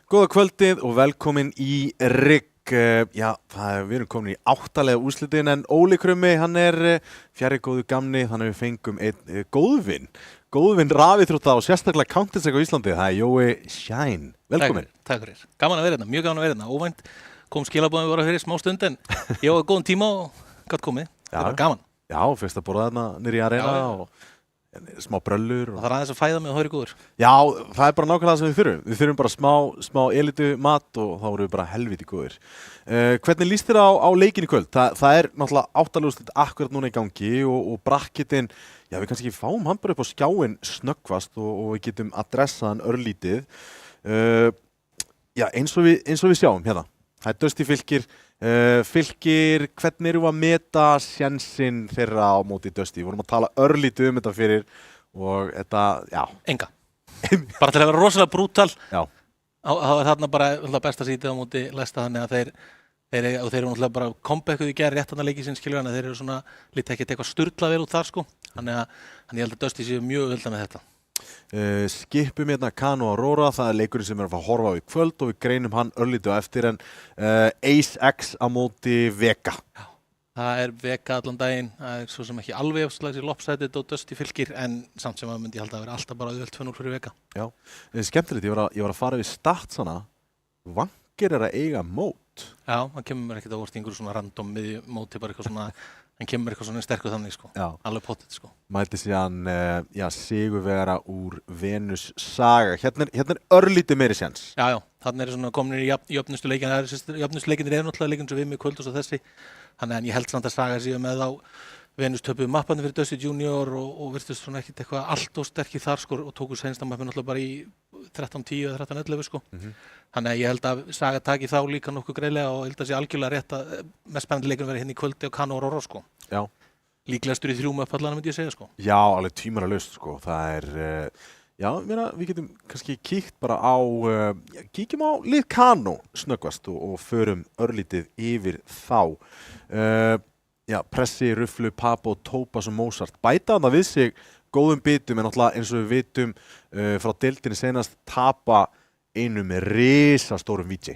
Góða kvöldið og velkomin í RIGG. Já, við erum komin í 8. úrslitin en Óli Krummi, hann fjarri góðu gamni, þannig við fengum einn góðvinn rafíþrótta og sérstaklega Counter-Strike á Íslandi. Það Jói Shine. Velkomin. Takk fyrir. Gaman að vera hérna, mjög gaman að vera hérna. Óvænt kom skilaboðin voru fyrir smá stund en ég var góðan tíma og gat komið. Það var gaman. Já, fyrst að borða þarna niður í arena og smá bröllur. Það aðeins að fæða mig og höfri góður. Já, það bara nákvæmlega það sem við þurfum. Við þurfum bara smá elitu mat og þá vorum við bara helviti góðir. Hvernig líst þér á leikinn í kvöld? Það náttúrulega 8. úrslit akkurat núna í gangi og brakketinn, já við kannski fáum hann bara upp á skjáinn snöggvast og við getum adressað hann örlítið. Já, eins og við sjáum hérna. Það Dusty Fylkir. Fylkir, hvernig erum við að meta sjensinn þeirra á móti Dusty? Við vorum að tala örlítið þetta fyrir og þetta, já. Enga. Bara til að vera rosalega brútal. Já. Það var þarna bara besta sítið á móti Lesta þannig að þeir eru náttúrulega bara comebackuð í gerð rétt þarna leikið sinn skilur en þeir eru svona lítið ekkert eitthvað sturlað vel út þar sko. Þannig að ég held að Dusty séu mjög ölda með þetta. Skipum hérna Kano Aurora, það leikurinn sem við að horfa á í kvöld og við greinum hann örlítið á eftir en Ace X á móti Vega. Já, það Vega allan daginn, það svo sem ekki alveg afslags í lopsætið og Dusty Fylkir en samt sem að myndi ég halda að vera alltaf bara auðvelt 2-0 fyrir Vega. Já, skemmtilegt, ég var að fara við statsana, Vankir að eiga mót. Já, hann kemur mér ekkert á vort í einhverju svona random miðjumóti, bara eitthvað svona hann kemur eitthvað svona sterkur þannig sko, alveg pottet sko. Mælti síðan sigurvegara úr Venus Saga. Hérna örlítið meiri séns. Já, þannig svona komin í jöfnustu leikin. Jöfnustu leikinir náttúrulega leikin sem við með kvöld og svo þessi. Þannig en ég held samt að Saga séu með á Venus töpuðu mappandi fyrir Dusty Junior og virtust svona ekkert eitthvað allt og sterkir þar sko og tóku seinsta mappi náttúrulega bara í 13-10 eða 13-11 sko. Þannig að ég held að Saga taki þá líka nokkuð greiðlega og held að sé algjörlega rétt að mest spennandi leikurinn verði hérna í kvöldi á Kano Aurora sko. Já. Líklegastur í 3 uppallana myndi ég segja sko. Já, alveg tvímælalaust sko. Það já, við getum kannski kíkt bara á, kíkjum á lið Kano snöggvast og förum örlítið yfir þá. Já, Pressi, Rufflu, Papo, Tópas og Mozart bæta þarna við sig góðum bitum en náttúrulega eins og við vitum frá deildinni senast tapa einu með risastórum víti.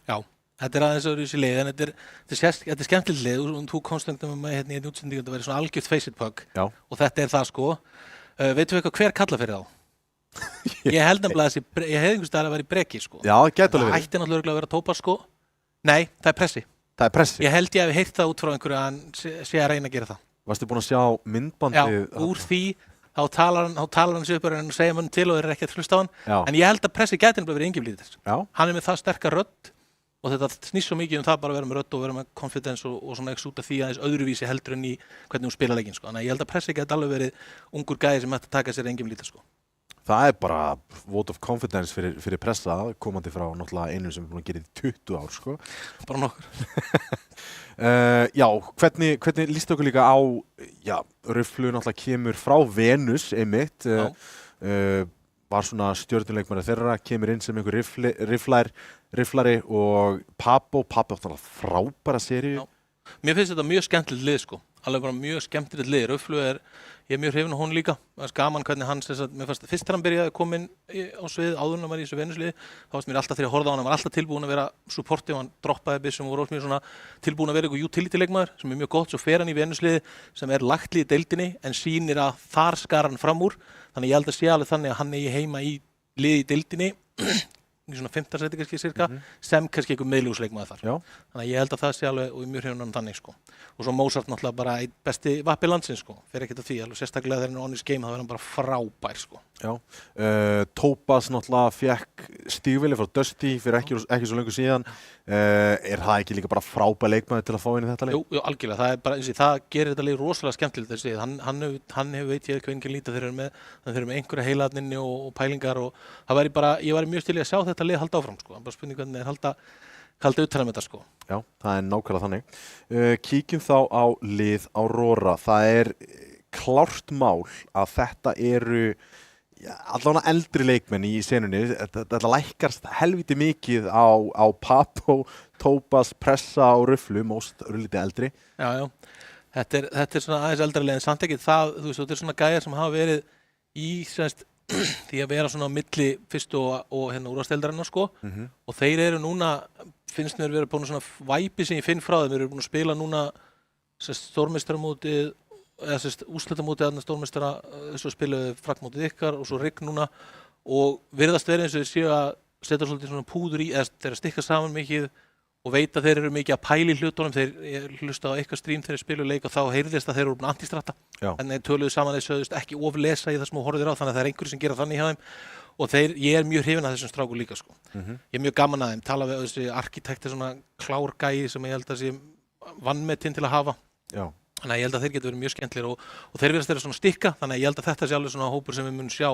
Já, þetta aðeins öðru í þessi lið en þetta er skemmtilegt lið og þú komst með mig hérna í einn útsendingu að vera svona algjört face it pug og þetta það sko. Veitum við eitthvað hver kalla fyrir þá? Ég held nefnilega að ég hefði einhvers staðar að vera í breki sko. Já, gæti alveg verið. Það ætti náttúrulega að vera Tópas sko. Nei, það Pressi. Það Pressi? Ég held ég hef heyrt það út frá einhverju að hann sé að reyna að gera það. Varstu búin að sjá myndbandið? Já, úr því þá talar hann sig upp og segja mann til og þeir ekki að hlusta á hann. Já. En ég held að Pressi gæti nefnilega verið yngiflítið þess. Já. Hann með það sterka rödd og þetta snýst svo mikið það bara að vera með rödd og vera með confidence og svona ekki út af því aðeins öðruvísi heldur en í hvernig hún spila leikinn sko. Þannig að ég held að Pressi gæti alveg verið ungur gæi sem ætti að taka sér yngiflítið sko. Það bara vote of confidence fyrir Pressa, komandi frá náttúrulega einu sem er búin að gera í 20 ár, sko. Bara nokkur. Já, hvernig líst okkur líka á, Rufflu náttúrulega kemur frá Venus, einmitt. Var svona stjörnuleikmaður þeirra, kemur inn sem einhver rifflari og Papo náttúrulega frábæra seríu. Mér finnst þetta mjög skemmtilegt lið, sko. Alveg bara mjög skemmtilegt lið. Rufflu ég er mjög hrifinn af honum líka. Það er gaman hvernig hann, mér fannst fyrst þegar hann byrjaði að koma inn á svið áður en hann var í þessu Venusliði, þá fannst mér alltaf þegar ég horfði á hann var alltaf tilbúin að vera supportive og hann droppaði byssum og voru mjög svona tilbúin að vera eitthvað utility leikmaður sem er mjög gott, svo fer hann í Venusliði sem lagt lið í deildinni en sýnir að þar skar hann fram úr. Þannig ég held að sé alveg þannig að hann eigi heima í liði í deildinni í svona 5. sæti kannski cirka, sem kannski einhver miðlungsleikmaður þar. Já. Þannig að ég held að það sé alveg og ég mjög hrifinn af hann þannig sko. Og svo Mozart náttúrulega bara einn besti vappi landsins sko, fer ekkert af því, alveg sérstaklega þegar hann on his game þá hann bara frábær sko. Já, Tópas náttúrulega fekk stígvili frá Dusty fyrir ekki svo löngu síðan. Það ekki líka bara frábær leikmaður til að fá inn í þetta leik? Jú, algjörlega, það gerir þetta leik rosalega skemmtilegt þessi. Hann hefur veit ég hvað enginn lítið þeir eru með einhverja heilaðninni og pælingar og það væri bara, ég væri mjög til að sjá þetta lið halda áfram sko, bara spurning hvernig þeir halda utan þetta sko. Já, það nákvæmlega þannig. Kíkjum þá á lið Aurora. Það klárt mál að þetta eru allavega eldri leikmenn í senunni. Þetta lækkast helviti mikið á Papo, Tópas, Pressa og Rufflu, most örlítið eldri. Já. Þetta svona aðeins eldri leið en samt ekki það, þú veist, þetta svona gæjar sem hafa verið í því að vera svona á milli fyrstu og hérna úrvarsdeildarinnar sko og þeir eru núna, finnst mér vera búin svona væpi sem ég finn frá þeim, þeir eru búin að spila núna stórmeistaramótið eða úrslitamótið þarna stórmeistara, svo spiluðu frakkmótið ykkar og svo rigg núna og virðast verið eins og þeir séu að setja svolítið svona púður í, eða þeir að stikka saman mikið og veit að þeir eru mikið að pæla í hlutunum, þeir hlusta á eitthvað strím þegar þeir spiluðu leik og þá heyrðist að þeir eru búin antistrata, en þeir töluðu saman þeir sögðust ekki oflesa í það sem þú horfðir á, þannig að það er einhverju sem gera þannig hjá þeim og ég er mjög hrifinn af þessum strákum líka sko. Ég er mjög gaman að þeim, tala við þessi arkitekti svona klár gæi sem ég held að sé vanmetinn til að hafa. Já. Þannig að ég held að þeir geta verið mjög skemmtlir og þeir virðast þeirra svona stikka, þannig að ég held að þetta sé alveg svona hópur sem við munum sjá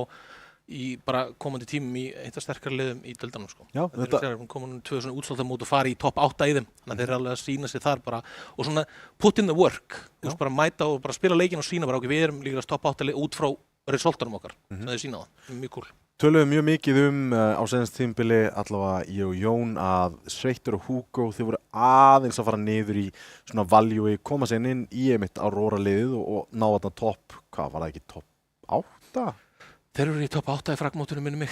í bara komandi tímum í eitthvað sterkara liðum í deildanum sko. Já, þetta er komin 2 svona útsláttamót og fara í topp 8 í þeim, þannig að þeir eru alveg að sína sig þar bara og svona put in the work, þú veist bara mæta og bara spila leikinn og sína bara okkur, við erum líka topp 8 lið út frá resultunum okkar, sem þeir sína það, mjög cool. Töluðum mjög mikið á seinasta tímabili, allavega ég og Jón, að Sveittur og Hugo, þeir voru aðeins að fara niður í svona valjúi, koma sér inn í einmitt Aurora liðið og ná þarna topp, hvað var það ekki, topp 8? Þeir eru í topp 8 í frakkmótinu minni mig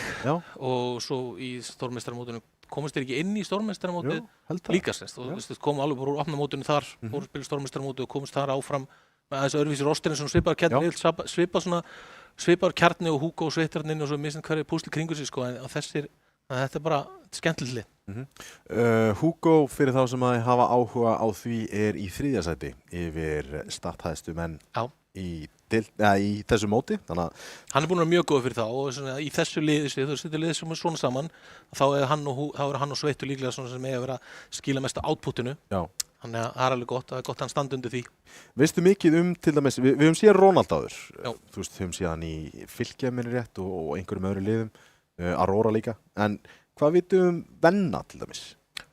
og svo í stórmeistaramótinu komast þeir ekki inn í stórmeistaramótið líka sérst og komu alveg bara úr opnamótinu þar, voru spilið stórmeistaramótið og komast þar áfram með aðeins öðruvísi rostirinn svona svipaður kjarni og Hugo og Sveittarinn og svo misnum hverju púsli kringu sig sko, en þetta er bara skemmtilegt lið. Hugo, fyrir þá sem að hafa áhuga á því, er í 3. sæti yfir starthæstu menn í þessu móti, þannig að hann er búin að vera mjög góð fyrir það og svona, í þessu liði, þú setur liðið sem er svona saman þá er hann og Sveittur líklega svona sem eiga að vera að skila mesta outputinu. Já. Þannig að það er alveg gott, það er gott að hann standi undir því. Veistu mikið til dæmis, við höfum séð Ronald áður, þú veist, við höfum séð hann í Fylki minni rétt og einhverjum öðrum liðum, Aurora líka, en hvað vitum Venna til dæmis?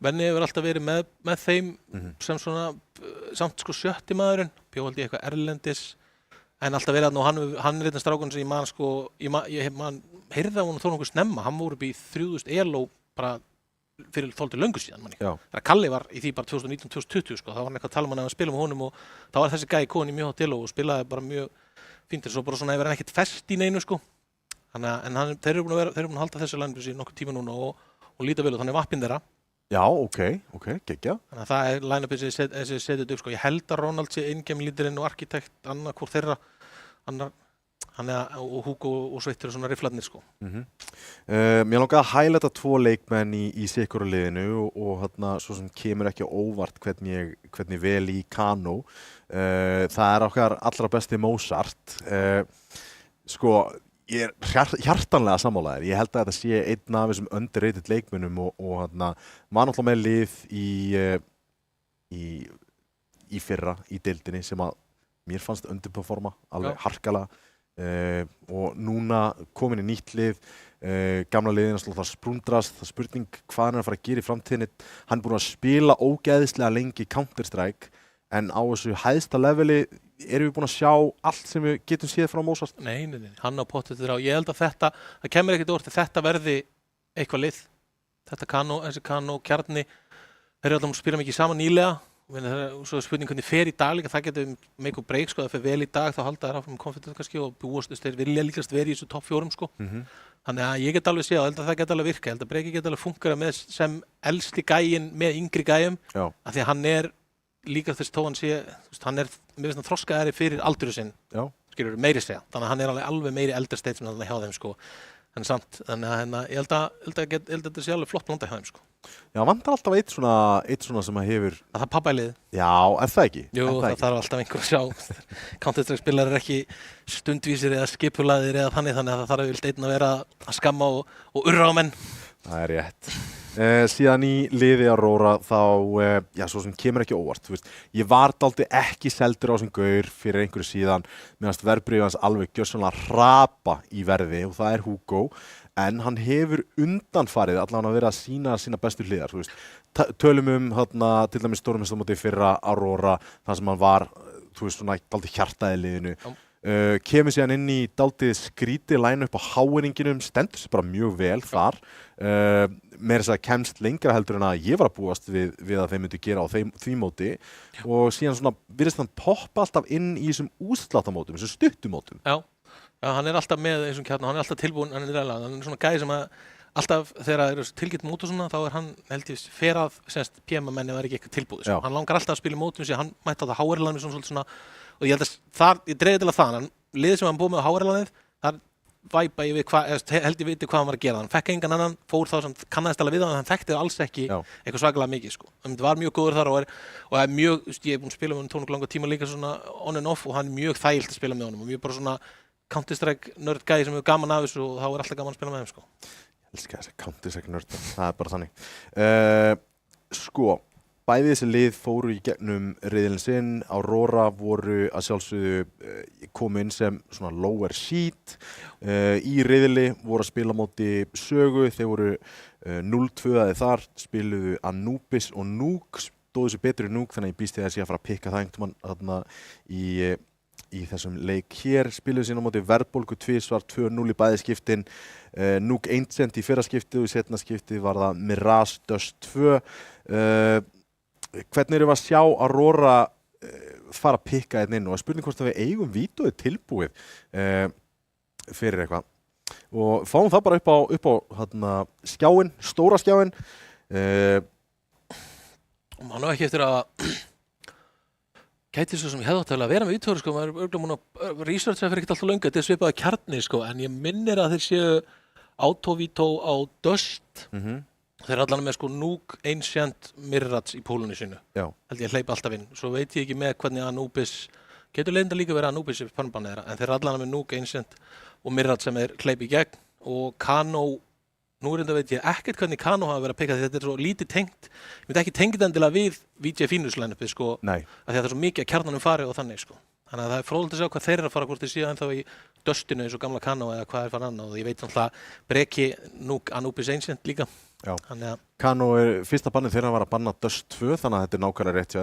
Venni hefur alltaf verið með þeim sem svona, samt sko 7. maðurinn, bjóðaldi eitthvað erlendis, en alltaf verið að hann er einn strákun sem ég man sko, ég heyrði á hann þó nokkuð snemma, hann voru upp í 3000 ELO bara fyrir þóldi löngu síðan manni. Þegar Kalli var í því bara 2019-2020 sko, þá var hann eitthvað að tala um hann að spila með honum og þá var þessi gæi komin í mjög til og spilaði bara mjög fínt, svo bara svona hefur hann ekkert fest í neinu sko. En þeir eru búin að halda þessu line-up í nokkuð tíma núna og líta vel og þannig vappinn þeirra. Já, ok, geggja. Þannig að það er line-upið sem ég setið upp sko. Ég held að Ronald sé ingame-líderinn og arkitekt, annað hvort þeirra, og Hugo og Sveittur eru svona rifflarnir sko. Mér langaði að highlighta 2 leikmenn í sikuru liðinu og svo sem kemur ekki óvart hvernig vel í Kano. Það er okkar allra besti Mozart. Sko, ég er hjartanlega sammálaður. Ég held að þetta sé einn af þessum underrated leikmönnum og var náttúrulega með lið í fyrra í deildinni sem að mér fannst underperforma alveg harkalega. Og núna komin í nýtt lið, gamla liðin það sprundrast, það spurning hvað hann er að fara að gera í framtíðinni. Hann er búinn að spila ógeðislega lengi Counter-Strike en á þessu hæðsta leveli erum við búin að sjá allt sem við getum séð frá Mozart. Nei, hann á pottið þeirra og ég held að það kemur ekkert orð til þetta verði eitthvað lið. Þessi Kano, Kjarni, þeir eru alltaf að spila mikið saman nýlega. Svo er spurning hvernig fer í dag líka, það getur make or break sko, það fer vel í dag þá halda þær áfram confident kannski og búast þeir vilja líkast verið í þessu topp 4 sko. Þannig að ég get alveg séð að það get alveg virka, ég held að Breki get alveg fungera með sem elsti gæinn með yngri gæjum af því að hann er líka þess þó hann sé, hann er mér finnst hann þroskaðari fyrir aldurinn sinn, skilur meiri segja, þannig að hann er alveg meiri elder statesman hjá þeim sko. Þannig að ég held að þetta sé alveg flott blanda hjá þeim sko. Já, vantar alltaf eitt svona sem að hefur... Það er pappælið. Já, er það ekki? Jú, það þarf alltaf einhver að sjá. Counter-Strike-spilar er ekki stundvísir eða skipulaðir eða þannig að það þarf einn að vera að skamma og urra á menn. Það er rétt. Síðan í liði Aurora þá, svo sem kemur ekki óvart. Þú veist, ég var dálítið ekki seldur á sem gaur fyrir einhverju síðan. Mér fannst verðbréfið hans alveg gjörsamlega hrapa í verði og það er Hugo. En hann hefur undanfarið allavega verið að sýna sína bestu hliðar. Þú veist, tölum til dæmis stórmeistaramóti fyrra Aurora, þar sem hann var, þú veist, svona dálítið hjartaði liðinu. Kemur síðan inn í dálítið skrítið line-up á háinninginum, stendur sér bara mjög vel þar. Meira þess að kemst lengra heldur en að ég var að búast við að þeim myndi gera á því móti. Og síðan svona virðist hann poppa alltaf inn í þessum útsláttamótum, þessum stuttumótum. Já. Já, hann alltaf með eins og kjarnar, hann alltaf tilbúin, hann svona gæði sem að alltaf þegar það eru tilkynnt mót og svona, þá hann held ég fer að PM-menni það ekki eitthvað tilbúið. Hann langar alltaf að spila mótum sig, hann mætti á það HR-lanum svona, og ég held að þar, ég dreifði til að það, hann liðið sem hann búið með á HR-lanið, þar væpa ég við held ég viti hvað hann var að gera. Hann fekk engan annan, fór þá sem kannaðist alveg við hann, hann þekkti alls ekki eitthvað svakalega mikið, sko. Hann var mjög góður þar og er mjög, ég hef búin að spila með hann tónum langa tíma líka svona on and off og hann mjög þægilt að spila með honum og mjög bara svona Counter-Strike nörd gæi sem hefur gaman af þessu og þá alltaf gaman að spila með þeim, sko. Ég elska þessi Counter-Strike nörd, það bara þannig. Sko, bæði þessi lið fóru í gegnum riðilinn sinn, Aurora voru að sjálfsögðu komu inn sem svona lower seed í riðili, voru að spila móti Sögu, þeir voru 0-2 þar, spiluðu Anubis og Nuke, stóðu sér betur í Nuke þannig að ég býst því að sé að fara að pikka það einhvern þarna í þessum leik hér, spiluðu sín á móti Verðbólgu tvisvar 2-0 í bæði skiptin, Nuke Ancient í fyrra skiptið og í seinna skiptið var það Mirage Dust 2. Hvernig erum við að sjá Aurora fara að pikka hérna inn og spurning hvort að við eigum vídeóið tilbúið fyrir eitthvað og fáum það bara upp á hérna, skjáin, stóra skjáin og maður ekki eftir að gæti svo sem ég hefði átt að vera með vídeóið, sko, maður er örgulega múin að researcha fyrir ekkert alltaf löngu, þetta er svipað kjarni, sko, en ég minnir að þeir séu autovító á Dust Þeir allan með sko Nuke Ancient Mirrats í pólunni sínu. Já. Held ég hleypa alltaf inn. Svo veit ég ekki með hvernig Anubis, getur leiðinda líka verið Anubis í pannbanni þeirra, en þeir allan með Nuke Ancient og Mirrats sem hleypa í gegn og Kano, nú reynda veit ég ekkert hvernig Kano hafa verið að pikka þetta er svo lítið tengt. Ég veit ekki tengt endilega við VJ Finus line-upið sko, Nei. Að því að það er svo mikið að kjarnanum fari og þannig sko. Þannig að það er fróðilegt að sjá hvað þeir eru að fara hvort þeir séu ennþá í Dustinu eins og gamla Kano eða hvað er farin annað og ég veit náttúrulega Breki Nuke Anubis Ancient líka. Já. Kano fyrsta bannið þeirra var að banna Dust 2 þannig að þetta er nákvæmlega rétt hjá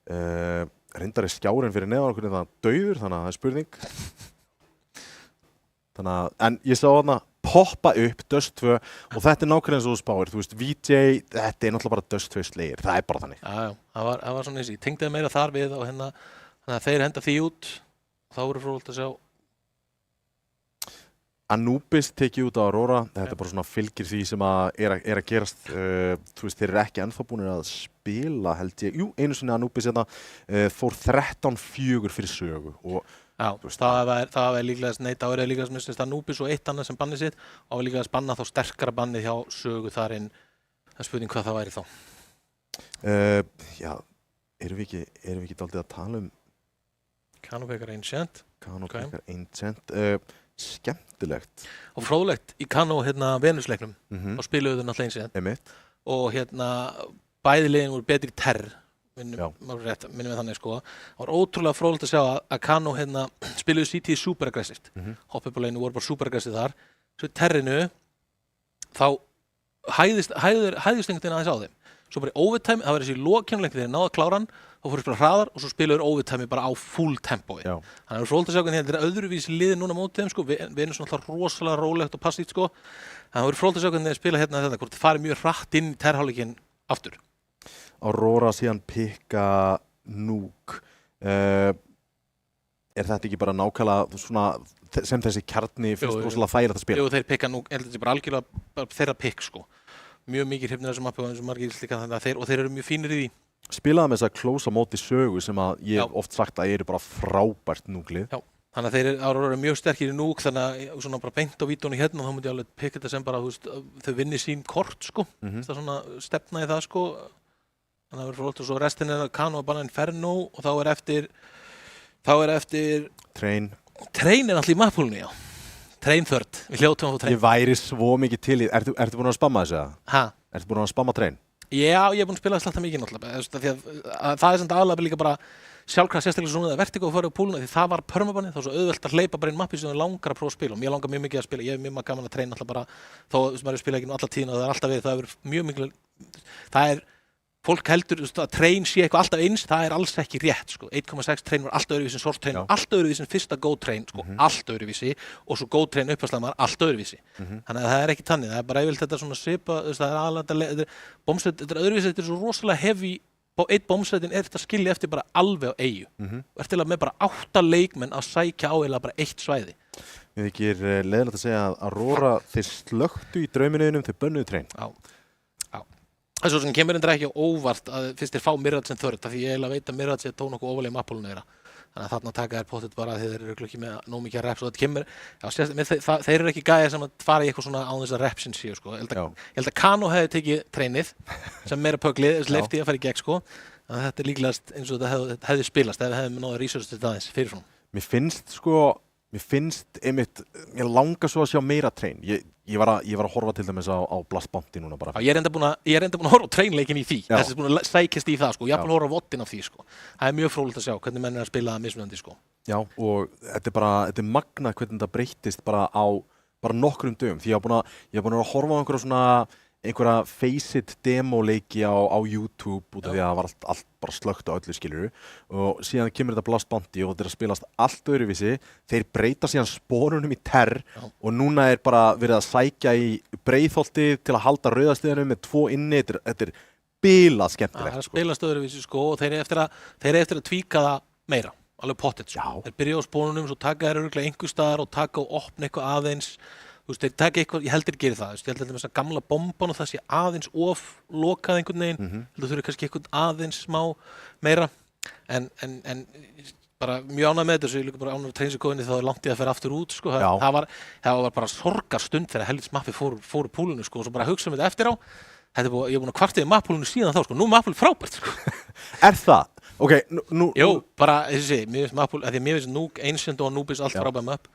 þér. Reyndar er skjárinn fyrir neðan okkur það dauður þannig að það er spurning. En ég sá þarna poppa upp Dust 2 og þetta er nákvæmlega eins og þú spáir. Þú veist, VJ, þetta er náttúrulega bara Dust 2 slegir. Það er bara þannig. Já, það var svona eins. Ég tengdi meira þar við og hérna, þannig að þeir henda því út. Þá voru fróðilegt að sjá. Anubis tekið út á Aurora, þetta er bara svona fylgir því sem er að gerast. Þú veist, þeir eru ekki ennþá búin að spila, held ég. Jú, einu sinni Anubis hérna, fór 13-4 fyrir Sögu. Og, já, það var líklegast, nei, það var líklegast minnst Anubis og eitt annað sem bannið sitt og var líklegast bannað þá sterkara bannið hjá Sögu þar inn. Það er spurning hvað það væri þá. Já, erum við ekki dálítið að tala Kano pekar Ancient. Kano pekar Ancient. Skemmtilegt. Og fróðlegt í Kano hérna Venusleiknum og spiluðu þau náttúrulega Ancient. Og hérna bæði liðin voru betri í terr. Minnum við þannig sko. Það var ótrúlega fróðlegt að sjá að Kano hérna spiluðu CT super aggressivt. Hopp upp á leginu voru bara super aggressivt þar. Svo í terrinu þá hæðist einhvern veginn aðeins á þeim. Svo bara í overtime, það var þessi lokjánuleik þegar þeir náðu að klára hann, þá fóru bara hraðar og svo spiluður overtime bara á full tempói. Þannig að það er fróðilegt að sjá hvernig þetta er öðruvísi liðið núna mótið þeim sko, við erum svona alltaf rosalega rólegt og passíft sko. Það er fróðilegt að sjá hvernig þeir spila hérna þetta, hvort það farið mjög hratt inn í terrhálfleikinn aftur. Aurora síðan pikka Nuke. Er þetta ekki bara nákvæmlega svona sem þessi kjarni fyrst rosalega þægilegt að spila? Jú, þeir pikka Nuke, þetta er bara algjörlega þeirra pikk sko. Mjög mikið hrifnir þessum mappu og eins og margir líka þannig að þeir eru mjög fínir í því. Spilaði með þess að close á móti Sögu sem að ég hef oft sagt að eru bara frábært núklið. Já, þannig að þeir eru mjög sterkir í núk þannig að svona bara beint á vítónu hérna þá myndi ég alveg pikka þetta sem bara, þú veist, þau vinni sín kort sko. Það svona stefna í það sko. Þannig að það verður fróðilegt og svo restin er að Kano að banna Inferno og þá er eftir Train er alltaf í mappúlunni, já. Train third, við hljótum að fá Train. Ég væri svo mikið til í, ertu búin að spamma þessu eða? Hæ? Ertu búin að spamma Train? Já, ég er búin að spila það sletta mikið náttúrulega, því að það er samt aðalega líka bara sjálfkrafa sérstaklega svona að Vertigo fóru á púluna því það var permabanni, þá svo auðvelt að hleypa bara inn mappi sem þau langar að prófa að spila og mér langar mjög mikið að spila, ég hef mjög gaman að Train alltaf bara, þó maður spila ekki nú alla tíðina og það er alltaf við, það er mjög mikið, það er fólk heldur að Train sé eitthvað alltaf eins, það er alls ekki rétt sko. 1.6 Train var allt öðruvísi en Source Train, allt öðruvísi en fyrsta Go Train sko, allt öðruvísi og svo Go Train uppfærslan var allt öðruvísi. Þannig að það er ekki þannig, það er bara yfirleitt þetta svona svipa, það er aðalega þetta er öðruvísi, þetta er svo rosalega heavy einn bómsætin er þetta skilja eftir bara alveg á eyju. Og til að með bara 8 leikmenn að sækja á eiginlega bara eitt svæði. Við ekki leiðilegt að segja að Aurora þeir slöktu í drauminuðinum, þeir bönnuðu trein. Já. Þessu sem kemur endur ekki á óvart að fyrst þeir fá Mirage en þörð, því ég eiginlega veit að Mirage er tónu okkur ofalega í mappóluna þeirra. Þannig að þarna taka þær pottet bara að þeir eru ekki með nóg mikið reps og þetta kemur, þeir eru ekki gæðir sem að fara í eitthvað svona á þess að repsin séu, sko. Ég held að Kano hefði tekið treinið sem meira pöglið, þess leifti að fara í gegn, sko. Þannig að þetta er líklegast eins og þetta hefði spilast ef við hefðum náða research til aðeins fyrirfram. Mér finnst einmitt, ég langar svo að sjá meira trein. Ég var að horfa til dæmis á Blast Bounty núna bara. Já, ég er enda búin að horfa á treinleikin í því. Þessi er búin að sækjast í það, sko. Ég er búin að horfa á voddin af því, sko. Það er mjög fróðlegt að sjá hvernig menn er að spila það mismunandi, sko. Já, og þetta er magnað hvernig þetta breyttist bara á nokkrum dögum. Því ég er búin að horfa á einhverja Face-It demo-leiki á YouTube út af því að það var allt bara slökkt á öllu, skilurðu. Og síðan kemur þetta Blast Bounty og þetta er að spilast allt öðruvísi. Þeir breyta síðan spórunum í terr og núna er bara verið að sækja í Breiðholti til að halda rauðastiðanum með 2 inni. Þetta er bilað skemmtilegt. Það spilast öðruvísi, sko, og þeir eru eftir að tvíka það meira, alveg pottet, sko. Þeir byrja á spórunum, svo taka þeir örugglega einhvers staðar og taka og opna eitthvað aðeins. Þú veist, þeir taka eitthvað, ég heldur gerir það, ég heldur með þess að gamla bomban og það sé aðeins of lokað einhvern veginn, heldur þurfi kannski eitthvað aðeins smá meira, en bara mjög ánægð með þetta, svo ég líka bara ánægð treinsikóðinni þá er langt í að fara aftur út, sko, það var bara sorgarstund þegar helvits mappi fóru púlunu, sko, og svo bara hugsa um þetta eftir á, ég er búin að kvarta við mappúlunu síðan þá, sko, nú er mappúlun frábært, sko. Er það? Ok, Jú, bara, mér finnst mappúl, því mér finnst Nuke, Ancient og Anubis allt frábært mapp,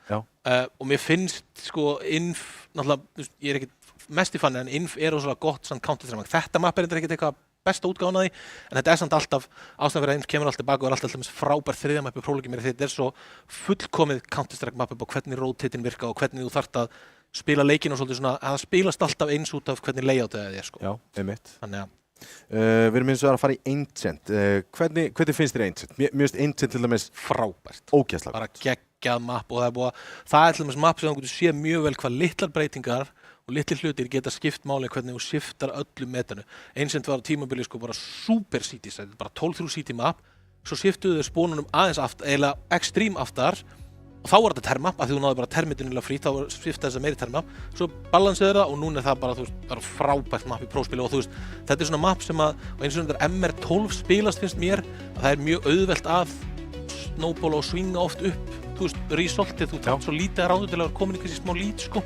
og mér finnst, sko, Inf, náttúrulega, ég er ekkert mest í fanni, en Inf er ósvöldlega gott svona counter-strike. Þetta mapp er ekkert eitthvað besta útgáfan af því, en þetta er samt alltaf, ástæðan fyrir að Inf kemur alltaf tilbaka og er alltaf frábært þriðja mappi prófleiki mér, þetta er svo fullkomið counter-strike mapp upp á hvernig rotatein virka og hvernig þú þarft að spila leikinn og svolítið svona, að það spilast alltaf eins út af hvernig layoutið er, sko. Já, einmitt. Þannig að við erum eins og að fara í Ancient. Hvernig finnst þér Ancient? Mér finnst Ancient til dæmis frábært. Ógeðslega. Bara geggjað mapp og það er til dæmis mapp sem þú getur séð mjög vel hvað litlar breytingar og litlir hlutir geta skipt máli hvernig þú skiptar öllu metanu. Ancient var á tímabili, sko, bara super cities, bara 12-3 city mapp, svo skiptuðu þau spónunum aðeins aftar, eiginlega extreme aftar. Og þá var þetta termap, af því þú náðu bara termitinilega frýtt, þá sviftaði þess að meiri termap, svo balansiður það og núna er það bara, þú veist, bara frábært mapp í prófspili og þú veist, þetta er svona mapp sem að, og eins og þetta MR12 spilast finnst mér, að það er mjög auðvelt að snowballa og swinga oft upp, þú veist, resoltið, þú þarft svo lítið rándu til að vera komin í kannski smá lít, sko.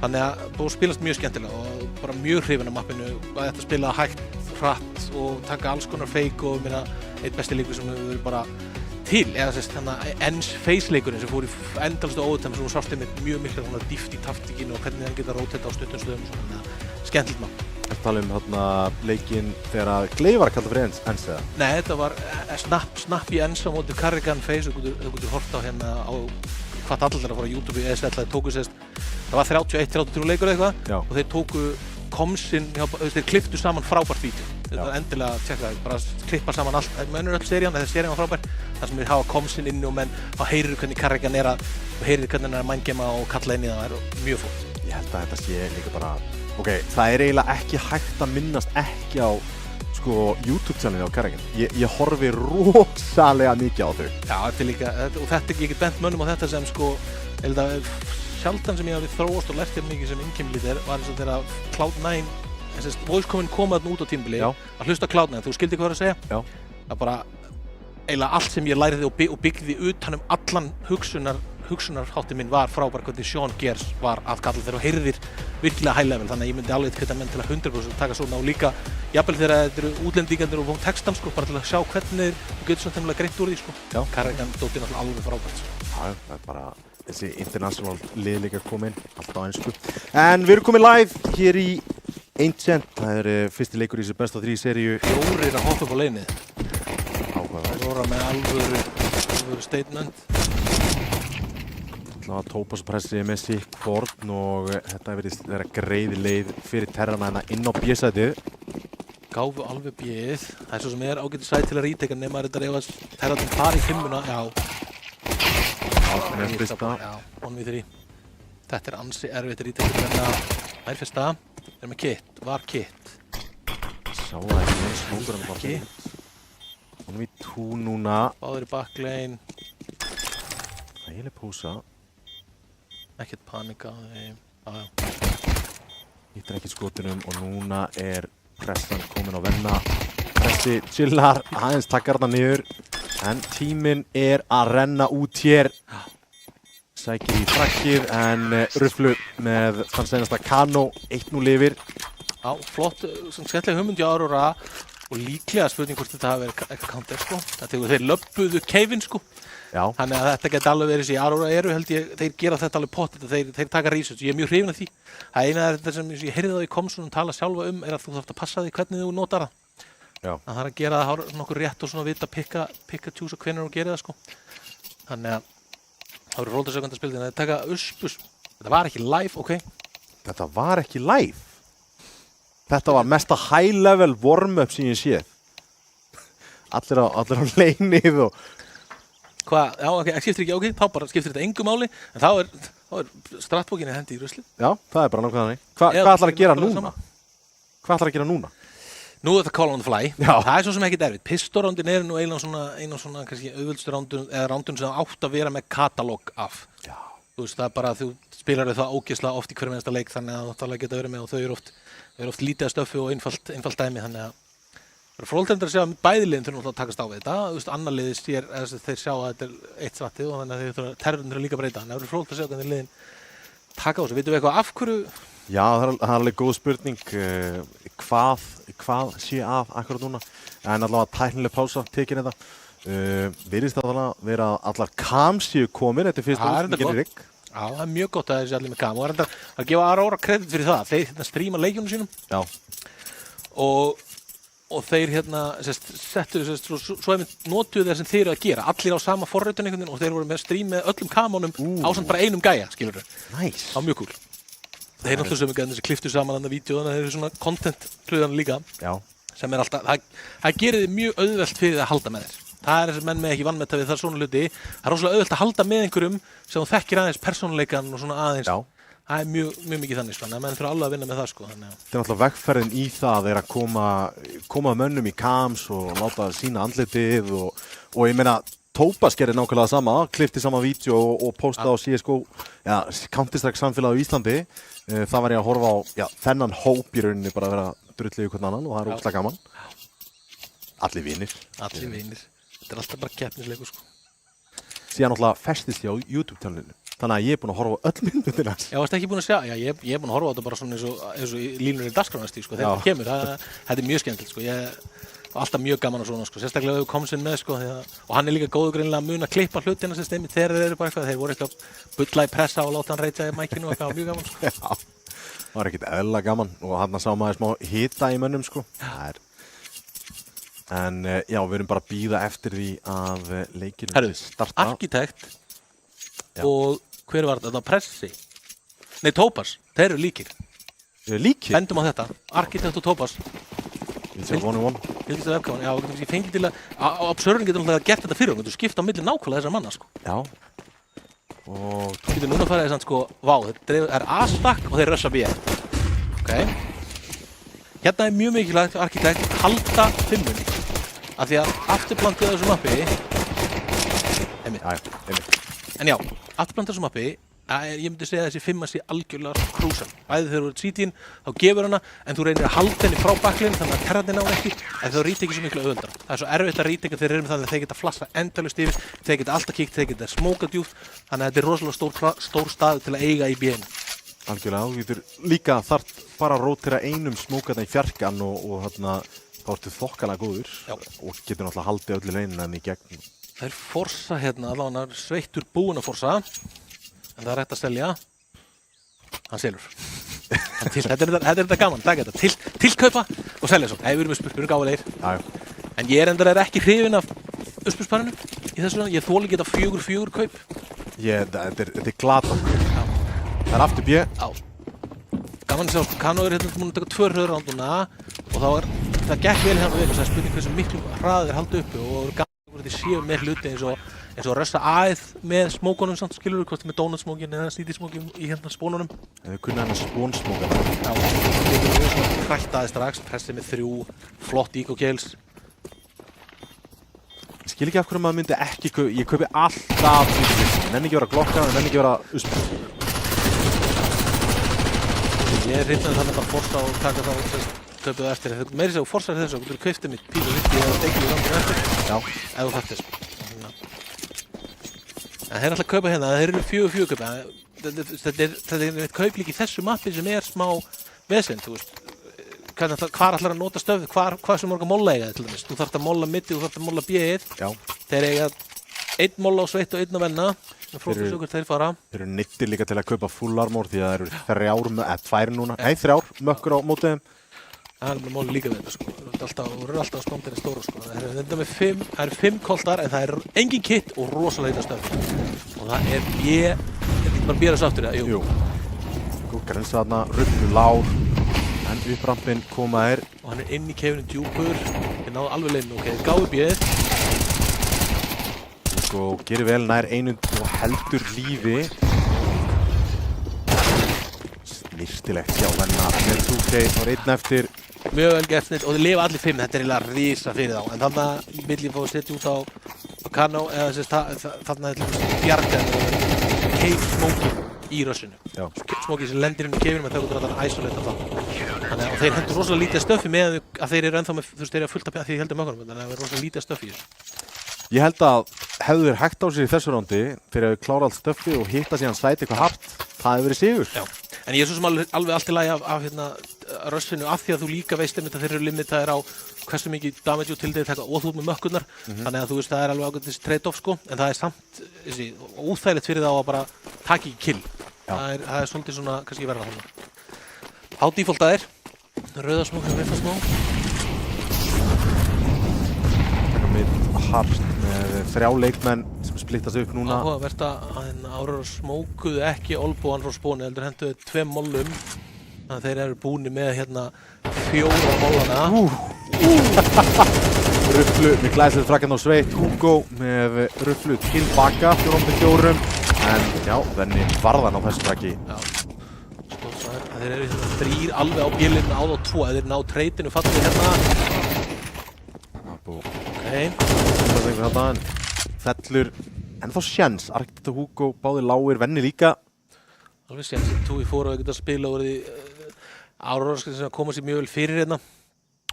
Þannig að þú spilast mjög skemmtilega og bara mjög hrifin af mappinu, að þetta spila hægt, hratt og taka alls konar fake og minna, eitt besti leikur sem hefur verið bara til, eða þess þannig að Ends Face-leikurinn sem fór í endalastu óvitæmi sem hún sást með mjög mikla svona dýft í taktíkinu og hvernig hann geta rótetta á stuttum stöðum og svona, skemmtilegt mapp. Ertu tala um þarna leikinn þegar að Gley var að kalla fyrir Ends eða? Nei, þetta var snapp í Ends á móti Carrigan Face, þú getur hort á hérna á hvað allir að fara á YouTube eða ætlaði tóku sérst, það var 31-33 leikur eitthvað og þeir tóku komsinn, þeir klipptu saman frábært vídeo. Þetta er endilega að tjekka það, bara klippa saman allt, menn öll serían, þetta serían var frábær, þar sem þeir hafa komsinn inni og menn, þá heyrir hvernig Carrigan er að, og heyrir hvernig hann er að mindgema og kalla inn í það, það er mjög flott. Ég held að þetta sé líka bara, ok, það er eiginlega ekki hægt að minnast ekki á, sko, YouTube-channelinu á Carrigan. Ég horfi rosalega mikið á þau. Já, þetta er líka, og þetta, ég get bent mönnum á þetta sem, sko, ég held að sjaldan sem ég hafi þróast og lært mikið sem innkemlítir var eins og þegar Cloud9 voice-comin kom þarna út á tímabili að hlusta Cloud9, þú skildi hvað það er að segja? Já. Það bara eiginlega allt sem ég læriði og byggði utan allan hugsunarhátti minn var frábær hvernig Sean Gers var að kalla þeirra og heyrðir virkilega high level, þannig að ég myndi alveg hvita menn til að 100% taka svona og líka jafnvel þegar þetta eru útlendingarnir og textan, sko, bara til að sjá hvernig þú getur svona þeimlega greint úr því, sko. Carrigan dóttir náttúrulega alveg frábært, sko. Já, það er bara þessi international lið líka komin, alltaf á ensku. En við erum komin live hér í Ancient, það er fyrsti leikur í þessu best of 3 seríu. Fjórir að hoppa upp á leiðinni. Ákvæðar. Róra með alvöru statement. Það var Topaz pressið með sitt born og þetta hefur verið greið leið fyrir Terrana hérna inn á B-sætið. Gáfu alveg B-ið. Það er svo sem er ágætið sæt til að ríteka nema þetta ef að Terrana fari í 5-una. Já, one v 3. Þetta er ansi erfitt ríteka en það er fyrsta. Við erum með Kit, var Kit. Sá það ekki, smókur hann var Kit. Honum í tú núna. Báður í backline. Ægileg púsa. Ekkert panika á þeim. Hittir ekki skotunum og núna pressan komin á venna. Pressi chillar, aðeins takkar þarna niður. En tíminn að renna út hér. Sækir í frakkið en Rufflu með þann seinasta Kano 1-0 yfir. Já, flott, skemmtileg hugmynd hjá Aurora og líklega spurning hvort þetta hafi verið eitthvað counter sko. Þeir löbbuðu keifinn sko. Já. Þannig að þetta geti alveg verið sem Aurora held ég, þeir gera þetta alveg pottet og þeir taka research. Ég mjög hrifinn af því. Það eina þetta sem ég heyrði þá í komsunum tala sjálfa að þú þarft að passa því hvernig þú notar það. Já. Það þarf að gera það nokkuð rétt og svona vita pikka tjús og hvenær þú gerir það sko. Þannig að það voru fróðlega sögund að spila þetta taka uspus. Þetta var ekki live, ok? Þetta var ekki live. Þetta var mesta high level warm-up sem ég séð. Allir á leinið og... Hvað? Já, ok, skiptir ekki, ok, þá bara skiptir þetta engu máli, en þá er strattbókinni hendi í ruslið. Já, það er bara nákvæmlega þannig. Hvað ætlar að gera núna? Hvað ætlar að gera núna? Nú er þetta call on the fly. Já. Það svo sem ekki erfitt. Pistorrándin nú einu svona kannski auðvöldustu rándun, eða rándun sem átt að vera með katalóg af. Já. Þú veist, það er bara að þú spilar það ógeðslega oft í hverjum einasta leik, þannig að það geta verið með og þau eru oft lítið að stöffi og einfalt dæmi, þannig að það eru fróðlendar að sjá að bæði liðin þurfa að takast á við þetta. Þú veist, annar liðið þeir sjá að þetta eitt strattið og þannig að terfurinn þurfa líka að breyta. Þannig að það eru fróðlendar að sjá hvernig liðin taka á þessu. Vitum við eitthvað af hverju? Já, það er alveg góð spurning hvað sé að akkurat núna. En allavega tæknileg pása tekin þetta. Virðist það vera allar kams séu komin eftir fyrstu útskiptingin í rigg. Já, það er mjög gott að þessi allir með kam og að gefa Aurora kredit fyrir það. Þeir stríma leikjunum sínum. Já. Og þeir settu svo notuðu það sem þeir eru að gera. Allir á sama forritun einhvern veginn og þeir voru með strím með öllum kamonum ásamt bara einum gæja, skilurðu. Nice. Það var mjög cool. Þeir náttúrulega sömu gæðin sem kliftu saman þarna vídeo þannig að þeir eru svona content hlutan líka. Já. Sem alltaf, það gerir þið mjög auðvelt fyrir að halda með þér. Það er þess að menn með ekki vannmeta við það svona hluti. Það er rosalega auðvelt að halda með einhverjum sem þú þekkir aðeins persónuleikann og svona aðeins. Já. Það er mjög mikið þannig, þannig að menn þurfa alveg að vinna með það sko. Þetta er náttúrulega vegferðin í það að koma mönnum í kams og láta sína andlitið og ég meina Tópas gerir nákvæmlega sama, klippti sama vídeo og postaði á CSGO, Counter-Strike samfélag á Íslandi. Það var ég að horfa á þennan hóp í rauninni bara að vera drullið í hvern annan og það er ógeðslega gaman. Allir vinir. Allir vinir. Þetta er alltaf bara keppnisleikur sko. Síðan náttúrulega festist ég á YouTube-tjánlinu. Þannig að ég er búinn að horfa á öll myndundina hans. Já, varstu ekki búinn að sjá? Já, ég er búinn að horfa á þetta bara svona eins og í línur í dagskránarstíð, sko. Þegar það kemur, þetta er mjög skemmtilegt, sko. Ég var alltaf mjög gaman á svona, sko. Sérstaklega ef þú komst inn með, sko. Og hann er líka góður greinilega að muna að klippa hlutina sem steimi þegar þeir eru bara eitthvað. Þeir voru eitthvað bulla í pressa og láta hann reitja í mækinu og eitthvað mjög gaman, sko. Já, það var ekkert eðlilega gaman og hann sá maður smá hita í mönnum, sko. En já, við erum bara að bíða eftir því að leikinu starta. Arkitekt og hver var þetta? Pressi? Nei, Tópas. Þeir eru líkir. Líkir? Bendum á þetta. Arkitekt og Tópas. Við séum 1-1. Fylgist af webkaman. Já, ég fengi til að Observerin getur náttúrulega gert þetta fyrir hún. Þú skipta á milli nákvæmlega þessar manna, sko. Já. Og þú getur núna að fara þess að, sko, vá, það er A-stakk og þeir rössa B. Ok. Hérna er mjög mikilvægt arkitekt halda fimmunni. Af því að afturplantið á þessu mappi En já, afturplantið á þessu mappi ég myndi segja að þessi fimma sé algjörlega krúsal. Bæði þegar þú ert sítinn, þá gefur hana en þú reynir að halda henni frá baklinn þannig að terrarnir ná ekki en þá rít ekki svo miklu auðveldara. Það er svo erfitt að rít ekki þegar þeir eru með það að þeir geta flassa endalaust yfir, þeir geta alltaf kíkt, þeir geta smókað djúpt þannig að þetta er rosalega stór stað til að eiga í B-inu. Algjörlega, þú getur líka þarft bara að rótira einum smókaðna í fjarkan og þarna þá ertu þokkalega góður og getur náttúrulega haldið öllu reynina í gegn. Það er forsa hérna, allavega sveittur búinn að forsa, en það er hægt að selja. Hann selur. Þetta er þetta gaman, taka þetta. Tilkaupa og selja svo. Nei, við erum uspur, við erum gáðulegir. En ég er ekki hrifinn af uspurspanninu í þessu vegna. Ég þoli ekki þetta 4-4 kaup. Þetta er glata. Það er aftur B. Já. Gaman að sjá, Kano er hérna múin að taka 2 rauðránduna og það gekk vel hérna vel og það er spurning hversu miklu hraðir haldi uppi og gaman að þetta séu með hluti eins og að rössa aðeð með smókunum samt, skilur við, hvort með donut-smókin eða sníti-smókin í hérna spónunum. Þau kunna hérna spónsmókana. Já, það er svona hrætt aðeins strax, pressið með 3, flott eco-kills. skil ekki af hverju maður myndi ekki ég kaupi alltaf ég nenni ekki vera að glokka, ég nenni ekki vera að uspa. Ég hrifnaði þannig að forsa og taka það og kaupið það eftir. Meiri sér og forsar þessu, þú kauptið mitt pínu vitti eða deglið langur eftir. Já. Ef þú þarft þess. En þeir alltaf kaupa hérna, þeir eru 4-4 kaupa. Þetta er eitt kauplík í þessu mappi sem er smá vesen, þú veist. Hvar ætlar að nota stöfið, hvað sem marga molla eiga til dæmis. Þú þarft að molla mitti, þú þarft að molla B-ið. Já. Þeir eiga 1 molla á sveitt og 1 á venna. Fróðsökur þeir fara. Þeir eru neittir líka til að kaupa full armor því að það eru 2 núna. Nei, 3 mökkur á mótið þeim. Það er með móli líka við þetta sko. Þú eru alltaf að spána þeirri stóra sko. Það eru 5 koltar en það er engin kit og rosalega heita stöf. Og það er ég ekki bara björðast aftur það, jú. Góð grensa þarna, Rullu Lár. En upprampinn koma þeir. Og hann er inn í keifinu djúpur. Þeir náðu alveg leiðinu, ok, þeir gáðu bjöðið. Og gerir vel nær einu og heldur lífi. Snirtilegt hjá venna með 2K, þá er 1 eftir. Mjög vel gert og þeir lifa allir 5, þetta er eiginlega risa fyrir þá. En þarna vill ég fá að setja út á Kano eða þarna er bjarga cave smoke í rössinu. Smoke sem lendir inn í kefinum en þau út að isolata það. Þannig að þeir hendur rosalega lítið stöffi með að þeir eru ennþá með, þú veist, þeir eru fullt af því þeir heldur mögunum, þannig að það er rosalega lítið stöffi í þessu. Ég held að hefðu þeir hægt á sér í þessu rándi fyrir að klára allt stöffi og hitta síðan sæti eitthvað hart, það hefur verið sigur. Já, en ég er svo sem alveg allt í lagi af hérna, rössinu af því að þú líka veist að þeir eru limitaðir á hversu mikið damage og tildið taka og þú út með mökkurnar, þannig að þú veist það er alveg ágætis trade-off sko, en það er samt óþægilegt fyrir þá að bara taka ekki kill. Það er svolítið svona kannski verða þarna. Á defaultaðir, rauðasmók og veifarsmók. Hart með 3 leikmenn sem splittast upp núna. Áhugavert að Aurora smókuðu ekki olbúan frá spóni, heldur henduðu 2 mollum. Þannig að þeir eru búinir með hérna 4 mollana. Rufflu með glæsilegt frakkan á sveitt. Hugo með Rufflu tilbaka 4-4. En já, venni varðan á þessu frakki. Já, sko þeir eru hérna 3 alveg á bjölinu á þá 2. Þeir ná treytinu fallið hérna. Fellur ennþá sjens, Arkitektur Hugo, báðir lágir, venni líka. Alveg sjens, 2-4 og geta að spila og Aurora sem koma sér mjög vel fyrir hérna.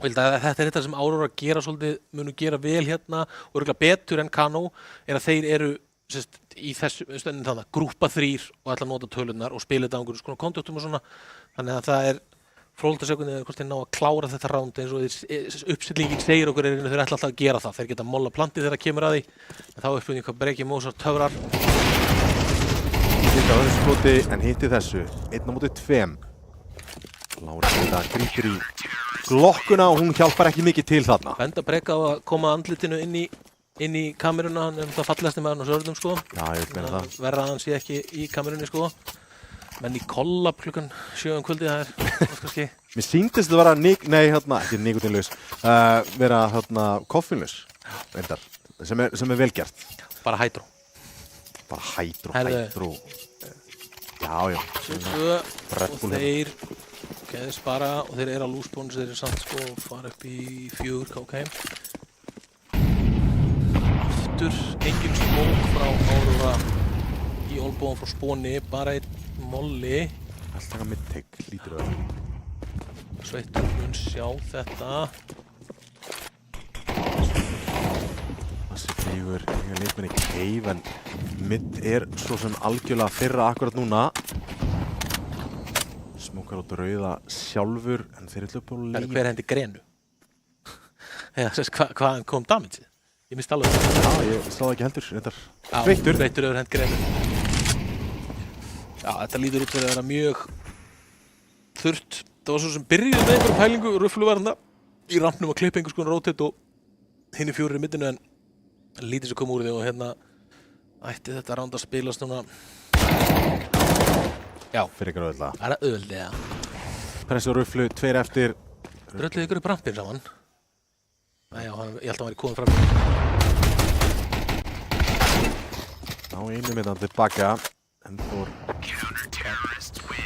Þetta er þetta sem Aurora gera svolítið, munu gera vel hérna og örugglega betur en Kano er að þeir eru í þessu stöndin þannig, grúpa 3 og ætla að nota tölurnar og spila þetta á einhverjum svona kontaktum og svona. Þannig að það er fróðilegt að segja hvort þeir ná að klára þetta ránd eins og uppstillingin segir okkur þeir ætla alltaf að gera það. Þeir geta molla plantið þegar það kemur að því. En þá uppbyrjum hvað Breki Mozart töfrar. Hitti á þessu skoti en hitti þessu. 1-2. Lára þetta grípir í glokkuna og hún hjálpar ekki mikið til þarna. Benda Breka á að koma andlitinu inn í kameruna, hann það fallegasti með hann á sörðum sko. Já, ég meina það. Verra að hann sé ekki í kamerunni sko. Menn í kollab klukkan 7 kvöldi, það er kannski. Mér sýndist að vera ekki nikotinlaus, vera koffinlaus, reyndar, sem er vel gert. Bara hydro. Bara hydro. Já. Og þeir, þeir spara og þeir eru á lúsbónu, þeir eru samt sko og fara upp í 4, ok. Aftur, engin smók frá Aurora í olbóðan frá spóni, bara einn molli. Alltaf taka mid-take, lítur öll. Sveittur mun sjá þetta. Þessi flýgur leikmenni Cave en mid er svo sem algjörlega fyrra akkurat núna. Smókar út rauða sjálfur en þeir eru upp á leið. Hver hendi grenu? Hvaðan kom damageið? Ég misti alveg. Já, ég sá það ekki heldur, reyndar. Sveittur hefur hend grenu. Já, þetta lítur út fyrir að vera mjög þurrt. Það var svo sem byrjuði með einhverjum pælingu, Rufflu var hérna í rampnum að klippa einhvers konar rotate og hinn 4 í middinu en lítið sem kom úr því og hérna ætti þetta ránd að spilast núna. Já, fyrir ykkur auðvitað. Það er auðvitað. Pressi og Rufflu, 2 eftir. Dröllið ykkur upp rampinn saman. Já, ég held að hann væri komið fram. Ná einu miðan tilbaka. Ennþór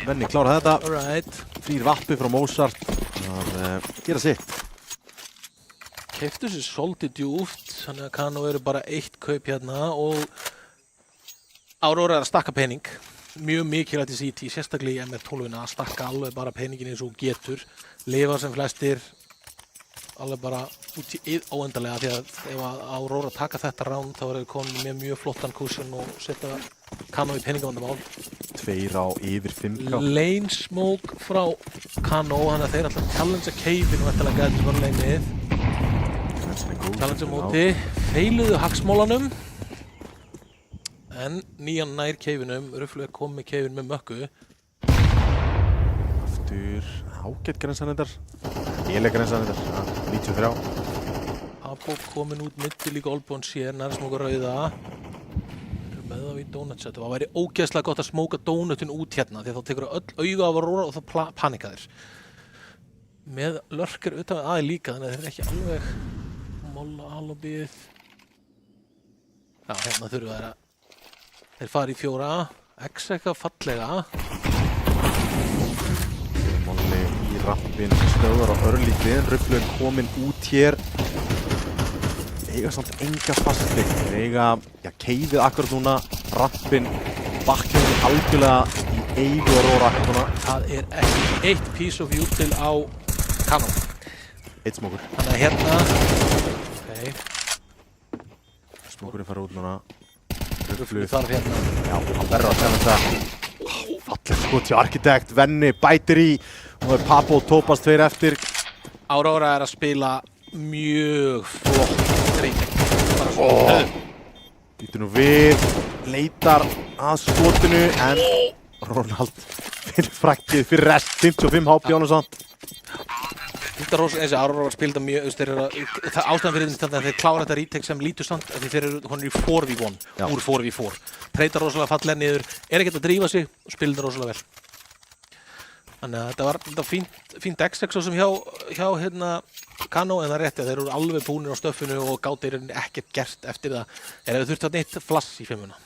Venni klára þetta. Alright. 3 vappi frá Mozart að gera sitt. Keyptu sér svolítið djúpt. þannig að Kano eru bara 1 kaup hérna og Aurora er að stakka pening. Mjög mikilvægt í CT, sérstaklega í MR12 að stakka alveg bara peningin eins og hún getur. Lifa sem flestir alveg bara út í óendanlega því að ef að Aurora taka þetta round þá er það komin með mjög flottan cushion og setja Kano í peningavandamál. 2 á yfir 5K. Lane smoke frá Kano, þannig að þeir alltaf challenge cavein og ætla að gæta bara laneið. Challenge móti, feiluðu hagsmólanum en nýjan nær caveинum, Rufflu er komið með cavein með mökku. Aftur ágætt grensanendar. Léleg grensanendar, 93. Abo komin út mitti líka olbón sér, nær smóka rauða. Með það í donutset og það væri ógeðslega gott að smóka donutin út hérna því að þá tekur öll auga af Aurora og þá panika þeir. Með lurker utan við aðeins líka þannig að þeir eru ekki alveg molla alobið. Já, hérna þurfa þeir að þeir fara í 4, X eitthvað fallega. Molli í rampin, stöðar á örlítið, Rufflu er komin út hér. Eiga samt enga fastleik, eiga keifið akkurat núna, rampin, bakkjöfni algjörlega í eigu Aurora akkurat núna. Það er ekki 1 piece of view til á Kano. 1 smókur. Þannig að hérna, ok. Smókurinn fara út núna. Rufflu þarf hérna. Já, hann verður að segja þetta. Falleg skot hjá Architect, Venni bætir í og er Papo og Topaz 2 eftir. Aurora er að spila mjög flott reyting. Bara svo. Býtur nú við, leitar að skotinu en Ronald fyrir frakkið fyrir rest, 55 HP Jónasson. Aurora var að spila mjög, ástæðan fyrir þetta að þeir klára þetta retake sem lítur samt af því þeir eru í 4v1 úr 4v4. Treyta rosalega fallega niður, er ekkert að drífa sig og spila þetta rosalega vel. Þannig að þetta var fínt X-X sem hjá hérna Kano en það er rétti að þeir eru alveg búnir á stöffinu og gátu ekkert gert eftir það. Þeir hefur þurft að neitt flass í 5-una.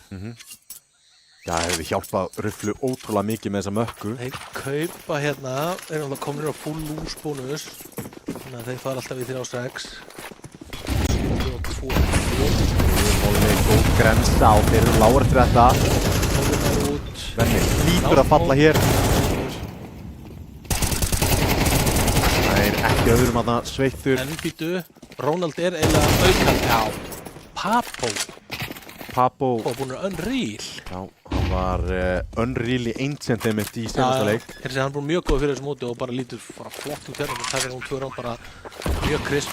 Já, það hefur hjálpað Rufflu ótrúlega mikið með þessa mökku. Þeir kaupa hérna, þeir eru alltaf komin á full loose bónus. Þannig að þeir fara alltaf í 3-6. 2-2. Molli góð grensa og þeir eru lágur eftir þetta. Venni lítur að falla hér. Það er ekki öðrum að það sveittur. En býtu, Ronald er eiginlega aukall. Já, Papo var búinn að Unreal. Já, hann var Unreal í 1 cm í senasta leik. Hann er búinn mjög góð fyrir þessu móti og bara lítur bara flott út hérna. Það er 2 rán bara mjög krisp.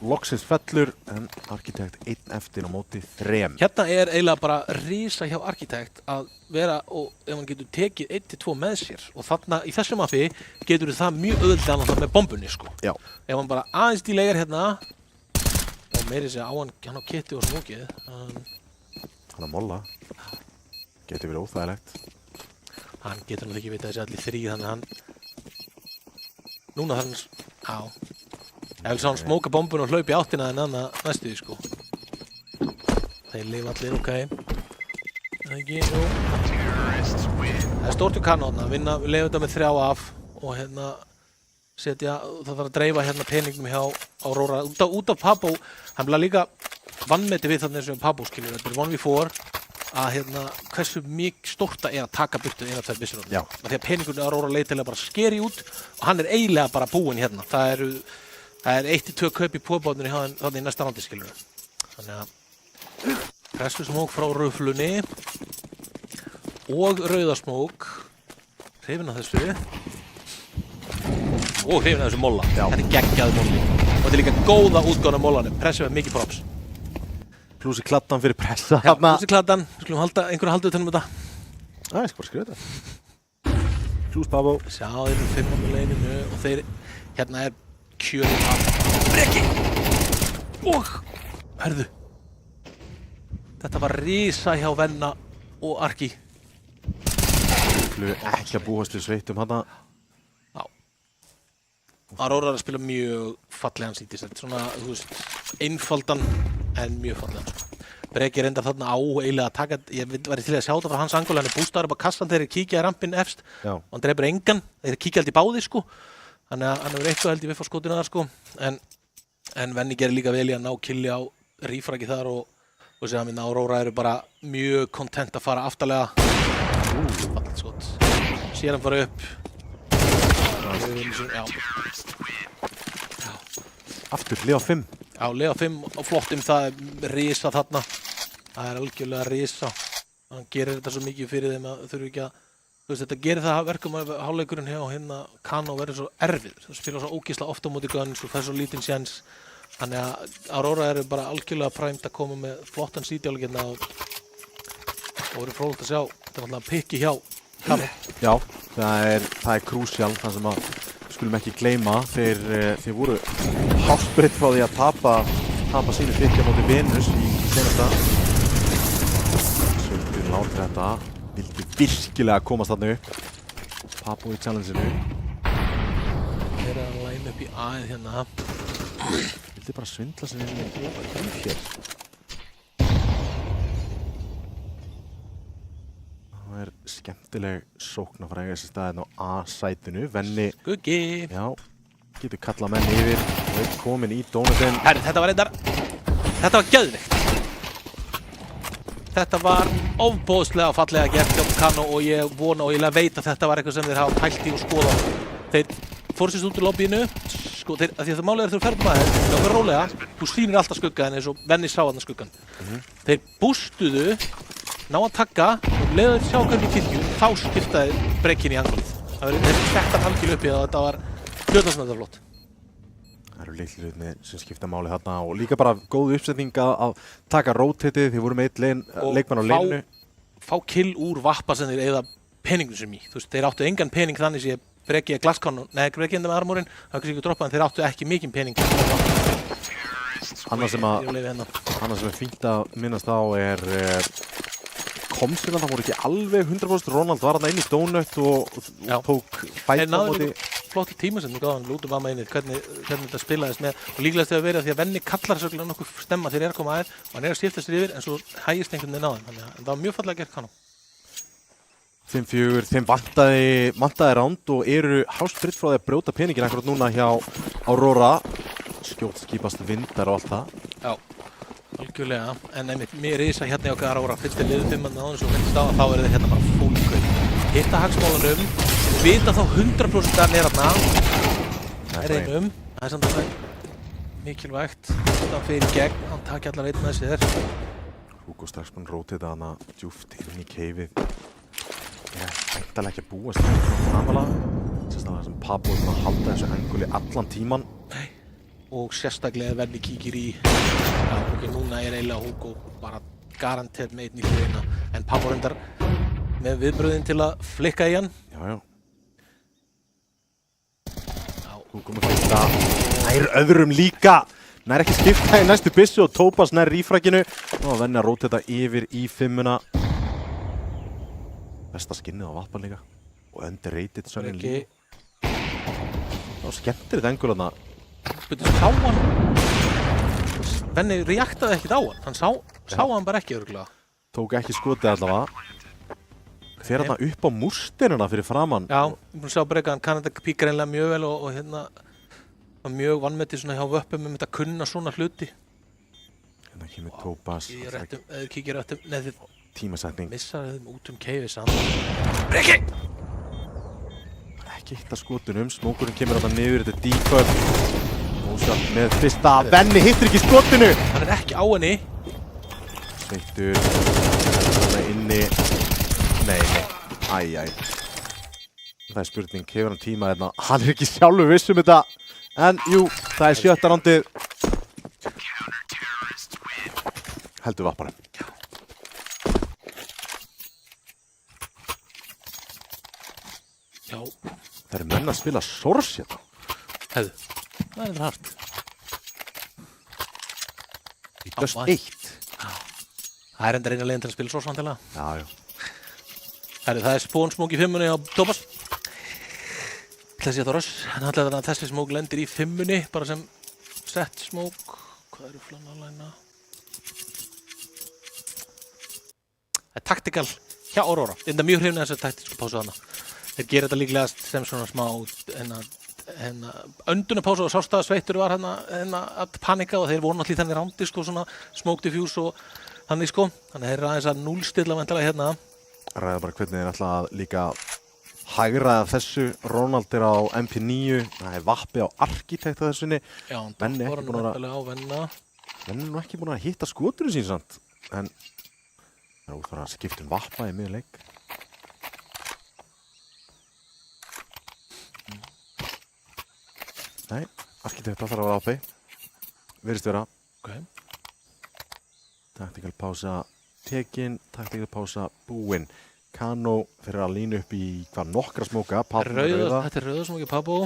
Loksins fellur en Architect 1 eftir á móti 3. Hérna er eiginlega bara risa hjá Architect að vera og ef hann getur tekið 1-2 með sér og þarna í þessu mappi getur það mjög auðvitað með bombunni sko. Já. Ef hann bara aðeins dílegar hérna og meiri segja á hann á kitti og smókið. Hann að molla. Getur verið óþægilegt. Hann getur náttúrulega ekki vita þessi allir 3 þannig að hann núna þarf hann Ég vil sá hann smóka bombun og hlaupa í áttina en annað næstuði sko. Þeir lifa allir, ok. Það ekki, jú. Það er stórt í Kano þarna, við lefum þetta með 3 af og hérna setja, það þarf að dreifa hérna peningum hjá Aurora. Út af Papo, hann blev líka vannmeti við þarna eins og Papo skilur. Þetta er 1v4 að hérna hversu mikið stórt það er að taka burtu 1-2 byssur. Já. Því að peningurinn Aurora leitilega bara skeri út og hann er eiginlega bara búinn hérna. Það er 1-2 kaup í púabátninu þannig í næsta randi skilur. Þannig að pressu smók frá Rufflunni og rauðasmók. Hrifin af þessu. Og hrifin af þessu molla. Já. Þetta er geggjaður molli. Og þetta er líka góða útgáðan af mollanum. Pressu með mikið props. Plúsi kladdan fyrir pressa. Já, plúsi kladdan. Skulum einhverju halda utan þetta. Það er bara skrifa þetta. Plús Papo. Sjá, þeir eru 5 á leininu og þeir, hérna er kjörinn af breki og hörðu þetta var risa hjá Venna og Arki ekki að búast við sveittum hana. Já Aurora er að spila mjög fallegan CT-set svona, þú veist, einfaldan en mjög fallegan Breki reyndar þarna á eiginlega að taka ég væri til að sjá þetta frá hans angul hann er bústaður upp á kassan þegar þeir kíkja í rampinn efst Já. og hann dreipur engan þeir kíkja alltaf í báði sko Þannig að hann hefur eitthvað held ég við fór skotinu þar sko, en En Venni gerir líka vel í að ná killi á rífraki þar og sér að minna Aurora eru bara mjög kontent að fara aftarlega. Fallegt skot. Sér hann fara upp. Já. Aftur, lið á 5. Já, lið á 5 og flottum það er risa þarna. Það er algjörlega risa. Hann gerir þetta svo mikið fyrir þeim að þurfi ekki að þetta gerir það verkum að hálfleikurinn hjá hérna Kano verður svo erfiður. Það spila svo ógeðslega oft á móti Guns og fær svo lítinn séns. Þannig að Aurora eru bara algjörlega præmt að koma með flottan sítjálgirna og verður fróðilegt að sjá. Þetta er náttúrulega pikki hjá Kano. Já, það er krúsjál, það sem að skulum ekki gleyma. Þeir voru hálfsbreytt frá því að tapa sínu pikki á móti Venus í seinasta. Söldur látir þetta. Vildi virkilega komast þarna upp. Papu í challenge-inu. Þeir eru að læna upp í aðið hérna. Vildi bara svindla sér inn í hér. Það er skemmtileg sókn að fara eiga þessi staðinn á A-sætinu. Venni, Skuggi. já, getur kallað menn yfir og er komin í dónutinn. Herri, þetta var geðvikt. Þetta var ofboðslega fallega gert hjá Kano og ég vona og ég veit að þetta var eitthvað sem þeir hafa pælt í og skoða. Þeir fóru sérst út úr lobbyinu, sko, af því að það málið er þegar þú ferð maður, það var rólega, þú sýnir alltaf skuggan eins og Venni sá þarna skuggan. Þeir bústuðu, ná að taka og leiðu þeir sjá hvernig í kirkju, þá skiptaði brekkin í angolið. Það var þessi settan algjörlega uppi og þetta var hlutastnöndar flott. Það eru litluðni sem skipta máli þarna og líka bara góð uppsetning að taka rotatið. Þeir voru með einn leikmann á leinu. Fá kill úr vappa sem þeir eigða peningum sem í. Þú veist, þeir áttu engan pening þannig sem ég brekki að glaskánu, brekki enda með armórin, það var kannski ekki droppað en þeir áttu ekki mikinn pening. Annað sem er fínt að minnast á er komsina, það voru ekki alveg 100%. Ronald var þarna inn í donut og tók fætt á móti. Flotti tíma sem við gáðum lútum að mainið, hvernig þetta spilaðist með og líklegast hefur verið að því að Venni kallar sögulega nokkuð stemma þegar að koma aðeins og hann að skipta sér yfir en svo hægist einhvern veginn á þeim, þannig að það var mjög fallega gert Kano. 5-4, þeim vantaði ránd og eru hálfspritt frá því að brjóta peningin akkurat núna hjá Aurora. Skjótt skipast vindar og allt það. Já, algjörlega, en einmitt mér risa hérna í okkar Aurora, fyrst til liðum 5 mann áður svo myndist á að þá eru þeir hérna bara fúlkauð. Hitta hagsmálanum, vita þá 100% að nýrarna, er einum, það er samt að mikilvægt, það fyrir gegn, hann takja allar einn með sér. Hugo strax búinn rótita hana djúpt inn í keifið. Ég er væntanlega ekki að búast með framalega. Sérstaklega sem Papu er búinn að halda þessu anguli allan tíman. Nei, og sérstaklega Venni kíkir í, já, ok, núna er eiginlega Hugo bara garantert með einn í hliðina, en Papu reyndar með viðbröðin til að flikka í hann. Já. Hugo með fyrsta. Nær öðrum líka. Nær ekki skipta í næstu byssu og Topaz nær rífrakinu. Nú að Venni að róta þetta yfir í 5-una. Besta skinnið á vappan líka. Og underrated sönninn líka. Það var skemmtilegt engul þarna. Byrju, sá hann. Venni reaktaði ekkert á hann. Hann sá hann bara ekki örugglega. Tók ekki skotið allavega. Fer þarna upp á múrsteinuna fyrir framann. Já, ég búinn að sjá Brekkan, kann þetta píkar einlega mjög vel og hérna var mjög vannmetið svona hjá vöppum þetta að kunna svona hluti. Hérna kemur Topaz. Eða kíkir réttum, neð þið Tímasetning. missaði þeim út keifið saman. Brekki! Ekki hitta skotunum, smókurinn kemur þarna niður, þetta er deep-up. Mósalt með fyrsta, Venni hittir ekki skotinu! Hann er ekki á henni. Sveittur, þarna inni. Nei. Æ. Það er spurning, hefur hann tíma hérna? Hann er ekki sjálfur viss þetta. En jú, það er 7. rándið. Heldur vapparum. Já. Það eru menn að spila Source hérna. Hefðu. Það er hart. Í döst 1. Það er enda eina leiðin til að spila Source vantilega. Já. Það er spawn smoke í 5-unni á Topaz. Þessi að það röss. En allir að þessi smoke lendir í 5-unni bara sem set smoke. Hvað eru flanalæna? Það er taktikal hjá Aurora. Þetta er mjög hrifnið þess að taktísku pásu þarna. Þeir gera þetta líklegast sem svona smá öndunarpása og sástaða sveittur var að panika og þeir voru náttúrulega í þannig rándi sko, svona smoke diffuse og þannig sko, þannig þeir aðeins að núlstilla væntanlega hérna. Ræða bara hvernig þeir ætla að líka hægraða þessu. Ronald á MP9, það vappi á Architect að þessunni. Já, Venni voru nú væntanlega á Venna. Venni nú ekki búin að hitta skoturinn sín samt, en það útfara að skipta vappa í miður leik. Nei, Architect ætlar að vera ápi. Virðist vera. Okay. Tactical pása tekin, tactical pása búinn. Kano fyrir að lína upp í nokkra smóka. Þetta er rauðasmóki Pabbo.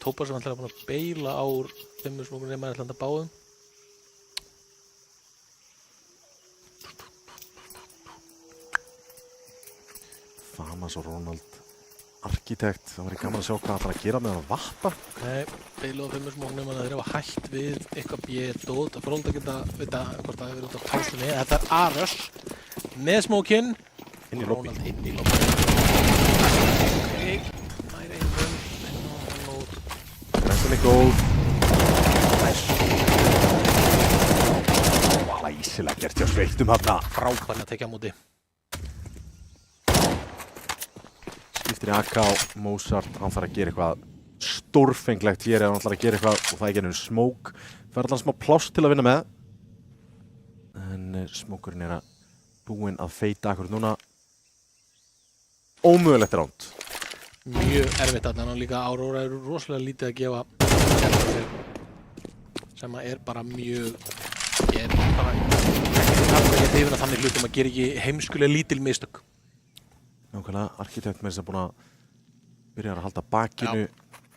Tópar sem ætlar að búin að beila á 5 smókur nema ætlar að báðum. Famas og Ronald Architect, það var gaman að sjá hvað það var að gera með að vappa. Beila á 5 smókur nema þeir hafa hætt við eitthvað bjedót. Það fór að geta vita hvort það hefur verið út af pásunni. Þetta er Ares með smókinn. Inn í lobby. Inn í lobby. Það er einhvern. Grænstunni góð. Læsilega gert hjá sveittum hafna. Frábærlega að tekja á móti. Skiptir í AK, Mozart, hann þarf að gera eitthvað stórfenglegt hér ef hann ætlar að gera eitthvað og það er gennum smók. Það er alltaf smá pláss til að vinna með. En smókurinn er búinn að feita akkurat núna. Ómögulegt ránd. Mjög erfitt að hann líka Aurora eru rosalega lítið að gefa sem er bara mjög ég er bara ekki hrifinn af þannig hlutum að gera ekki heimskulega lítil mistök. Nákvæmlega, Architect með þess að búin að byrja að halda bakinu.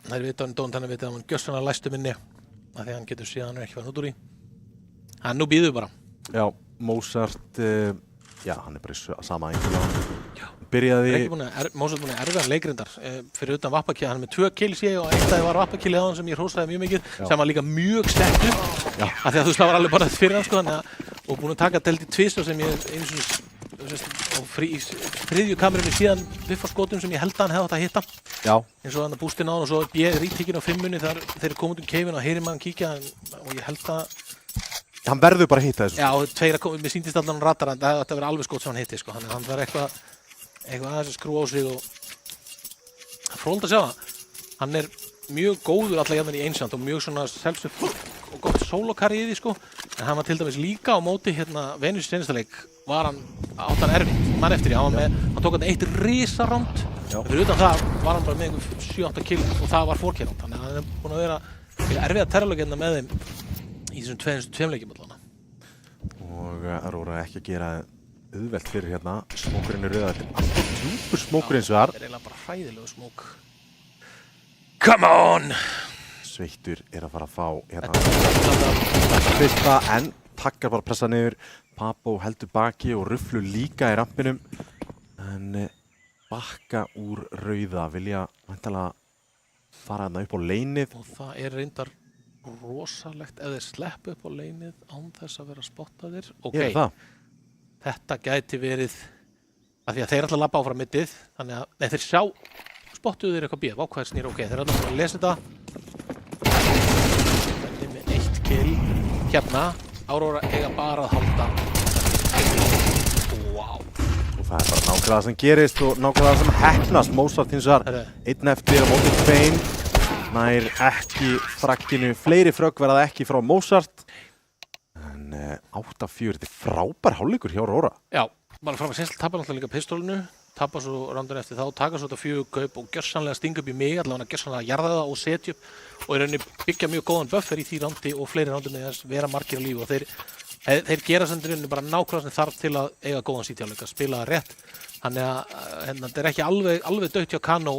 Það er vitað þannig að hann gjössanlega læstu minni af því að hann getur síðan ekki farið út úr í. En nú býðum við bara. Já, Mozart, hann er bara í sama einhverja. Byrjaði... Mozart búin að erfiðan leikrindar fyrir utan vappakilli. Hann er með 2 kills og eitt af því var vappakilli á hann sem ég hrósaði mjög mikið. Sem var líka mjög sterkt upp. Af því að það var alveg bara fyrir hann sko. Og búin að taka delti tvisvar sem ég eins og þriðju kamerunni síðan viffa skotum sem ég held að hann hefði átt að hitta. Já. Eins og hann að bústinn á hann og svo ríktíkin á 5-munni þegar komum út keifin og heyrir maður kíkja og ég held að hann verður bara að hitta þessu. Já, mér sýndist allan ratar en það ætti að vera alveg skot sem hann hitti sko. Þannig að hann var eitthvað aðeins að skrúa á sig og fróðilegt að sjá það. Hann er mjög góður alltaf hérna í einsand og mjög svona og gott sólokari í því sko. En hann var til dæmis líka á móti Venus senastaleik var átt hann erfitt, mann eftir því. Hann tók hann eitt risaránd. Fyrir utan það var hann bara með einhver 7-8 kill og það var fórkerránd. Þannig að hann er búinn að vera erfiða terrorleik með þeim í þessum 2 leikjum allavega. Og Aurora ekki að gera auðvelt fyrir smókurinn er rauða. Þetta er alltaf djúpur smókur eins og þar. Það er eiginlega bara hræðilegu smók. Come on! Sveittur er að fara að fá fyrsta en takkar bara pressa niður. Pabbo heldur baki og Rufflu líka í rampinum. En bakka úr rauða vilja væntanlega fara upp á leinið. Og það er reyndar rosalegt ef þeir sleppu upp á leinið án þess að vera spottaðir. Ég það. Þetta gæti verið af því að þeir ætla að labba áfram mittið. Þannig að þeir sjá spottuðu þeir eitthvað bíða. Vákvæðir snýr, þeir ætla að lesa þetta. Þetta með 1 kill. Hérna, Aurora eiga bara að halda. Wow. Og það er bara nákvæmlega það sem gerist og nákvæmlega það sem heppnast. Mozart hins vegar, einn eftir á móti Tvein. Nær ekki fragginu. Fleiri frögg verða ekki frá Mozart. En 8-4, þetta er frábær hálfleikur hjá Aurora. Já, bara fram að sinsl tapar náttúrulega líka pistólinu. Tapar svo rándun eftir þá, taka svo þetta 4 kaup og gjörsamlega stinga upp í mig, allavega gjörsamlega jarða það og setja upp og í rauninni byggja mjög góðan buffer í því rándi og fleiri rándum með þess vera margir á lífi og þeir gera sem rauninni bara nákvæmlega sem þarf til að eiga góðan sítjáleika, spila það rétt. Þannig að þetta er ekki alveg dautt hjá Kano,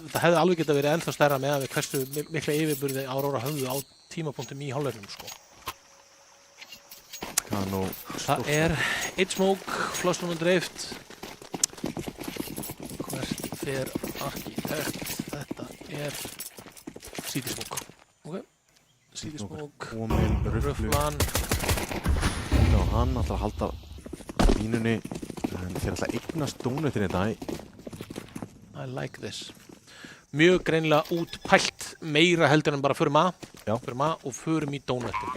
það hefði alveg getað verið ennþá stærra með að við hversu mikla yfirburði Aurora höfðu á tímapunktum í hálfleiknum sko. Kano. Það er 1 smók, flossunum dreift. Hvert fer Architect? Þetta er sítismók. Sítismók. Rufflan. Já, hann ætlar að halda línunni en þeir ætla að eignast dónutin í dag. I like this. Mjög greinilega útpælt meira heldur en bara förum A. Já. Förum A og förum í Donutinn.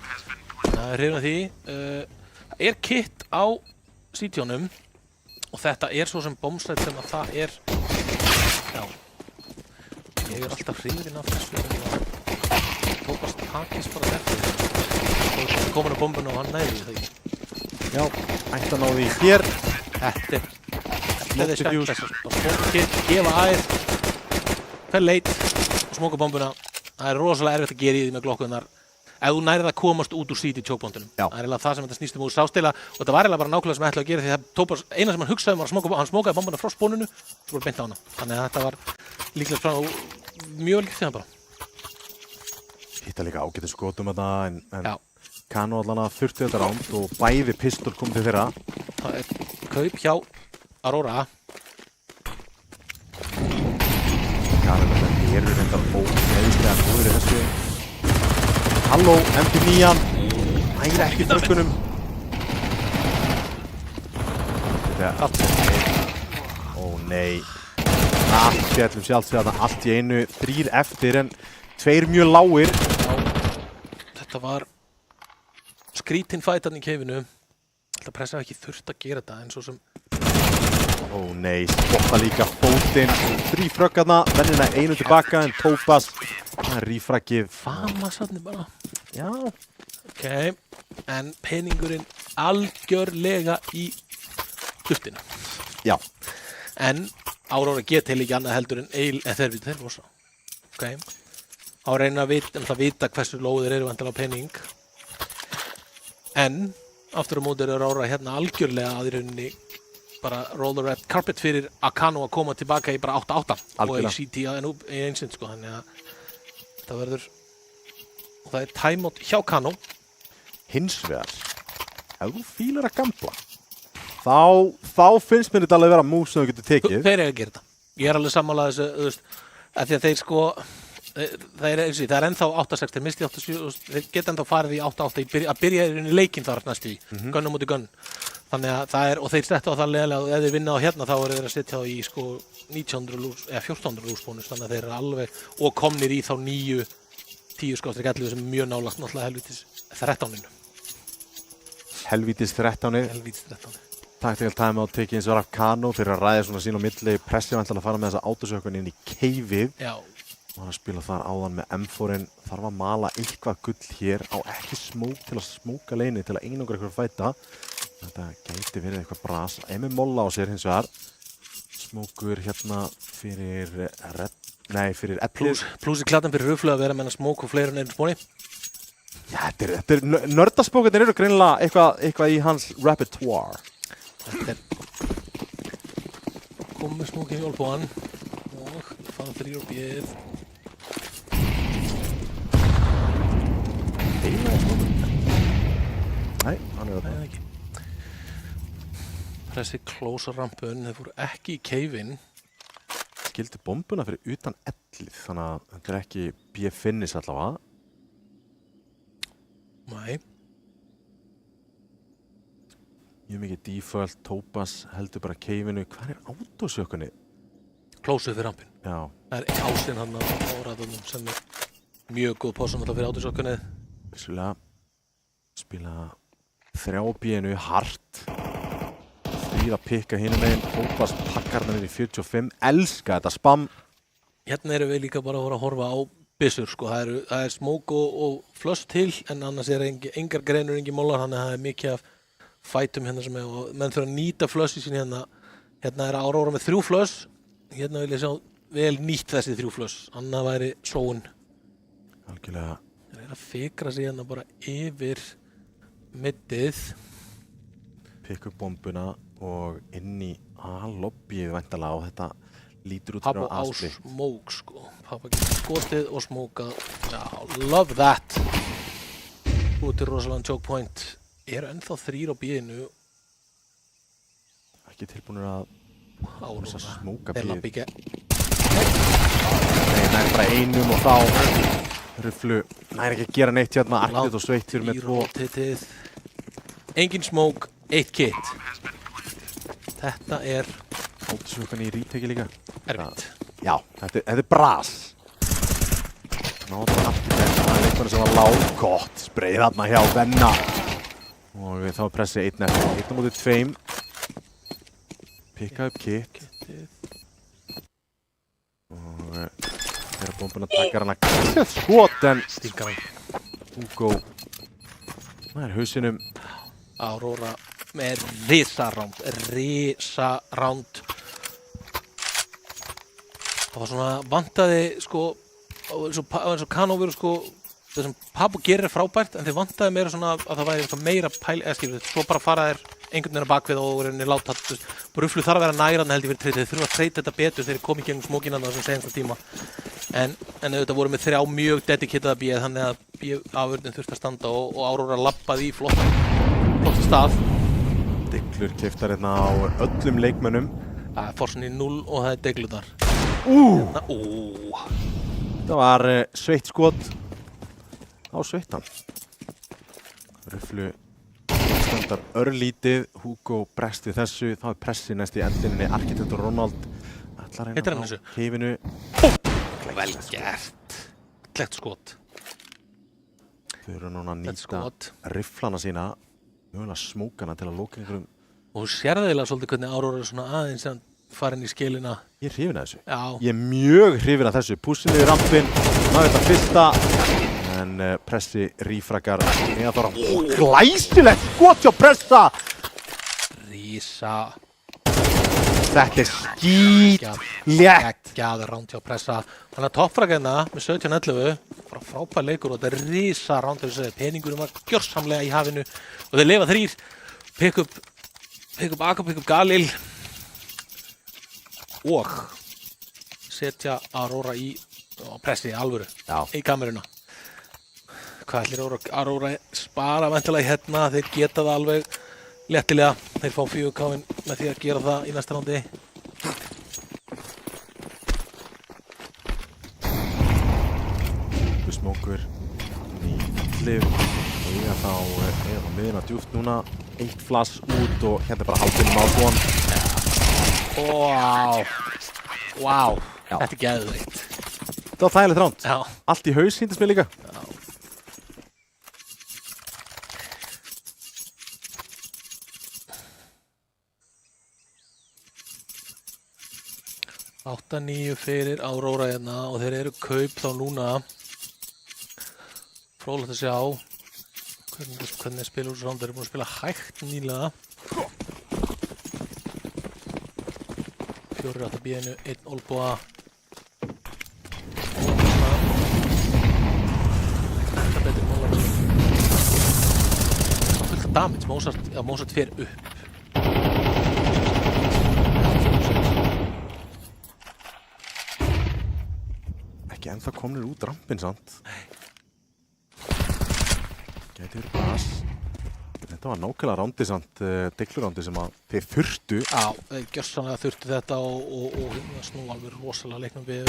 Það hrifin af því. Það er kit á CT-unum og þetta er svo sem bombsite sem að það er... Já. Ég er alltaf hrifin af þessu sem að Tópas takist bara eftir. Og komin á bombuna og hann næði það ekki. Já, ætti að ná því hér. Þetta er skemmt þess að smóka kit, gefa ær, fer leit og smóka bombuna. Það er rosalega erfitt að gera í því með glokkunar. Ef þú nærið að komast út úr CT choke-bondunum. Það er eiginlega það sem þetta snýst úr sástila og þetta var eiginlega bara nákvæmlega sem ég ætlaði að gera því að Tópas, eina sem hann hugsaði var að smóka, hann smókaði bombuna frá spónunu og svo bara beint á hana. Þannig að þetta var líklega frá mjög líkt því hann bara. Hitta líka ágætið skotum þarna en Kano allan að þurfti þetta ránd og bæði pistol kom til þeirra. Það er kaup hjá Aurora. Kano eru reyndar ógeðslega góður í þessu. Halló, MP9, næri ekki þrökkunum. Ó nei, allt fjallum sjálfsögða, allt í einu, 3 eftir en 2 mjög lágir. Þetta var skrítin fætan í keifinu. Þetta pressa ekki þurft að gera þetta en svo sem... Ó nei, spotta líka fótinn, 3 frökkarna, vennina einu tilbaka en Tópas, það er rífraggið. Famasarni bara. Já. Ok, en peningurinn algjörlega í duftinu. Já. En Aurora get heil ekki annað heldur en þeir losa. Ok, á reyna að vita hversu lóðir eru vantilega pening. En aftur á móti er Aurora hérna algjörlega að í rauninni bara roll the red carpet fyrir Akano að koma tilbaka í bara 8-8 og í CT í einsinn sko, þannig að það verður og það er timeout hjá Kano. Hins vegar, ef þú fílar að gambla, þá finnst mér þetta alveg vera move sem þú getur tekið. Þeir eru að gera þetta. Ég er alveg sammála þessu, þú veist, af því að þeir sko, það er ennþá 8-6, þeir misti 8-7, þeir geta ennþá farið í 8-8 að byrja í leikinn þar næstu í, gunn á móti gunn. Þannig að það er, og þeir setja á það leðilega og ef þeir vinna á hérna þá eru þeir að setja á í sko 1900 lús, eða 1400 lúsbónus, þannig að þeir eru alveg og komnir í þá 9-10 sem er mjög nálagt náttúrulega helvítis 13-inu. Helvítis 13. Tactical timeout tekið eins og var af Kano fyrir að ræða svona sín á milli, pressið vantilega að fara með þessa autosökun inn í keifið. Já. Og hann að spila þar áðan með M4-in, þarf að mala eitthvað gull hér, á ekki smók til að smóka leini til að einangra eitthvað fæta. Þetta gæti verið eitthvað bras. Emil Molla á sér hins vegar. Smókur hérna fyrir fyrir Eplir. Plús í kladdan fyrir Ruflu að vera með smók og fleiri en einu spóni. Já, þetta er nördaspókarnir eru greinilega eitthvað í hans repertoire. Þetta er komið smókið í olbúan og fara 3 og bjöð. Nei, hann er það ekki. Pressi close á rampun, þeir fóru ekki í keifinn. Skildi bombuna fyrir utan ellið, þannig að þetta er ekki B-finish allavega. Nei. Mjög mikið default, Tópas heldur bara keifinu. Hvað er autosökunni? Close fyrir rampin. Já. Það er ásinn hann á ræðunum sem er mjög góð pósum alltaf fyrir autosökunni. Vissulega spila 3B-inu hart. 3 að pikka hinum meginn. Tópas pakkar hann í 45. Elska þetta spam. Hérna erum við líka bara að horfa á byssur sko. Það er smók og flöss til en annars er engar greinur, engin mólar, þannig að það er mikið af fætum hérna sem er og menn þurfa að nýta flössi sín hérna. Hérna er Aurora með 3 flöss. Hérna vil ég sjá vel nýtt þessi 3 flöss. Annað væri sóun. Algjörlega. Það er að fikra sig hérna bara yfir middið. Pikka upp bombuna og inn í A-lobbyið væntanlega og þetta lítur út fyrir á smók sko. Pappa getur skotið og smókað. Já, love that. Út í rosalega choke point. Eru ennþá 3 á B-inu. Ekki tilbúinir að smóka B-ið. Nei, það er bara einum og þá Ruflu næri ekki að gera neitt hérna. Arktið og sveitt fyrir með 2. Engin smók, 1 kit. Þetta er autosökunni í ríteki líka. Erfitt. Já, þetta er bras. Náttúrulega Arkitekt, það leikmann sem var lág. Gott spreið þarna hjá Venna. Og þá pressi 1 eftir. 1 á móti 2. Pikka upp Kit. Og þeirra bombuna takkar hana skot en Stingar hann. Hugo nær hausinum. Aurora með risaránd. Það var svona vantaði sko, eins og Kano verið sko, það sem Papu gerir frábært, en þeir vantaði meira svona að það væri eitthvað meira pæli, eða skilur, svo bara fara þér einhvern veginn að bakvið og reyni láta, Ruflu þarf að vera nærandi held ég fyrir treytið, þeir þurfa að treyta þetta betur þegar þeir komi í gegnum smókinana þessum seinasta tíma. En auðvitað voru með 3 mjög dedikitaða B, þannig að B-afurðin þurfti að standa og Aurora labbaði í flotta stað. Deglur keyptar hérna á öllum leikmönnum. Það er Forsen í 0 og það er Deglunar. Það var sveitt skot á sveittan. Ruflu standar örlítið, Hugo bregst við þessu, þá er pressi næst í endinni, Arkitekt og Ronald ætlar að reyna á hífinu. Vel gert. Klegt skot. Þau eru núna að nýta rifflana sína, mögulega smókana til að loka einhverjum. Og þú sérðu eiginlega svolítið hvernig Aurora er svona aðeins að fara inn í skilina. Ég er hrifinn af þessu. Já. Ég er mjög hrifinn af þessu. Pússin yfir rampinn, maður þetta fyrsta. En pressi rífrakkar neðan þar. Glæsilegt skot hjá pressa! Rísa. Þetta er skítlétt. Gjaður ránd hjá pressa. Þannig að toppfrakkaðina með 17-11, bara frábær leikur og þetta er rísa ránd þess að peningurum var gjörsamlega í hafinu og þeir lifa 3. Pick up Aka, pick up Galil og setja Aurora í pressi í alvöru í kameruna. Hvað ætlir Aurora spara væntanlega í hérna, þeir geta það alveg léttilega, þeir fá 4K-in með því að gera það í næsta rándi. Smókur í hlif og ég þá miðuna djúpt núna, 1 flass út og hérna er bara hálfinn á svon. Vá, þetta er geðveikt. Þetta var þægilegt ránd. Já. Allt í haus sýndist mér líka. Já. 8-9 fyrir Aurora hérna og þeir eru kaup þá núna. Fróðlegt að sjá hvernig spila úr þessu ránd. Þeir eru búin að spila hægt nýlega. 4 átt að bíðinu, 1 olbúa. Þetta betur Mozart. Það fullt af damage, Mozart fer upp. Ekki ennþá komnir út rampinn samt. Gæti verið bras. Þetta var nákvæmlega rándið samt, Deglurándið sem að þeir þurftu. Já, þeir gjörsamlega þurftu þetta og snú alveg rosalega leiknum við.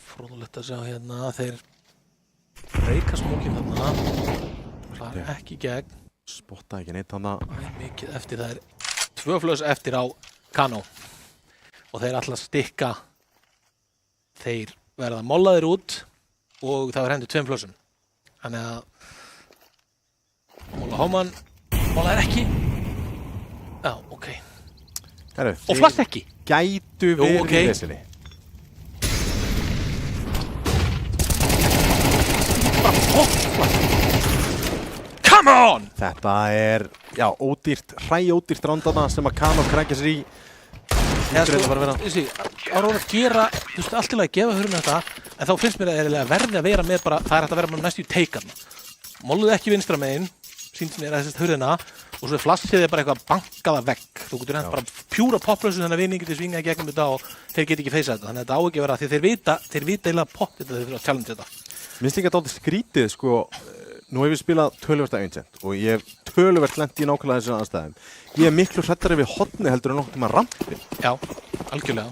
Fróðlegt að sjá hérna, þeir breyka smókinn þarna. Það er ekki í gegn. Spotta ekki neitt hana. Það er mikið eftir, það er 2 flös eftir á Kano. Og þeir ætla að stikka. Þeir verða mollaðir út og það var hendur 2 flösum. Þannig að Móla Hóman, Móla er ekki. Já, ok. Heru, Og flass ekki. Gætu verið okay. í vesinni. Come on! Þetta er, já, ódýrt, hræódýrt rándana sem að Kano krækja sér í. Aurora gera, þú veist, allt til að gefa hurðum þetta, en þá finnst mér að verði að vera með bara, það er hægt að vera með næstu í teikarna. Molluðu ekki vinstra megin, sýndist mér að þessast hurðina, og svo flassið er bara eitthvað bankaða vegg. Þú getur hendt bara pjúra poplausu þannig að vinning getur svingað í gegnum þetta og þeir get ekki feysað þetta. Þannig að þetta á ekki að vera því þeir vita eiginlega popp þetta þeir þurfa að challenge þetta. Mér finnst líka dálítið skrítið, sko, nú hef ég spilað töluvert af Ancient og ég hef töluvert lent í nákvæmlega þessum aðstæðum. Ég er miklu hræddari við horni heldur en nokkuð með rampinn. Já, algjörlega.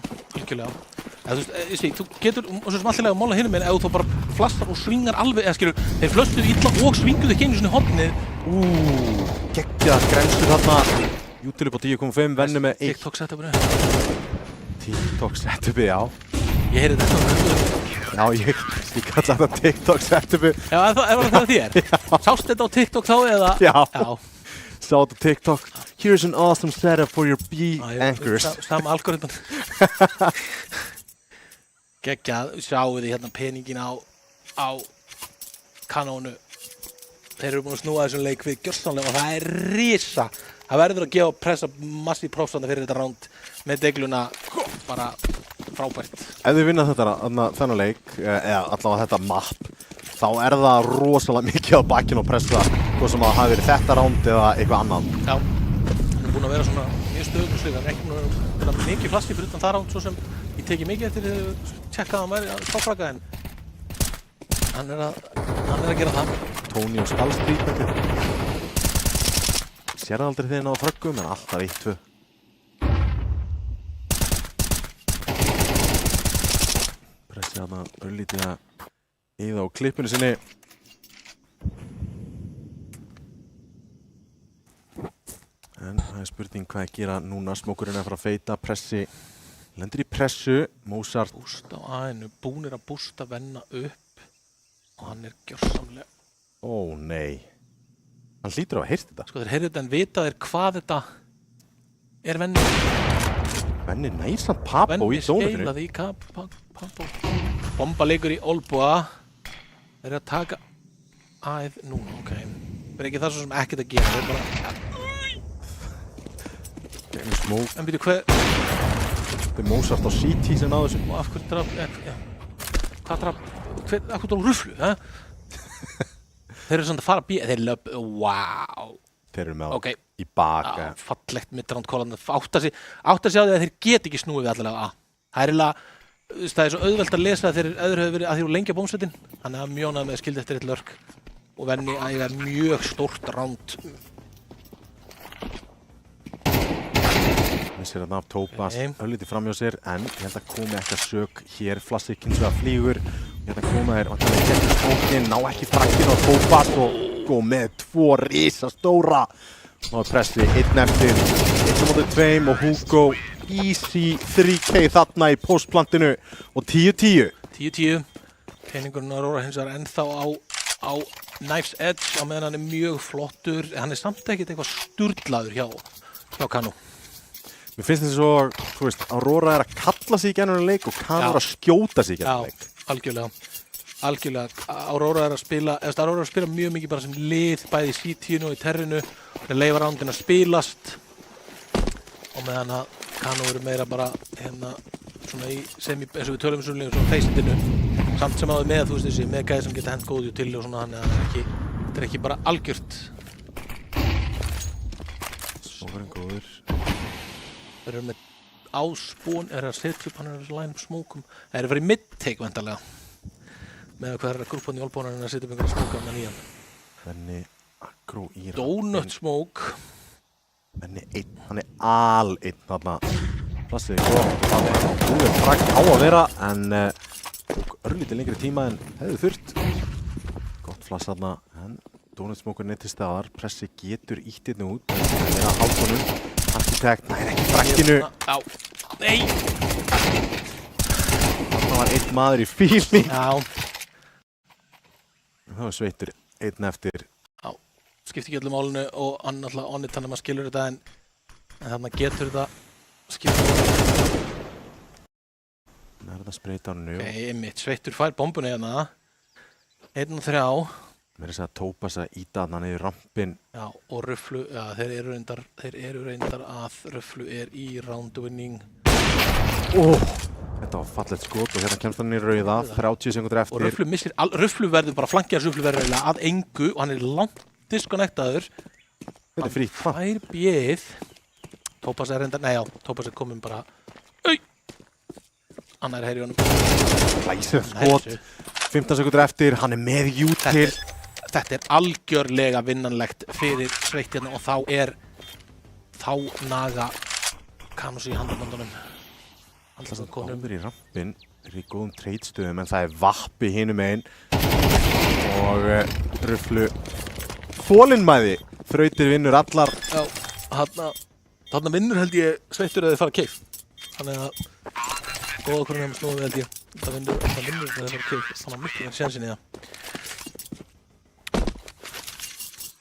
Þú getur, og svo sem allirlega mála hinum en ef þú bara flassar og svingar alveg, eða skilur, þeir flöstuðu illa og svinguðu ekki einu svona hornið. Geggjaðar grensur þarna. Jútil upp á 10.5, vennu með 1. TikTok setupinu. TikTok setupi, já. Ég heyri þetta. Já, ég kalla þetta TikTok setupu. Já, er það þér? Sást þetta á TikTok þá eða? Já. Já. Sá þetta á TikTok. Here's an awesome setup for your bee anchors. Sama algoritman. Geggjað, sjáu þið hérna peningin á kanónu. Þeir eru búin að snúa þessum leik við gjörsamlega og það er risa. Það verður að gefa pressa massív prófstanda fyrir þetta ránd með degluna bara frábært. Ef þið vinna þennan leik, eða allavega þetta map, þá er það rosalega mikið á bakinn og pressa hvað sem að hafi verið þetta ránd eða eitthvað annað. Já, hann er búin að vera svona mjög stöðum sig, hann er ekki búin að vera mikið flassi fyrir utan það ránd, svo sem ég teki mikið eftir að tjekka að hann væri að stáfraka en hann er að gera það. Tony og Skalstrít. Sér aldrei þegar náðu fröggum, en alltaf 1-2. Pressi þarna örlítið að eyða á klippinu sinni. En það er spurning hvað að gera núna. Smókurinn er að fara að feita. Pressi lendir í pressu. Mozart. Bústa á aðeinu, búnir að bústa venna upp og hann er gjörsamlega. Ó nei. Hann hlýtur á að heyrst þetta. Sko þeir heyrðu þetta en vita þeir hvað þetta er venni. Venni næsamt Papó í dónutinu. Venni skeilaði í Papó. Bomba leikur í Olboa. Þeir eru að taka æð núna, ok. Það er ekki það svo sem ekkert að gera. Þeir bara... Smók. En byrju hver... Þetta er Mozart á CT sem náðu þessu. Og af hverju draf... Ja. Hvað draf... Af hverju draf ruflu, hæ? Þeir eru svona að fara að býja, þeir löp, wow. Þeir eru með okay. Í baka. Já, fallegt middrandkólan, átta sig á því að þeir get ekki snúið við allavega að. Það er svo auðvelt að lesa að þeir öðru hefur verið að þeir eru lengi á bómsveitin. Þannig að mjónað með skildi eftir eitt lörk. Og venni að ég er mjög stórt ránd. Missir þarna af Tópas, öllítið framjá sér, en ég held að komi ekki að sök hér. Flassi kynnsvega flýgur. Ég held að koma þér, vantilega í getur smókinn, ná ekki frakkinn á Tópas og gå með 2 risastóra. Ná er pressi, 1 eftir, 1-2 og Hugo easy 3K þarna í postplantinu og 10-10. 10-10. Peningurinn á Aurora hins vegar ennþá á Knife's Edge á meðan hann er mjög flottur. Hann er samt ekkert eitthvað sturlaður hjá Kano. Mér finnst þess að, þú veist, Aurora er að kalla sig í gennum leik og Kano er að skjóta sig í gennum leik. Algjörlega. Aurora er að spila mjög mikið bara sem lið, bæði í CT-inu og í terrinu. Þeir leyfa rándin að spilast. Og meðan að Kano eru meira bara hérna svona í eins og við tölum svona feysindinu. Samt sem áður með, þú veist þessi, með gæði sem geta hent góðju til og svona, þannig að þetta er ekki bara algjört. Smókurinn góður. Þeir eru með áspún, er að setja upp, hann er að line upp smókum. Það er að vera í mid-take vantarlega. Með hvað er að grúpan í Olbónan en að setja upp einhverja smóka með nýjan. Venni Aggro í Donut smók. Venni einn, hann er al-einn þarna. Plassið er gott, það er frækt á að vera, en tók örlítið lengri tíma en hefði þurft. Gott flass þarna, en Donut smókurinn er til staðar. Pressi getur ítt hérna út. Það er að hálfónum. Arkitekt, það er ekki frakkinu. Já, nei! Það var einn maður í fílni. Já. Það var Sveitur, einn eftir. Já, skiptir ekki öllu málinu og hann alltaf onnit hann að maður skilur þetta en þannig getur þetta skiptir þetta. Það er þetta spreyta á nú. Ok, einmitt, Sveitur fær bombunni hérna. 1-3. Mér er að segja að Tópas að íta hann niður rampinn. Já, og Ruflu, já, þeir eru reyndar að Ruflu er í round-winning. Þetta var fallegt skot og hérna kemst hann í rauða, 30 sekundur eftir. Og Ruflu missir, Ruflu verður bara flankjars Ruflu verður eiginlega að engu og hann er langt disconnectaður. Þetta er frýtt. Fær bjöð. Tópas er reyndar, nei já, Tópas er komin bara, Anna er heyri honum. Læsið skot, 15 sekundur eftir, hann er með jútil. Þetta er algjörlega vinnanlegt fyrir Sveitirna og þá naga Kanus í handabandunum. Alltaf konur í rampinn, er í góðum treitstöðum en það er vappi hinum einn og Ruflu þolinmæði þrautir vinnur allar. Já, þarna vinnur held ég Sveitur að þið fara keif. Þannig að góða hvernig þeim snúið held ég. Það vinnur það er kill, þannig að miklu sjansin í það.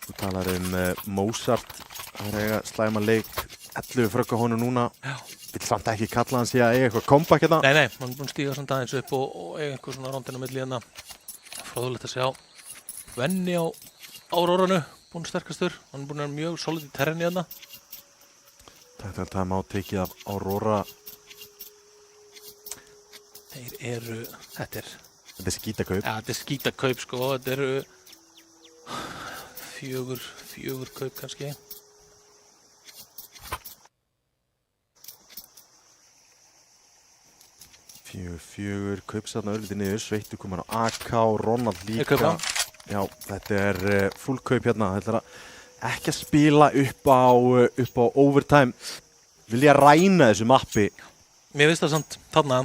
Þú talar Mozart, hann eiga slæma leik, 11 frögg á honum núna. Já. Vill samt ekki kalla hann sig að eiga eitthvað comeback hérna. Nei, hann er búinn að stíga samt aðeins upp og eiga einhver svona rondin á milli hérna. Fróðulegt að sjá. Venni á Auroranu, búinn sterkastur. Hann er búinn að vera mjög solid í terrenni hérna. Þetta time out tekið af Aurora. Þeir eru, þetta er skítakaup. Ja, þetta er skítakaup sko, þetta eru fjögur kaup kannski. Fjögur kaup þarna örlítið niður, Sveittur komin á AK, Ronald líka. Já, þetta er full kaup hérna. Þetta er ekki að spila upp á overtime. Vilja ræna þessu mappi. Mér finnst það samt þarna,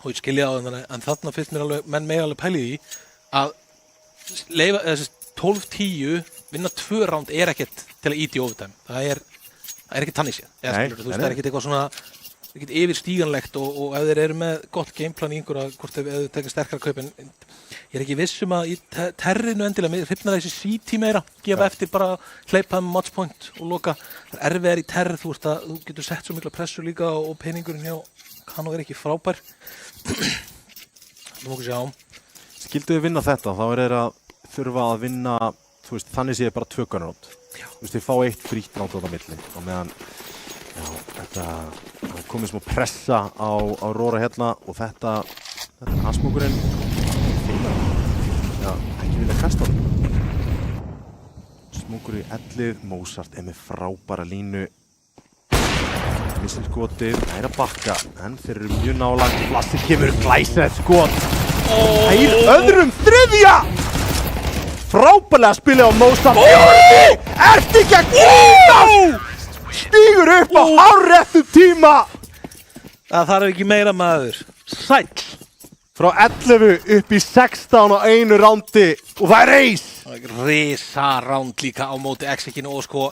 og ég skilja á það, en þarna finnst mér alveg, menn mega alveg pælið í að leifa, þessi 12-10, vinna 2 round er ekkert til að íti overtime. Það er ekkert tannig séð. Þú veist, það er ekkert eitthvað svona, ekkert yfirstíganlegt og ef þeir eru með gott gameplan í einhverja, hvort ef þeir tekja sterkara kaup, en ég er ekki viss að í terrinu endilega, mér hrifnar þessi CT meira, gefa eftir bara hleypa með matchpoint og loka. Það er erfiðar í terr, þú getur sett svo mikla pressu líka og peningurinn hjá Kano er ekki frábær. Það má ekki sjá. Skildu þið vinna þetta, þá þeir að þurfa að vinna, þú veist, þannig séð bara 2 gunround. Þú veist, þið fá 1 frítt round á það milli og meðan þetta komið smá pressa á Aurora hérna og þetta er asmókurinn. Já, ekki vilja kasta honum. Smókur í ellið, Mozart er með frábæra línu. Missir skotið, það er að bakka, en þeir eru mjög nálægt. Flassir kemur glæsilegt skot. Það er öðrum þriðja! Frábærlega spilið á Mozart. Ertu ekki að grínast? Stígur upp á hárréttum tíma. Það þarf ekki meira maður. Sæll. Frá 11 upp í 16 á einu rándi og það er reis. Risa ránd líka á móti X-ekinu og sko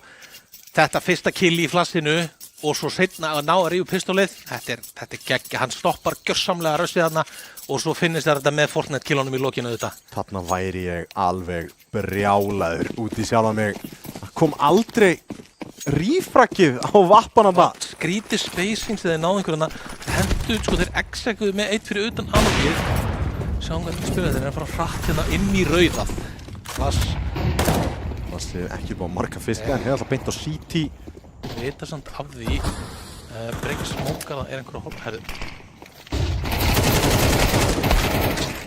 þetta fyrsta kill í flassinu og svo seinna að ná að rífa pistólið. Þetta er gegg, hann stoppar gjörsamlega rössið þarna og svo finnist þetta með Fortnite killunum í lokinu þetta. Þarna væri ég alveg brjálaður út í sjálfa mig. Það kom aldrei rífrakkið á vappana það. Skrítið spacing þegar þeir náðu einhverjana. Hendu, sko þeir X-ekuðu með 1 fyrir utan annarkið. Sjáum hvernig þeir spila, þeir eru að fara hratt hérna inn í rauðað. Vass er ekki búin að marka fiska en hefur alltaf beint á CT. Vita samt af því. Breykir smókara er einhverja hólpherðu.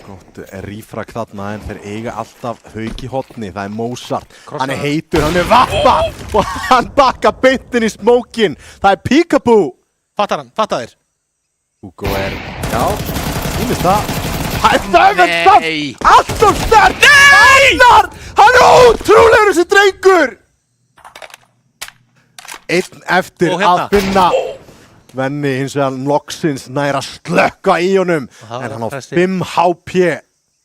Gott rífrakk þarna en þeir eiga alltaf Hauk í horni. Það er Mozart. Hann er heitur, hann er vappa og hann bakka beintin í smókin. Það er Peekaboo. Fattar þér? Hugo er, já, sýnist það. Það er vel samt, alltaf sterk. Nei! Hann er ótrúlegur þessi drengur. Einn eftir að finna. Venni hins vegar loksins nær að slökka í honum. En hann á 5 HP.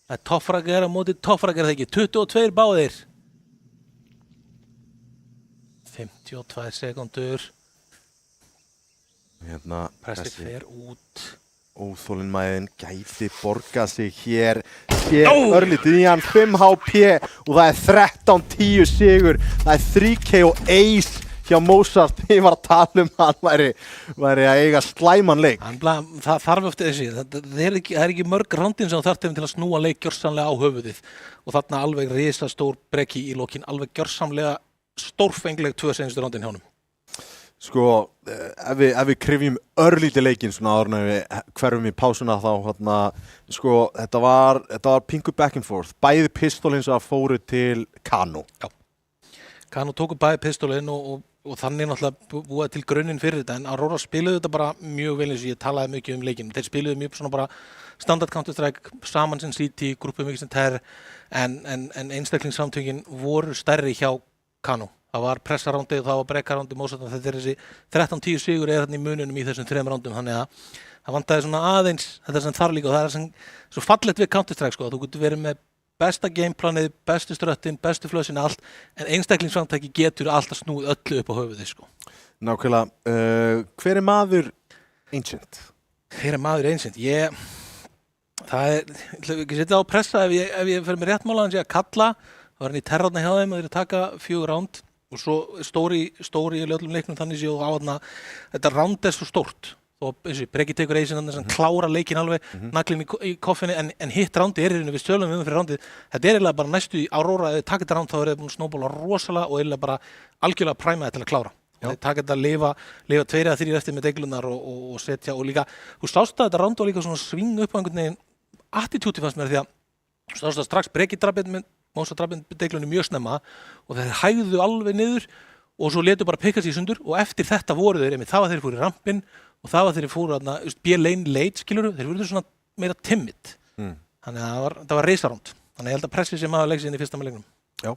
Það er toffrager á móti toffrager þegar ekki. 22 báðir. 52 sekundur. Hérna, Pressi fer út. Óþolinmæðin gæti borga sig hér. Sér örlítið í hann 5 HP og það er 13-10 sigur. Það er 3K og ace hjá Mozart. Ég var að tala hann væri að eiga slæman leik. Það þarf eftir þessi. Það er ekki mörg rándin sem þarf til að snúa leik gjörsamlega á höfuðið. Og þarna alveg risastór breki í lokin. Alveg gjörsamlega stórfengleg 2 seinustu rándin hjá honum. Sko, ef við krifjum örlítið leikinn svona áður en við hverfum í pásuna þá hérna, sko, þetta var pingu back and forth. Bæði pistólinn sem fóru til Kano. Já. Kano tóku bæði pistólinn og þannig náttúrulega búið til grunninn fyrir þetta, en Aurora spiluðu þetta bara mjög vel eins og ég talaði mikið um leikinn. Þeir spiluðu mjög svona bara standard Counter-Strike, saman sem CT, grúpu mikið sem TER, en einstaklingssamtökin voru stærri hjá Kano. Það var pressarándið og það var brekkarándið Mozart. Þetta er þessi 13-10 sigur er þarna í mununum í þessum 3 rándum, þannig að það vantaði svona aðeins þetta sem þarf líka og það er sem svo fallegt við Counter-Strike sko, þú getur verið með besta gameplanið, bestu ströttin, bestu flössin, allt, en einstaklingsframtæki getur alltaf snúið öllu upp á höfuðið sko. Nákvæmlega, hver er maður Ancient? Hver er maður Ancient? Það ég ætla ekki að setja á pressa ef ég fer með rétt mála hann sé að kalla, þá var hann í terrarna hjá þeim og þeir taka 4 ránd og svo stóri í öllum leiknum þannig séu á þarna, þetta ránd svo stórt og eins og Breki tekur eisinn hann klára leikinn alveg, naglinn í koffinni en hitt rándi í rauninu við stjölum fyrir rándið, þetta eiginlega bara næstu í Aurora, ef þið takir þetta ránd þá þeir búin að snowballa rosalega og eiginlega bara algjörlega præmaði til að klára. Þeir taka þetta að lifa 2 eða 3 eftir með deilunar og setja og líka, þú sást að þetta ránd var líka svona sving upp á einhvern veginn attitúti fannst mér því að þú sást að strax Breki drapinn með Mósa drapinn deilunni mjög snemma og þeir hægðu alveg niður og svo letu bara pikka sig í sundur og eftir þetta voru þeir, það var þeir fóru í rampinn og það var þeir fóru þarna, B-lane late skilurðu, þeir voru svona meira timid. Þannig að það var reisaránd. Þannig að ég held að pressið sem hafa leikið inn í fyrsta með leiknum. Já.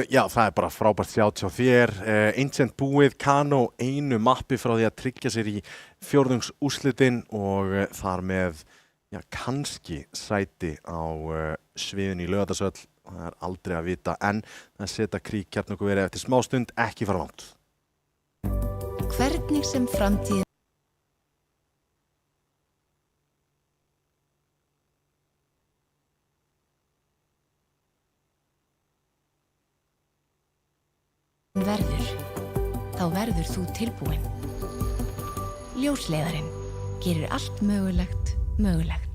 Já, það er bara frábært sjá þér. Ancient búið, Kano einu mappi frá því að tryggja sér í fjórðungsúrslitin og þar með kannski sæti á sviðinu í Laugardalshöll. Það er aldrei að vita en það setja Krík Keflavíkur eftir smástund ekki fara langt. Hvernig sem framtíðin verður, þá verður þú tilbúin. Ljósleiðarinn gerir allt mögulegt mögulegt.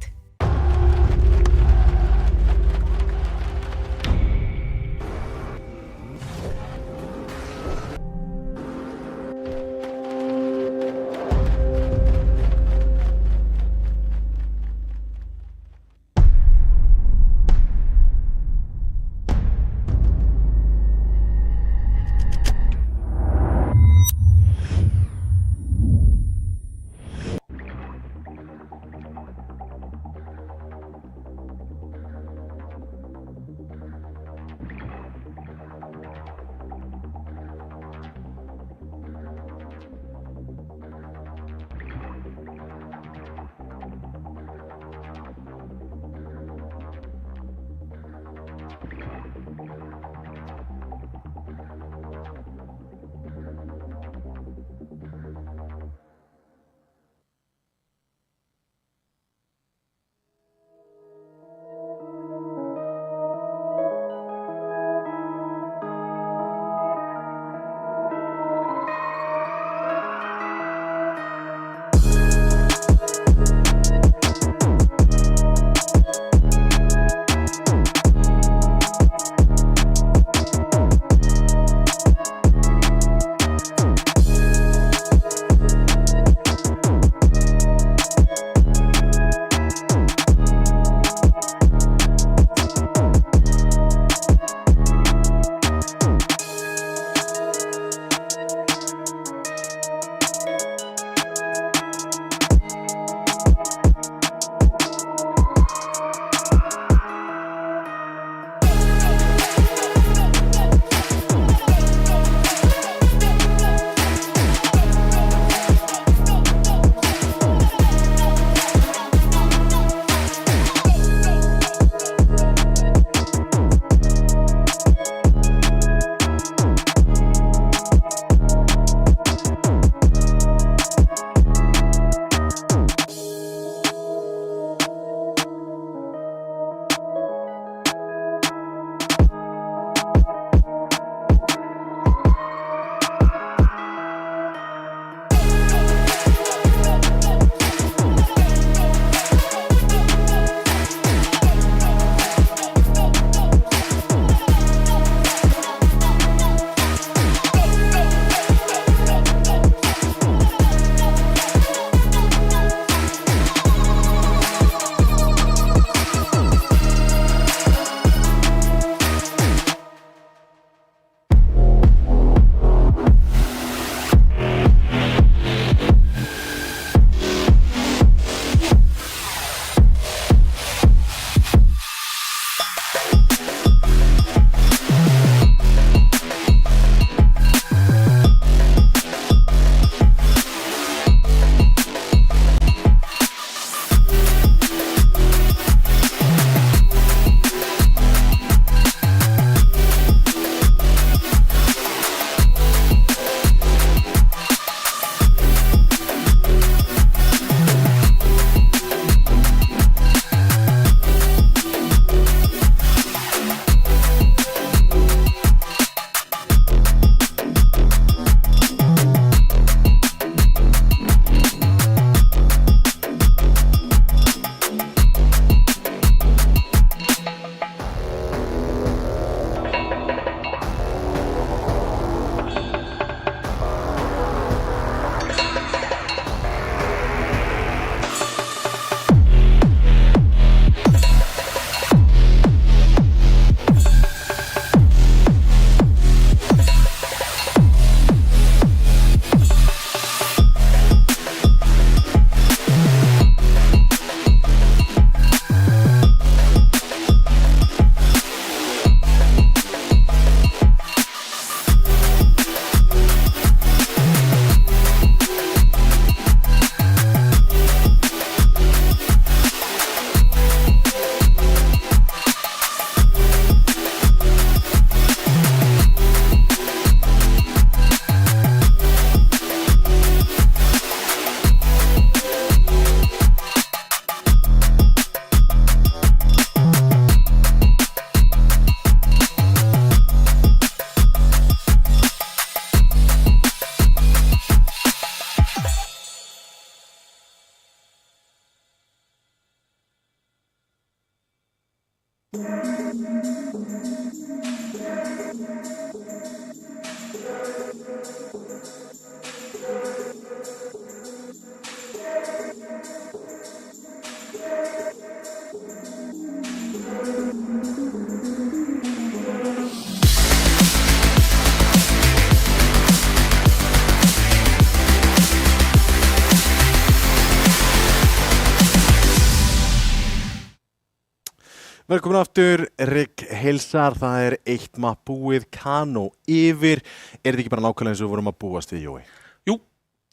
Velkomin aftur, Rigg heilsar, það er 1 mapp búið, Kano yfir. Er þetta ekki bara nákvæmlega eins og við vorum að búast við, Jói? Jú,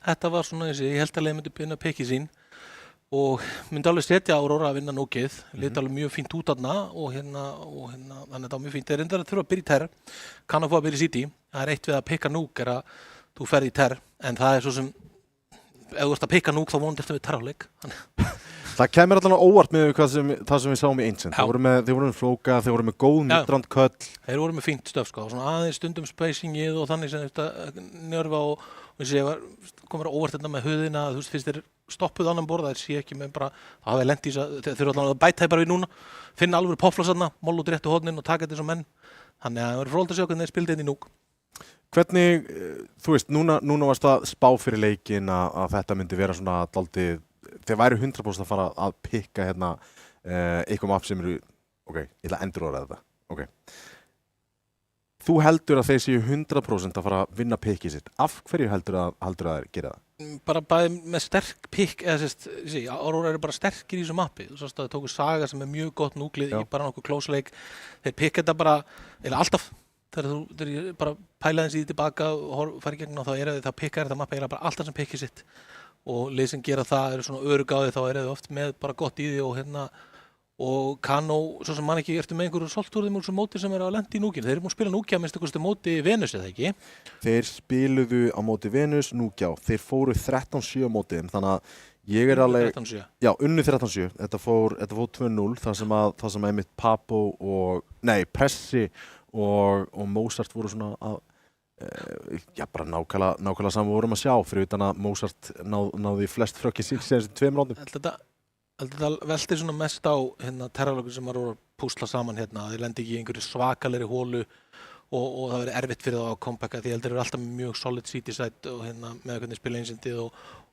þetta var svona þessi, ég held að leið myndi byrja pekið sín og myndi alveg setja Aurora að vinna núkið, liti alveg mjög fínt út þarna og hérna, þannig að þetta var mjög fínt. Þeir reyndar að þurfa að byrja í terr, Kano fór að byrja í City, það er eitt við að pikka núk er að þú ferð í terr, en það er svo sem, ef þú ert að pikka núk þá vonandi eftir við terrháleik. Það kemur allavega óvart með það sem við sáum í Ancient. Þeir voru með flóka, þeir voru með góð midrand köll. Þeir voru með fínt stöf sko, svona aðeins stundum spacingið og þannig sem þetta njörfa og þessi komur óvart þetta með höðina, þú veist, fyrst þeir stoppuð annan borð, það sé ekki með bara, það hafi lent í þess að þeir eru allavega að bæta bara við núna, finna alveg poffla þarna, moll út réttu hornin og taka þetta eins og menn. Þannig að það verður fróðilegt að sjá hvernig þeir spildi inn í núk. Hvernig, þú veist, núna varst að spá fyrir leikinn að þetta myndi vera svona daldið, þeir væru 100% að fara að pikka hérna eitthvað mapp sem eru, ok, ég ætla að endurorða þetta, ok. Þú heldur að þeir séu 100% að fara að vinna pikkið sitt. Af hverju heldur að þeir gera það? Bara bæði með sterk pikk, eða sérst, Aurora eru bara sterkir í þessu mappi. Þú sást að það tóku Saga sem er mjög gott núklið í bara nokkuð close-leik. Þeir pikka þetta bara, eða alltaf, þegar þú bara pæla þeim síði tilbaka og fara í gegn og þá pikkar þetta mappi bara alltaf sem pikkið sitt. Og lið sem gera það eru svona örugáði, þá eru þau oft með bara gott í því og hérna og Kano, svo sem man ekki, ertu með einhverju soltúrðum úr þessu móti sem eru að lenda í núkinu. Þeir eru múið að spila núkja minnst einhverstu móti Venus eða ekki? Þeir spiluðu á móti Venus, núkja. Þeir fóru 13-7 á mótiðum, þannig að ég er alveg... 13-7? Já, unnu 13-7. Þetta fór 2-0, þar sem einmitt Papo og... Nei, Pressi og Mozart voru svona að... Já, bara nákvæmlega saman vorum að sjá fyrir utan að Mozart náði flest frökk í síðan 2 mínútum. Þetta velti svona mest á terralögur sem var að púsla saman hérna, þeir lendi ekki í einhverju svakalegri hólu og það verið erfitt fyrir þá að kompaka því þeir eru alltaf mjög solid city side og með hvernig spila Ancientið og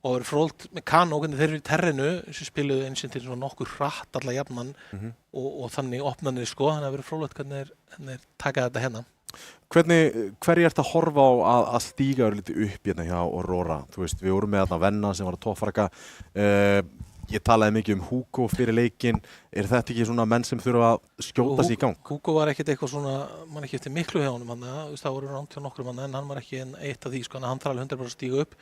verið frólt með Kano hvernig þeir eru í terrinu sem spiluðu Ancientið svona nokkur hratt alla jafnan og þannig opnanir sko, þannig að verið frólægt hvernig þeir taka þetta hérna. Hverju ert að horfa á að stíga lítið upp hérna hjá Aurora? Þú veist, við vorum með þarna Venna sem var að toppfarga. Ég talaði mikið Hugo fyrir leikinn. Er þetta ekki svona menn sem þurfa að skjóta sig í gang? Hugo var ekkert eitthvað svona, mann ekki eftir miklu hjá honum, það voru ránt hjá nokkrum en hann var ekki eitt af því, sko, hann þarf alveg 100% að stíga upp.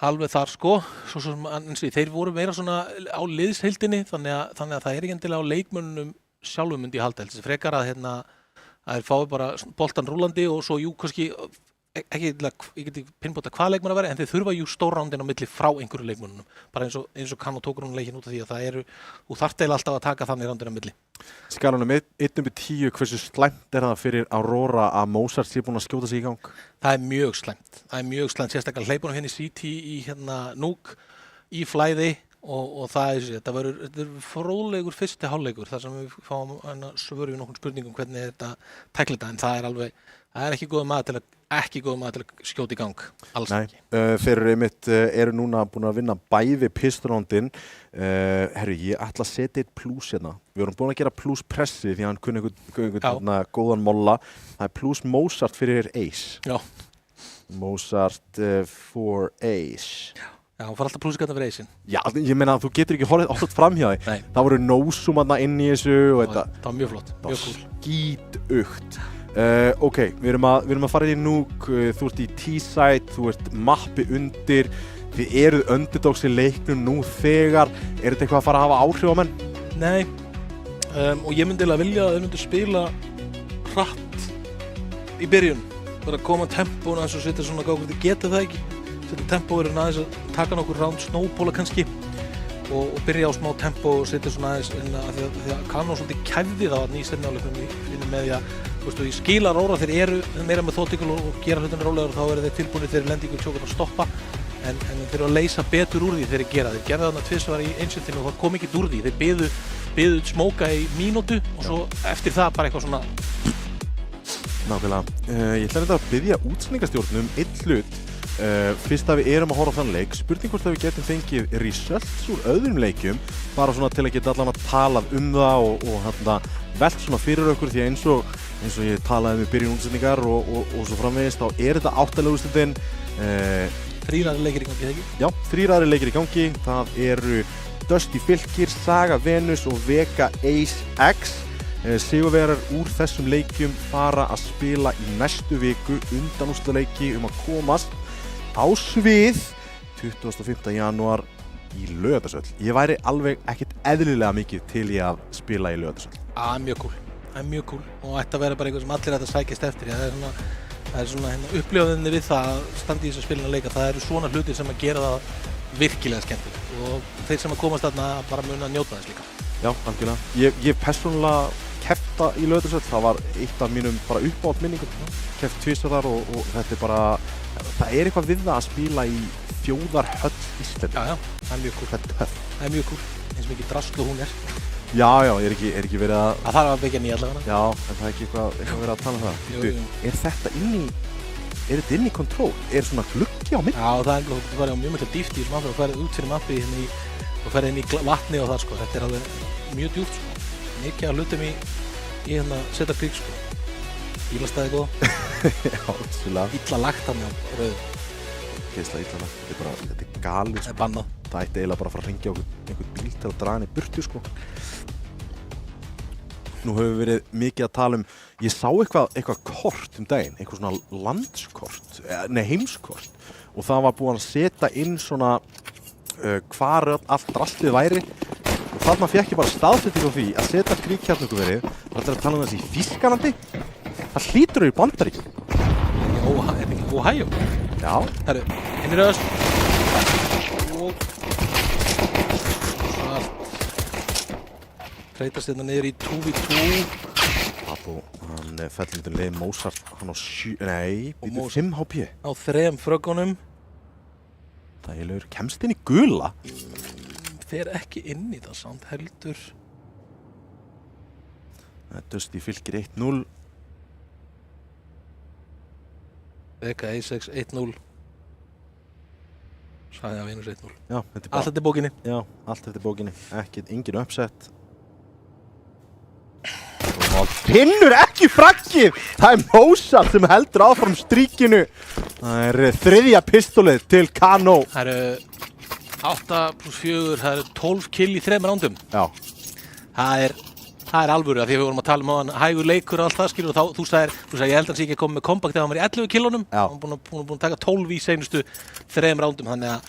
Alveg þar, sko, þeir voru meira svona á liðsheildinni, þannig að það er ekki endilega á leikmönnum sjálfum myndi ég halda, þessi frekar að þeir fái bara boltan rúllandi og svo kannski ekki, ég geti pinnbóta hvað leikmenn að vera en þeir þurfa stórrándin á milli frá einhverju leikmönnum bara eins og Kano tókur hún leikinn út af því að það eru þú þarft eiginlega alltaf að taka þannig rándin á milli. Skalanum 1-10, hversu slæmt er það fyrir Aurora að Mozart sé búin að skjóta sig í gang? Það er mjög slæmt, sérstaklega hleypunum henni City í núk í flæði og þetta verður fróðlegur fyrsti hálfleikur þar sem við fáum svör við nokkrum spurningum hvernig þetta tækla þetta en það er ekki góð maður til að skjóta í gang, alls ekki. Þeir eru núna búin að vinna bæði pisturrándin. Herru, ég ætla að setja eitt plús hérna. Við vorum búin að gera plús Pressi því að hann kunni einhvern góðan molla. Það er plús Mozart fyrir Ace. Já. Mozart for Ace. Já, hún fær alltaf plúsgata fyrir Ace-in. Já, ég meina að þú getur ekki horft fram hjá því. Nei. Það voru nósum inn í þessu og þetta. Það var mjög flott, mjög cool. Skítugt. Ok, við erum að fara í núk, þú ert í T-side, þú ert mappi undir, þið eruð underdogs í leiknum nú þegar, er þetta eitthvað að fara að hafa áhrif á menn? Nei, og ég myndi vilja að þeir myndi spila hratt í byrjun, bara að koma tempóna eins og setja svona gáð, þið geta það ekki, setja tempóverinn aðeins að taka nokkur ránd snowbóla kannski og byrja á smá tempó og setja svona aðeins inn að því að Kano svolítið kæfði þá að nýst ennjáleiknum með því að ég skil að Aurora þeir eru meira með þóttíkul og gera hlutina rólegar og þá eru þeir tilbúinir þegar lendingu tjókar að stoppa en þeir eru að leysa betur úr því þeir gera. Þeir gerðu þarna tvisvar í Ancientinu og það kom ekkert úr því. Þeir biðu biðuð smóka í mínútu og svo eftir það bara eitthvað svona. Nákvæmlega. Ég ætla þetta að biðja útsendingastjórnum einn hlut. Fyrst að við erum að horfa á þann leik, spurning hvort að við getum fengið results úr öðrum leikjum, bara svona til að geta allan að talað það og velt svona fyrir okkur, því að eins og ég talaði með byrjun útsendingar og svo framvegis, þá þetta 8. úrslitin. 3 aðrir leikir í gangi, þegar ekki? Já, 3 aðrir leikir í gangi. Það eru Dusty Fylkir, Saga Venus og Vega Ace X. Sigurvegarar úr þessum leikjum fara að spila í næstu viku undanúrslitaleiki að komast á svið 25. janúar í Laugardalshöll. Ég væri alveg ekkert eðlilega mikið til í að spila í Laugardalshöll. Mjög cool. Það er mjög cool og ætti að vera bara eitthvað sem allir ætti að sækjast eftir. Það er svona upplifuninni við það að standa í þessu spilinu að leika. Það eru svona hlutir sem að gera það virkilega skemmtilegt og þeir sem að komast þarna bara muna að njóta þess líka. Já, algjörlega. Ég persónulega keppa í Laugardalshöll, það var eitt af mínum bara uppáhaldsminningum. Keppt 2 þar og þetta bara, það er eitthvað við það að spila í þjóðarhöll Íslandi. Já, það er mjög cool. Það er mjög cool, eins og mikið draslu hún er. Já, er ekki verið að... Það þarf að byggja nýja allavega. Já, en það er ekki eitthvað verið að tala um það. Jú. Er þetta þetta inn í Control? Er svona gluggi á milli? Já, það er þú farið á mjög mikla dýpt í þessum mappi og ferðið út fyrir mappi og ferðið inn í vatni og það sko. Þetta er alveg mjög djúpt sko. Mikið að hlutum í Seta Creek sko. Bílastæði góða. Já, svolítið. Illa lagt hann á rauðu. Geðslega illa lagt. Þetta er galið sko. Það er bannað. Það ætti eiginlega bara að fara að hringja á einhvern bíl til að draga hann í burtu sko. Nú höfum við verið mikið að tala ég sá eitthvað kort daginn, eitthvað svona landskort, heimskort og það var búið að setja inn svona hvar allt drastið væri og þarna fékk ég bara staðsetting á því að Seta Creek kjarnorkuverið, þetta er að tala um þessi í Þýskalandi, það hlýtur í Bandaríkjunum. Er þetta ekki Ohio? Já. Herru, inn í röðast. Treytast hérna niður í 2v2. Pabbo, hann fellur undir leið Mozart, hann á 5 HP. Á 3 fröggunum. Það kemst inn í gula. Fer ekki inn í það samt heldur. Dusty Fylkir 1-0. Vega A6 1-0. Saga Venus 1-0. Já, þetta er bara... Allt eftir bókinni. Já, allt eftir bókinni. Engin uppsett. Og finnur ekki frakkið! Það er Mozart sem heldur áfram stríkinu. Það er 3. pistolið til Kano. Það eru 8 + 4, það eru 12 kill í 3 rándum. Já. Það er alvöru af því að við vorum að tala um á hann hægur leikur og allt það skilur og þá þú sagði ég held að hann sé ekki að koma með kompakt þegar hann var í 11 killunum. Já. Hann búinn að taka 12 í seinustu 3 rándum þannig að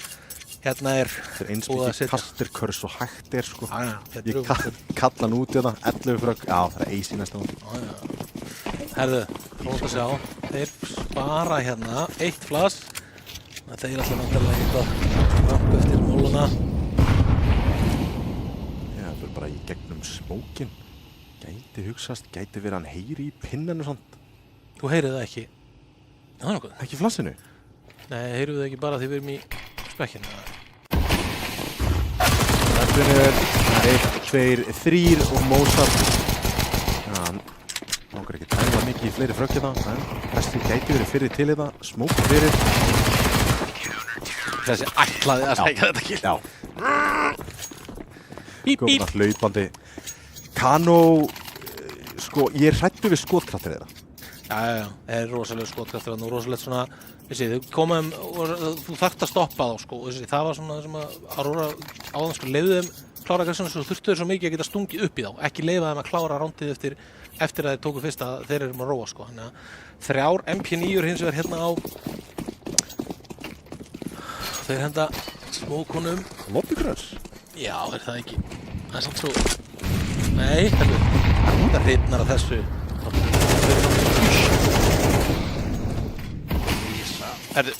hérna er þetta er eins mikið kasterkurs og hægt er sko. Ég kalla hann út í þetta 11 frögg. Já, það er ace í næsta nátt. Herðu, rótt að sjá. Þeir spara hérna 1 flass. Þeir alltaf náttúrulega eitthvað ramp eftir móluna. Já, það fyrir bara í gegnum smókin. Gæti hugsast, gæti verið hann heyri í pinnanu samt. Þú heyrið það ekki? Það er nokkuð. Ekki flassinu? Nei, heyrið það ekki bara því við erum í spekkinu. Röddunur, 1, 2, 3 og Mozart. Já, hann langar ekki tæla mikið í fleiri frökk hérna, en þessi gæti verið fyrir til þetta, smók fyrir. Þessi ætlaði að sækja þetta kill. Já. Bíp, bíp. Góðan hlaupandi. Kano, sko, ég er hræddur við skotkraftir þeirra. Já, það er rosalega skotkraftur og rosalegt svona, þau komum og þú þarft að stoppa þá sko, það var svona sem að Aurora áðan sko leiði þeim klára græsana svo þurftu þeir svo mikið að geta stungið upp í þá, ekki leiða þeim að klára rándið eftir að þeir tóku fyrst að þeir eru að róa sko, þannig að 3 MP9 hins vegar hérna á, þeir henda smókunum. Lobbygröss? Já, er það ekki, það er samt svo, nei, það hrifnar að þessu. Herðu,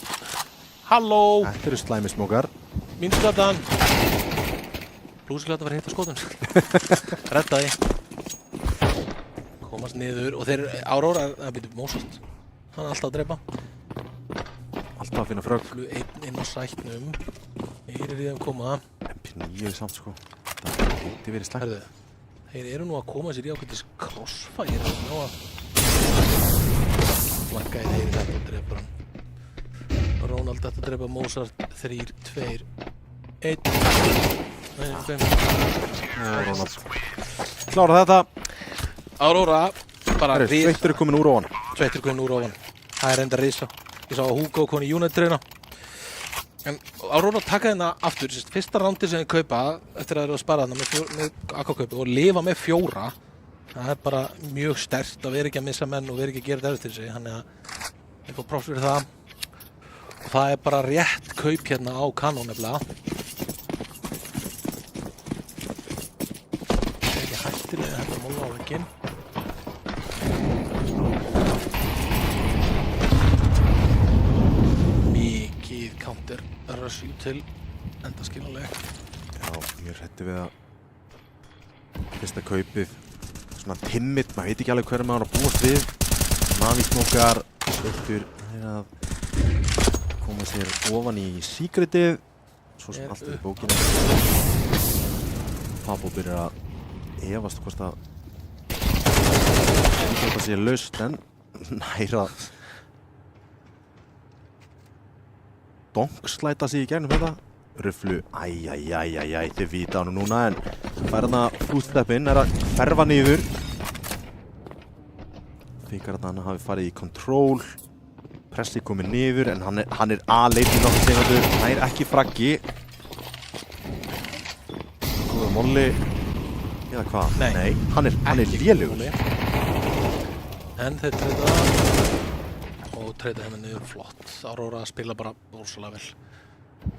halló! Þetta eru slæmismókar. Mínsgatan. Blúsglæta var hitt á skotun. Reddaði. Komast niður og þeir Aurora, það byrju Mozart. Hann er alltaf að drepa. Alltaf að finna frögg. Flu inn á sætnum. Heyrir í þeim koma. MP9 samt sko. Það geti verið slæmt. Herðu, Þeir eru nú að koma sér í ákveðtis crossfire ná að flagga í þeir þetta og drepa hann. Ronald þetta drepa Mozart 3, 2, 1. Nei, 5. Ronald klára þetta. Aurora bara Sveittur er komin úr ofan. Sveittur komin úr ofan. Það er enda risa. Ég sá að Hugo kom í United-treyna. En Aurora taka hérna aftur, fyrsta rándi sem þið kaupa eftir að þeir eru að spara þarna með AK-kaupi og lifa með 4. Það er bara mjög sterkt að vera ekki að missa menn og vera ekki að gera þetta eftir sig. Þannig að ég fór prófs fyrir það. Og það er bara rétt kaup hérna á Canon nefnilega. Það er ekki hættilega þetta móla á vegginn. Mikið counter rush til enda skiljanleg. Já, ég hrætti við að fyrsta kaupið svona timid, maður veit ekki alveg hverju maður að búast við. Navísmókar, Sveittur er að koma sér ofan í secretið, svo sem allt er í bókinu. Pablo byrjar að efast hvort að þetta sé laust, en næra donkslæta sig í gegnum þetta. Rufflu, æjæjæjæjæj, þið vita hann núna, en færðarna footstepinn er að hverfa niður. Fikar að hann hafi farið í control. Pressi komið niður, en hann er A-leit í nokkuð segundur. Það er ekki fraggi. Góða molli. Eða hvað? Nei, hann er lélugur. En þeir treyta og treyta henni niður flott. Aurora spila bara rosalega vel.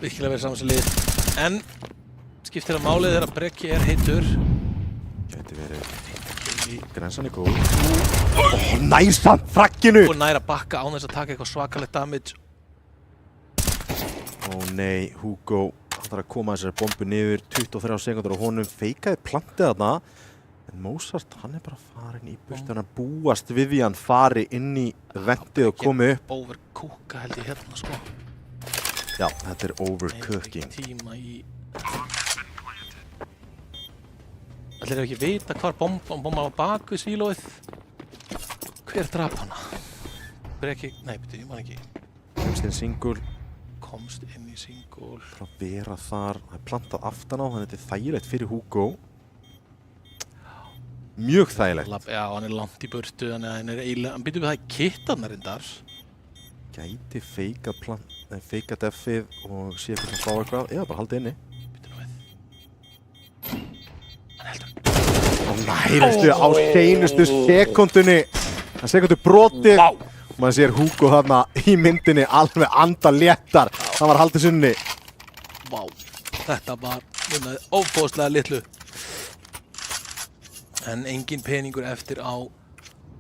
Virkilega vel saman sem lið. En skiptir að málið er að Breki er heitur. Gæti verið í grensan í góð. Nær samt fragginu! Og nær að bakka án þess að taka eitthvað svakalegt damage. Nei, Hugo hann þarf að koma þessari bombu niður. 23 sekundur á honum. Feikaði plantið þarna. En Mozart, hann er bara farin í burtu. Hann búast við því hann fari inn í ventið og komi upp. Overcooka held ég hérna sko. Já, þetta er overcooking. Tíma í... Allir ekki vita hvar bomban var bak við sílóið. Hver drap hana? Breki... Nei, betur, ég man ekki. Komst inn single. Komst inn í single. Frá að vera þar. Það er plantað aftan á. Þannig að þetta er þægilegt fyrir Hugo. Mjög þægilegt. Já, hann er langt í burtu, þannig að hann er eiginlega... Hann býtur við það í kittarnar reyndar. Gæti feikað deffið og sé eitthvað sem fá eitthvað. Eða bara haldið inni. Býtur nú við. Hann heldur. Næristu á seinustu sekundunni. Það sekundu brotið. Vá! Og maður sér Hugo þarna í myndinni alveg anda léttar. Það var haldið sunni. Vá. Þetta var munnaði óbóðslega litlu. En engin peningur eftir á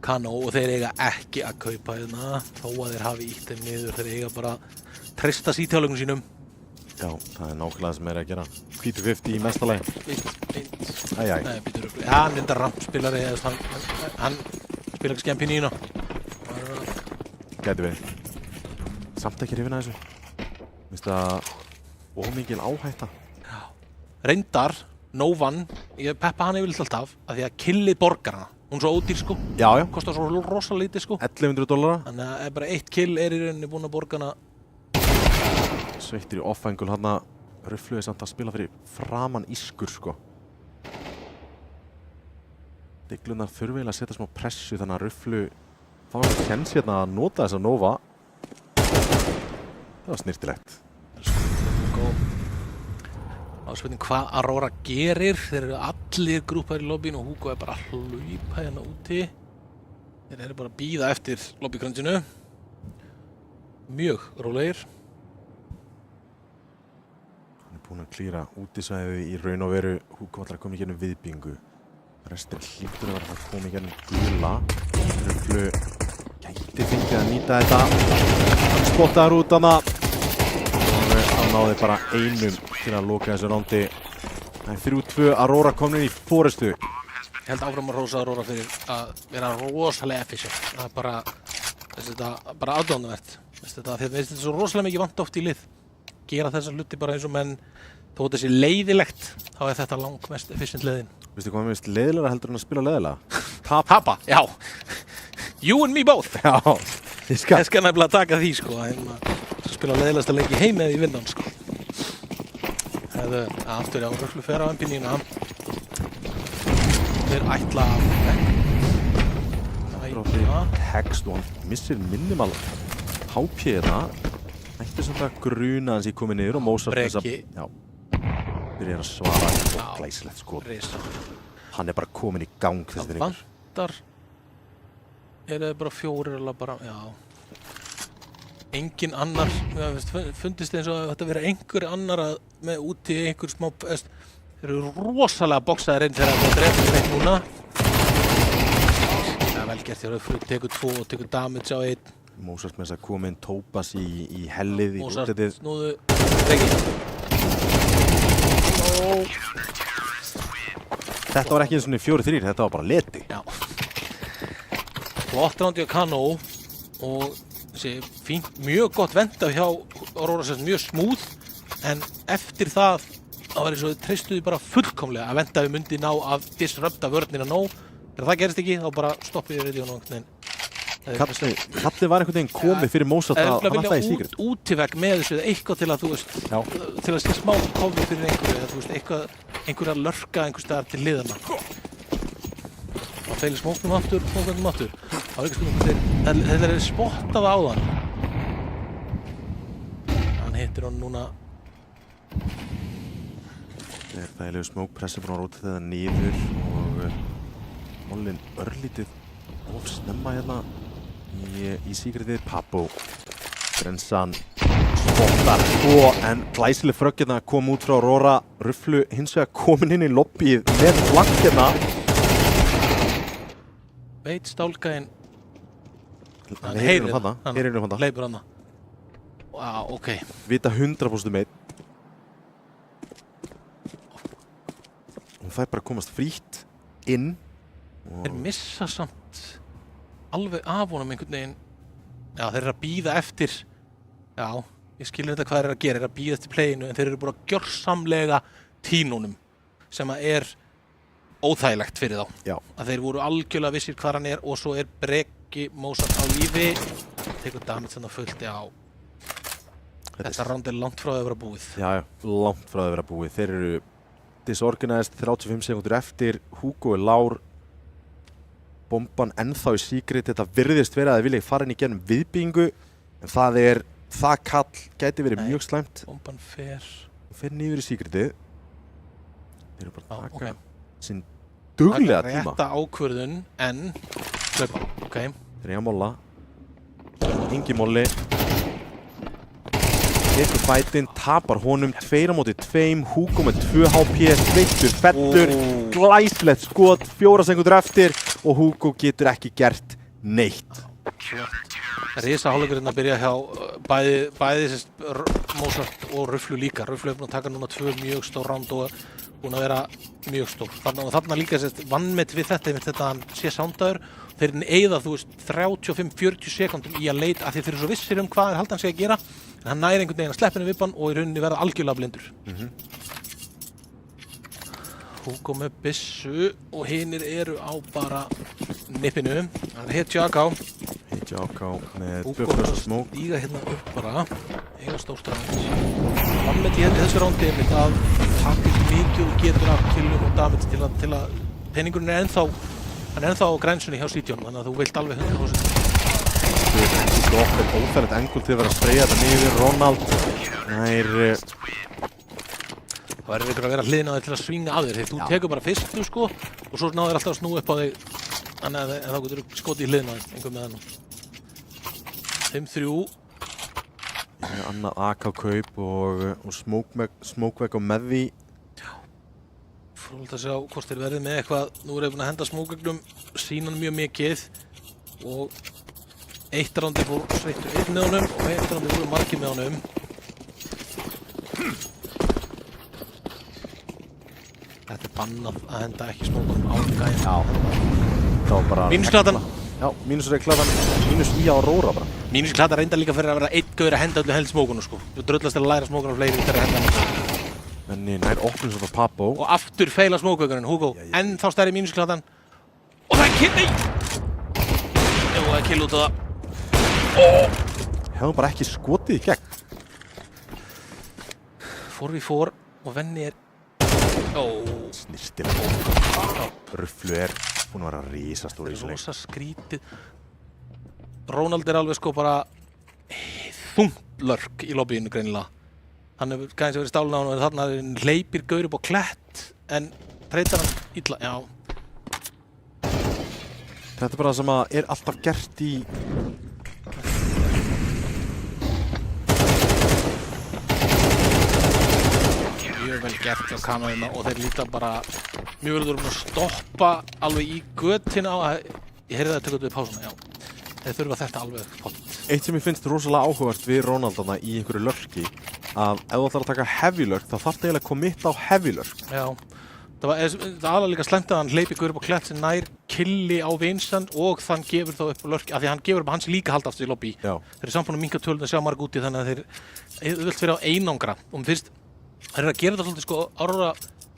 Kano og þeir eiga ekki að kaupa hérna þó að þeir hafi ítt þeim niður. Þeir eiga bara að treysta sítjálögnum sínum. Já, það er nákvæmlega sem er að gera. Hvítu 50 í mestalagi. Æjæj. Nei, býtur upp. Ja, hann er enda rampspilari. Hann spila ekki skempinína. Gæti við. Samt ekki hrifin að þessu. Minnst það ómikil áhætta. Já. Reyndar, Novan, ég peppa hann yfirleitt alltaf að því að killið borgar hana. Hún er svo ódýr sko. Já, já. Kostar svo rosa lítið sko. $1100. Þannig að bara eitt kill er í rauninni búin að borga hana. Sveittur í off-angle hann að Rufflu er samt að spila fyrir framan ískur sko. Diglunar þurfi eiginlega að setja smá pressu þannig að Rufflu fá hann að kenns hérna að nota þessa Nova. Það var snirtilegt. Áspurning hvað Aurora gerir. Þeir eru allir grúpar í lobbyin og Hugo er bara að hlaupa hérna úti. Þeir eru bara að bíða eftir lobbykröndsinu. Mjög rólegir. Hann er búinn að klíra útisvæðið í raun og veru. Hugo ætlar að koma í gennum viðbingu. Restin hlýtur að vera að koma í gennum gula. Rufflu gæti fengið að nýta þetta. Hann spottaður út hana. Hann náði bara einum til að loka þessu rándi. Það er 3-2, Aurora komin í forystu. Ég held áfram að rósa Aurora fyrir að vera rosalega efficient. Það er bara, þetta bara aðdóðanvert. Þetta er svo rosalega mikið vant oft í lið. Gera þessa hluti bara eins og menn þó þetta sé leiðilegt, þá er þetta langmest efficient leiðin. Veistu hvað mér finnst leiðilega heldur en að spila leiðilega? Tapa, já. You and me both. Já, ég skal. Ég skal nefnilega taka því, sko, að spila leiðilegasta leik í heimi eða í vinnan, sko. Aftur, já, Röfflu fer á MP9. Þeir ætla Text og hann missir minimal HP það. Ætti samt að gruna hans í komið niður og Mozart þess að... Breki. Já, byrjar að svara glæsilegt skot. Risa. Hann er bara komin í gang þessi Það drengur. vantar... Eru þið bara 4 eller bara... Já. Engin annar... Fundist eins og þetta vera einhver annar að með úti einhver smá... Þeir eru rosalega boksaðir inn þegar það drefnir eitt núna. Það er vel gert þegar Röfflu tekur 2 og tekur damage á 1. Mozart með þess að koma inn Tópas í hellið í Mozart útlitið. snúðu Breki. Þetta var ekki eins og 4-3, þetta var bara leti. Já. Flott rándi á Kano og þessi fínt, mjög gott venda hjá Aurora Sess, mjög smúð, en eftir það var eins og þau treystuði bara fullkomlega að venda við myndi ná að disrupta vörnina nóg. Þegar það gerist ekki, þá bara stoppiði við og náttúrulega. Kallið var einhvern veginn komið fyrir Mozart að hann alltaf í Secret. Útivegg með þessu eða eitthvað til að þú veist, til að sé smá kofi fyrir einhverju eða þú veist, einhverju að lörka einhver staðar til liðana. Það feilir smóknum aftur. Það var ekki spurning, þeir eru spottað á þann. Hann hittir hann núna. Það er þægilegu smókpressi búin að róta þetta niður og Mollin örlítið of snemma hérna í Secretið. Papo Brensan spottar en glæsileg fröggina kom út frá Aurora. Röfflu hins vegar komin inn í lobbyið með flankina. Veit stálgæinn. Hann heyrir hann Leipur hann. Ok. Vita 100% meit. Hún fær bara að komast frítt inn. Þeir missa samt alveg af honum einhvern veginn. Já, þeir eru að bíða eftir. Já, ég skilur þetta hvað þeir eru að gera. Þeir eru að bíða eftir playinu, en þeir eru búin að gjörsamlega tínunum sem að er óþægilegt fyrir þá. Já. Að þeir voru algjörlega vissir hvað hann er og svo er Breki Mozart á lífi. Tekur damage þannig fullt, já. Þetta round er langt frá að vera búið. Já, langt frá að vera búið. Þeir eru disorganized 35 sekúndur eftir. Hugo er lár. Bomban ennþá í Secret. Þetta virðist vera að þeir vilja fara inn í gennum viðbyggingu. En það kall gæti verið mjög slæmt. Bomban fer niður í Secretið. Þeir eru bara að taka sinn taka duglega tíma. rétta ákvörðun en hlaupa, ok. Þeir eiga Molla. Ingi Molli. Tekur fætinn, tapar honum 2-2, Hugo með 2 HP, sveittur, fellur, glæsilegt skot, 4 sekúndur eftir og Hugo getur ekki gert neitt. Risa hálfleikurinn að byrja hjá bæði Mozart og Röfflu líka. Röfflu er búin að taka núna 2 mjög stór round og búin að vera mjög stór. Þarna líka vannmet við þetta hann sé soundaður. Þeir eyða, þú veist, 35-40 sekúndum í að leita að þeir eru svo vissir hvað er haldan sig að gera. En hann næri einhvern veginn að sleppa henni vippan og í rauninni verða algjörlega blindur. Hugo með byssu og hinir eru á bara nippinu. Hann er hitja AK. Hitja AK með Hugo bjöfnars og smók. stíga hérna upp bara. Eiga stórt round. Vannmet í þessu roundi er mitt að taka mikið og getur af killum og damage til að peningurinn er ennþá á grænsunni hjá Sítjón, þannig að þú vilt alveg 100%. Gott er óþægilegt engul til að vera að spreyja þetta niður. Ronald nær... Það verður ykkur að vera hliðin á þig til að svinga af þér. Þegar þú tekur bara fyrstu sko og svo náður alltaf að snúa upp á þig þannig að þá getur þú skotið í hliðin á þig, einhver með hann. 5-3. Annað AK-kaup og smókvegg og með því. Fróðilegt að sjá hvort þeir verði með eitthvað. Nú er ég búin að henda smókvegnum, sína hann mjög mikið og eitt rándi fór sveittur einn með honum og eitt rándi fór margir með honum. Þetta er bannað að henda ekki smókunum á gæðin. Já, það var bara... Mínusklatan. Já, mínusklatan, mínus í á Aurora bara. Mínusklatan reynda líka fyrir að vera einn gauður að henda öllu held smókunum sko. Þú drullast til að læra smókunum fleiri þegar að henda hann. Menni nær opnum svona Papo. Og aftur feila smókveikurinn, Hugo. En þá stærri mínusklatan. Og það kill, nei! Jú, það kill út á það. Hefðum bara ekki skotið í gegn. 4v4 og Venni Snirtilega. Rufflu búin að vera risastór í þessu leik. rosa skrítið. Ronald alveg sko bara þungt lörk í lobbyinu greinilega. Hann hefur gæðins verið stálun á hann og þarna hleypir gaur upp á klett en treytar hann illa, já. Þetta bara það sem að alltaf gert í Mjög vel gert á Kanoina og þeir líta bara mjög vel að stoppa alveg í götina á ég heyrði það að taka út við pásuna, já. Þeir þurfa þetta alveg fótt. Eitt sem ég finnst rosalega áhugavert við Ronaldana í einhverju lörki að ef þú ætlar að taka heavy lurk þá þarf það eiginlega að committa á heavy lurk. Já, það var alveg líka slæmt að hann hleypi gaur upp á klett sem nær killi á Vincent og þann gefur þá upp á lurk af því að hann gefur upp að hans líka halda aftur í lobby. Já. Þeir eru samfónu að minnka tölun að sjá marg úti þannig að þeir vilt fyrir á einangra og mér finnst þeir eru að gera þetta svolítið sko Aurora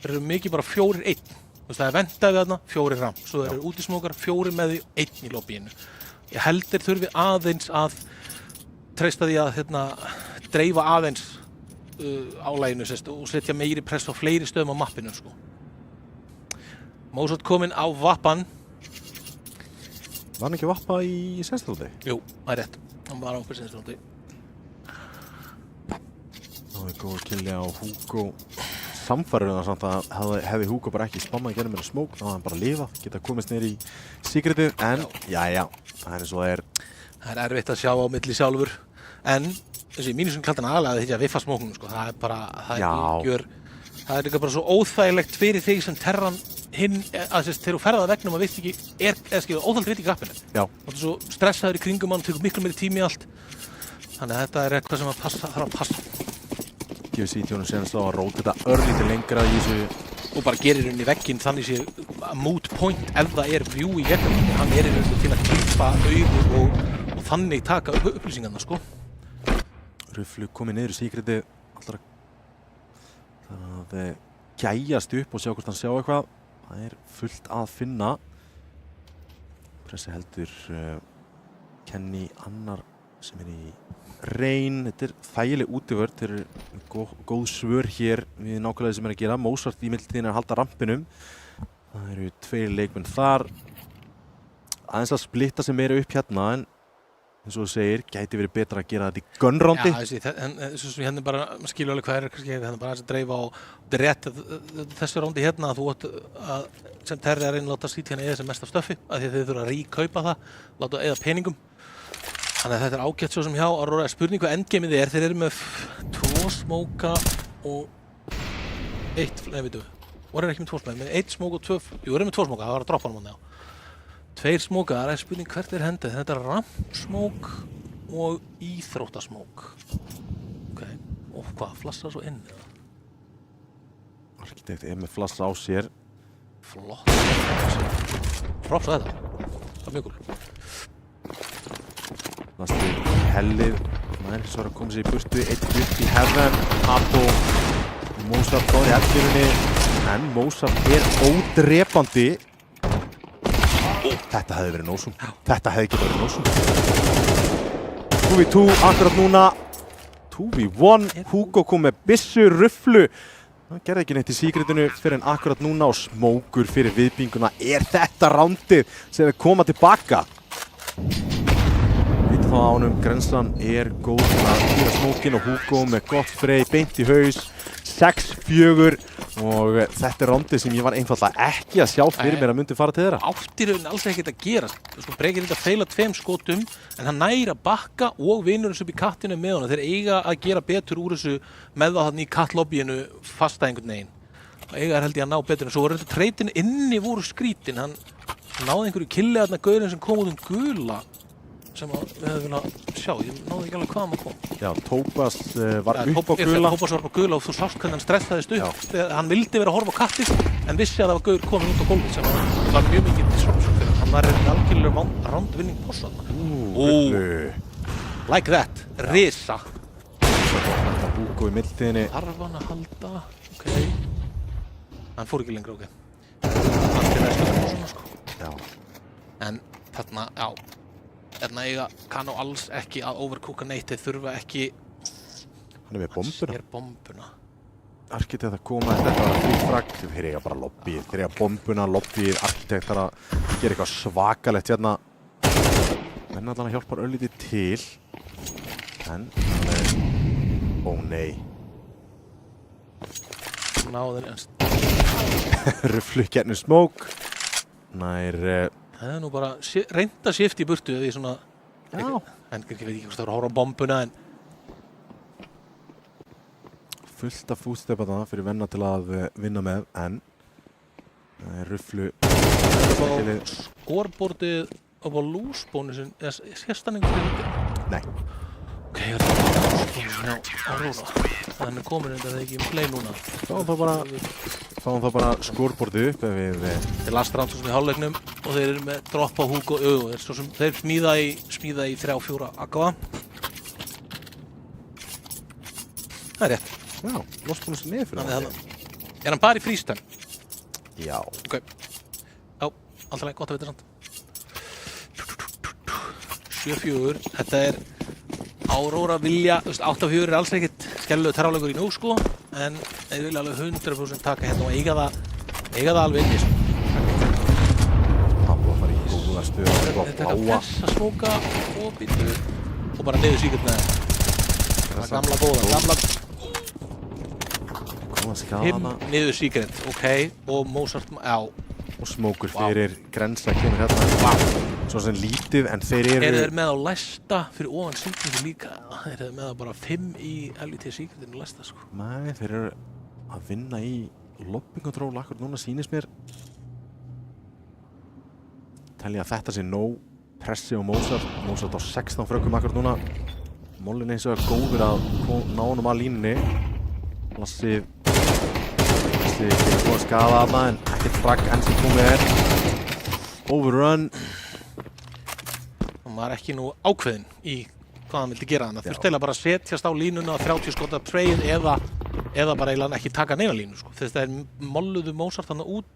þeir eru mikið bara 4-1. Það er ventaði þarna, 4 ram. Svo þeir eru útismókar, 4 með því 1 í lobbyinu. Ég held þeir þurfi aðeins að treysta því að dreifa aðeins álæginu og setja meiri press á fleiri stöðum á mappinu sko. Mozart kominn á vappan. Var hann ekki vappa í senstróti? Jú, það er rétt. Hann var á okkur senstróti. Það er góð killi á Hugo. Samfærið samt að hefði Hugo bara ekki spammað í gerðum með smók þá hafði hann bara lifað, geta komist neyri í secretið en jæja, það er eins og það er. Það er erfitt að sjá á milli sjálfur en þessi mínusum kaldan aðlega þetta að viffa smóknum sko, það er bara, það er líka bara svo óþægilegt fyrir þig sem terran hinn, að þegar þú ferðað að vegnum að vitt ekki, óþægilegt vitt í gappinu. Já. Og þú er svo stressaður í kringum hann, tekur miklu meiri tími í allt. Þannig að þetta er eitthvað sem þarf að passa. Gefur sítjónum senast á að róta þetta örlítið lengra í þessu. Og bara gerir henni vegginn þannig sé moot point ef það er view í gegnum. Hann er henni til að klippa augu og þannig taka upp upplýsingarna sko. Rufflu komið niður í secretið, alltaf að gæjast upp og sjá hvort hann sjá eitthvað. Það er fullt að finna. Pressi heldur Kenny annar sem er í reyn. Þetta er þægileg útivörð. Þeir eru góð svör hér við nákvæmlega sem er að gera. Mozart í mildtíðin að halda rampinum. Það eru 2 leikmenn þar. Aðeins að splitta sem meira upp hérna en eins og þú segir, gæti verið betra að gera þetta í gunroundi. Já, þessi sem hérna bara, maður skilur alveg hvað kannski hérna bara að dreifa á rétt þessu rándi hérna að þú átt að sem terri að reyna að láta sýt hérna eða sem mest af stöffi að því að þið þurfa að ríkaupa það, láta eða peningum. Þannig að þetta er ágætt svo sem hjá Aurora. Spurning hvað endgameið er, þeir eru með 2 smóka og 1, nei veitum við, voru ekki með 2 smóka, með 1 smók og 2, jú, eru með 2 smóka, það var að droppa hann já. 2 smóka, það er spurning hvert er hendið. Þetta er rampsmók og íþróttasmók. Ok, og hvað, flassa svo inn? Arkitekt er með flassa á sér. Flott. Props á þetta. Það er mjög cool. Næstu hellið. Nær, svo er að koma sér í burtu. 1 upp í heaven. Papo. Mozart góður í eldgjörunni. En Mozart er ódrepandi. Þetta hefði verið nósum. Þetta hefði ekki verið nósum. 2v2 akkurat núna. 2v1. Hugo kom með byssu, Rufflu. Hann gerði ekki neitt í secretinu fyrir en akkurat núna og smókur fyrir viðbinguna. Er þetta rándið sem við koma tilbaka? Vita þá á honum, Grenslan er góð að kýra smókin og Hugo með gott frey, beint í haus. 6-4 og þetta er rándið sem ég var einfaldlega ekki að sjá fyrir mér að myndi fara til þeirra. Áttir raunin alls ekkert að gerast. Sko, Breki er þetta að feila 2 skotum en hann næri að bakka og vinur þessu upp í kattinu með honum. Þeir eiga að gera betur úr þessu með það í kattlobbyinu fasta einhvern veginn. Og eiga held ég að ná betur en svo voru þetta treytin inni voru skrítin. Hann náði einhverju killi þarna gaurinn sem kom út gula sem við hefðum viljað sjá. Ég náði ekki alveg hvaðan maður kom. Já, Tópas var upp á gula. Tópas var upp á gula og þú sást hvernig hann stressaðist upp. Hann vildi vera að horfa á kattið en vissi að það var gaur komin út á gólfið sem var mjög mikið disruption fyrir hann. Hann var algjörlega roundvinning boss þarna. Like that. Risa. Hugo í mildtíðinni. Þarf hann að halda, ok. Hann fór ekki lengra, ok. Hann til restur og svona, sko. Já. En þarna, já. Þarna eiga Kano alls ekki að overcooka neitt. Þeir þurfa ekki... Hann með bombuna. Sér bombuna. Arkitekt að koma, þetta var free frag. Þeir eiga bara lobbyið. Þeir eiga bombuna, lobbyið. Arkitekt þarf að gera eitthvað svakalegt hérna. Menn allan að hjálpar örlítið til. En, ó nei. Náður ennst. Rufflu gernir smoke. Nær... Það er nú bara reynd að shifta í burtu því svona... Já. En ég veit ekki hvort það er að horfa á bombuna en... Fullt af fútstepa þarna fyrir venna til að vinna með, en... Það er rufflu... Skorbortið upp á lúsbónusin, eða sérst hann einhvern veginn? Nei. Ok, ég er það á lúsbónusin á Aurora. Þannig komin undan það ekki play núna. Fáum þá bara skorbortið upp ef við... Þeir last round svo sem í hálfleiknum og þeir eru með dropp á Hugo. Þeir smíða í 3-4 agava. Það er rétt. Já, losbónus niður fyrir Þannig að er hann bara í freestyle? Já. Ok. Já, alltaf leið, gott að vita samt. 7-4, þetta er Aurora vilja, 8-4 er alls ekkert skellulegu terráleikur í nú sko, en þeir vilja alveg 100% taka hérna og eiga það alveg inni sko. Pablo að fara í góða stöð og Þeir taka bláa. pressa, smóka og býtu og bara niður síkert með það gamla góða, gamla Góða him skana. niður síkert, ok, og Mozart, já. Og smókur fyrir grensa kemur hérna. Svo sem lítið, en þeir eru... Eru þeir með á læsta fyrir ofan síkretin líka? Eru þeir með á bara 5 í LVT síkretinu læsta sko? Nei, þeir eru að vinna í lobby control akkur núna sýnist mér. Telja að þetta sé nóg pressi á Mozart. Mozart á 16 frökkum akkur núna. Mollin eins og er góður að ná honum að línunni. Lassi fyrir góða skaða þarna, en ekkert fragg enn sem komið er. Overrun. Hann var ekki nú ákveðinn í hvað hann vildi gera þannig. Þurfti eiginlega bara að setjast á línuna 30 skota treyð eða bara eiginlega ekki taka neina línu sko. Þess að þeir molluðu Mozart þannig út.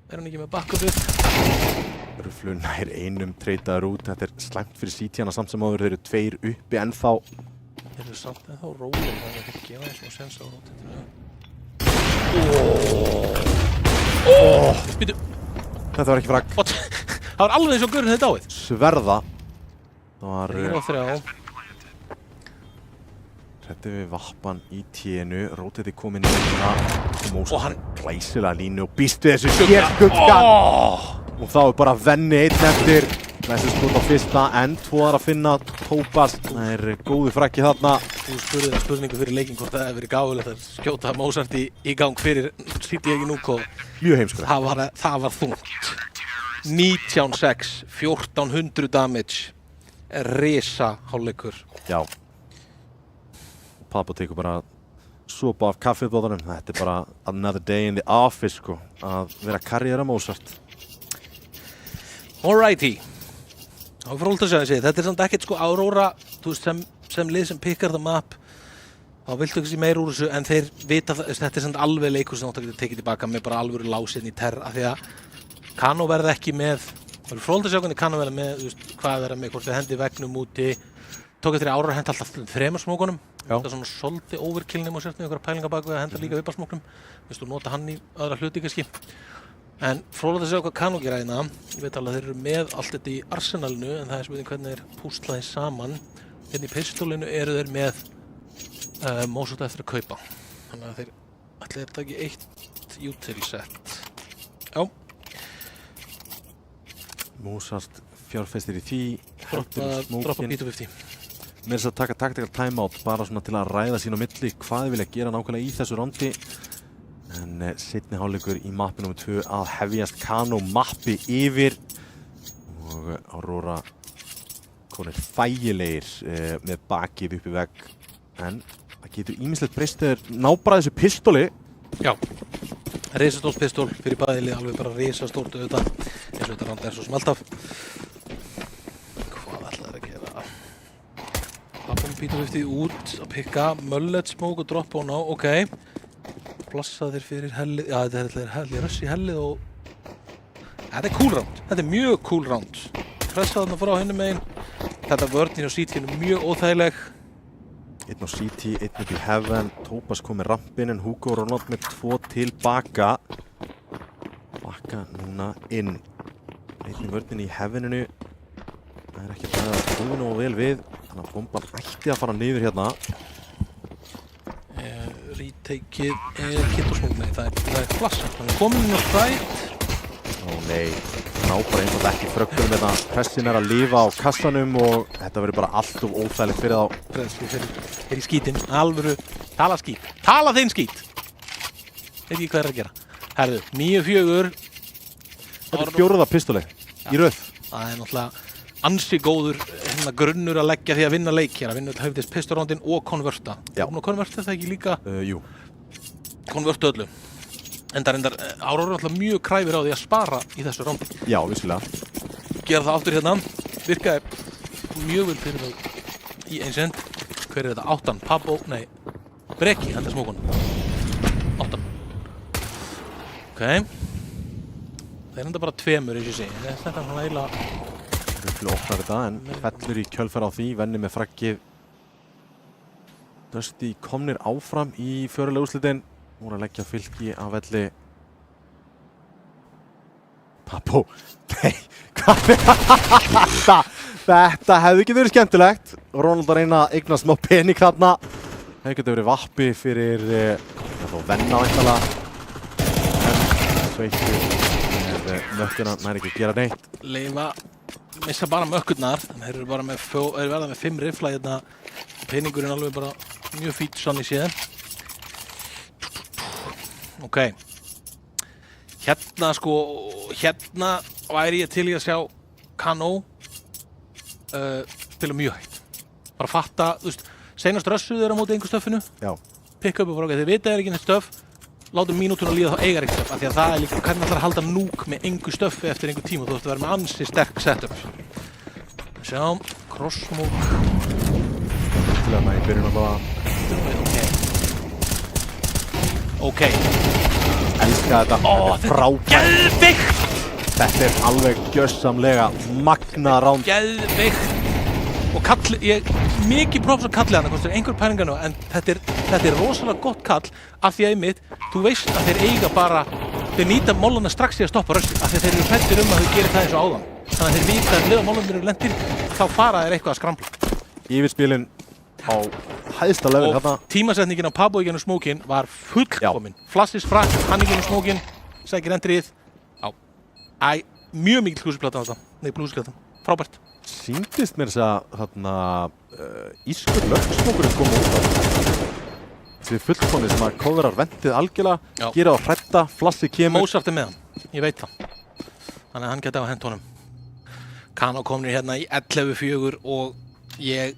Er hann ekki með backupið? Rufflu nær einum treytaður út. Þetta er slæmt fyrir CT-ana samt sem áður. Þeir eru 2 uppi ennþá. Þeir eru samt ennþá rólegir. Það er ekki gefa eins og sens á rótinu. Býtu. Þetta var ekki fragg. Það var alveg eins og gaurinn þetta dáið. Sverða. Það var... 3-3. Hrætti við vappan í T-inu. Róteti komið nýra. Og Mozart hann glæsilega línu og býst við þessu skuggan. Og þá er bara venni einn eftir. Þessi skot á fyrsta en 2 að finna. Tópas. Það er góðu fraggi þarna. Þú spurði spurningu fyrir leikinn hvort það hefði verið gáfulegt að skjóta Mozart í gang fyrir City ekki núko. Mjög heimskur. Það var þungt. 19-6, 1400 damage. Risa hálfleikur. Já. Pablo tekur bara sopa af kaffibóðanum. Þetta er bara another day in the office sko. Að vera að karriera Mozart. Alrighty. Það er frólt að segja þetta er samt ekkert sko Aurora, þú veist sem lið sem pickar the map. Þá viltu ekki sé meir úr þessu en þeir vita þetta er samt alveg leikur sem þú átt að tekið tilbaka með bara alvöru lásinn í terr af því að Kano verða ekki með, það er frólt að segja hvernig Kano verða með, þú veist hvað verða með, hvort við hendi vegnum úti. Tók eftir Aurora henda alltaf 3 smókunum. Það er svona svolítið overkillnum og sért með einhverja pælinga bak við að henda líka vippasmóknum. Þú veist, þú nota hann í aðra hluti kannski. En fróðilegt að segja hvað Kano gera hérna. Ég veit alveg að þeir eru með allt þetta í arsenalinu en það er spurning hvernig þeir púslaði saman. Hérna í pistólinu eru þeir með Mozart eftir að kaupa. Þannig að þeir ætli þetta ekki eitt util-set. Já. Mozart fjárfestir í því. Droppa P250. Mér er að taka tactical timeout bara svona til að ræða sín á milli hvað þið vilja gera nákvæmlega í þessu rondi. En seinni hálfleikur í mappi nr. 2 að hefjast Kano mappi yfir og Aurora konir þægilegir með bakið upp í vegg en það getur ýmislegt breyst þegar ná bara þessu pistóli. Já, risastórt pistól fyrir bæðilið, alveg bara risastórt auðvitað eins og þetta randa er svo smalt af. Hvað ætlaði að gera? Bombi 50-50 út að pikka, mullet, smoke og drop on á, ok. Blassa þeir fyrir hellið, já þetta er hellið, röss í hellið og... Þetta er cool round, þetta er mjög cool round. Pressa þarna frá hinum megin. Þetta vörnin og CT er mjög óþægileg. Einn á CT, einn upp í Heaven, Topaz kom með rampinn en Hugo og Ronald með 2 tilbaka. Bakka núna inn. Einn í vörnin í Heaveninu. Það er ekki að koma nógu vel við, þannig að bomban ætti að fara niður hérna. Retakeið er Kid og Smoke, nei það er Flash. Hann er komin inn á Sprite. Ó nei, ná bara einfalda ekki frökkunum hérna. Pressin er að lifa á kassanum og þetta verður bara allt of óþægilegt fyrir þá. Pressi fyrir í skítinn, alvöru, tala skít. Tala þeim skít! Veit ekki hvað er að gera. Herðu, 9-4. Þetta er 4. pistoli í röð. Það er náttúrulega ansi góður grunnur að leggja því að vinna leik hér. Að vinna til höfðist pistolroundin og konverta. Já. Og konverta það ekki líka? Jú. Konverta öllu. Aurora er náttúrulega mjög kræfir á því að spara í þessu rándi. Já, vissulega. Gera það aftur hérna. Virkaði mjög vel fyrir það í einsend. Hver er þetta? 8, Pabbo, nei. Breki, henda smókun. 8. Ok. Það er enda bara 2 eins og ég segi. Þetta er svona eiginlega... Ruflu opnar þetta en fellur í kjölfar á því. Venni með frakkið. Dusty komnir áfram í fjörulega úrslitin. Voru að leggja fylki af velli. Pabbo. Nei, hvað er þetta? Þetta hefði ekki verið skemmtilegt. Ronald að reyna að eigna smá pening þarna. Það getur verið vappi fyrir Venna væntanlega. En Sveittur með mökkuna nær ekki að gera neitt. Leifa missa bara mökkurnar. Þeir eru bara með, verða með 5 rifla hérna. Peningurinn alveg bara mjög fít sann í séð. Ok. Hérna sko, hérna væri ég til í að sjá Kano spila mjög hægt. Bara fatta, þú veist, seinast rössuð þeirra á móti einhver stöffinu. Já. Pick up og frá, þið vita er ekki neitt stöff. Látum mínútuna líða þá eigar ekki stöff. Af því að það er líka, hvernig ætlar að halda núk með einhver stöffi eftir einhver tíma. Þú veist að vera með ansi sterk setup. Sjáum, cross-smoke. Til að maður í byrjun allavega. Ok. Elska þetta. Ó, þetta er geðveikt! Þetta er alveg gjörsamlega magna ránd. Geðveikt! Og kall, mikið props að kalli hana, kostar einhver pælingar nú, en þetta er rosalega gott kall af því að einmitt, þú veist að þeir eiga bara, þeir nýta mollana strax í að stoppa rössi, af því að þeir eru hræddir að þau gerir það eins og áðan. Þannig að þeir vita að liða mollanir eru lendir, þá fara þeir eitthvað að skrambla. Yfirspilin á hæðsta level Og hérna. tímasetningin á Pabbo í gennum smókin var fullkomin. Flassis frakk, hann í gennum smókin, sækir endrið. Mjög mikil klúsiplata á þetta. Nei, blúsiplata. Frábært. Sýndist mér þess að þarna ískur lögsmókurinn koma út af. Þessi fullkonni sem að coverar ventið algjörlega, Já. gera á hrætta, Flassi kemur. Mozart er með hann, ég veit það. Þannig að hann geti á hent honum. Kano komnir hérna í 11-4 og ég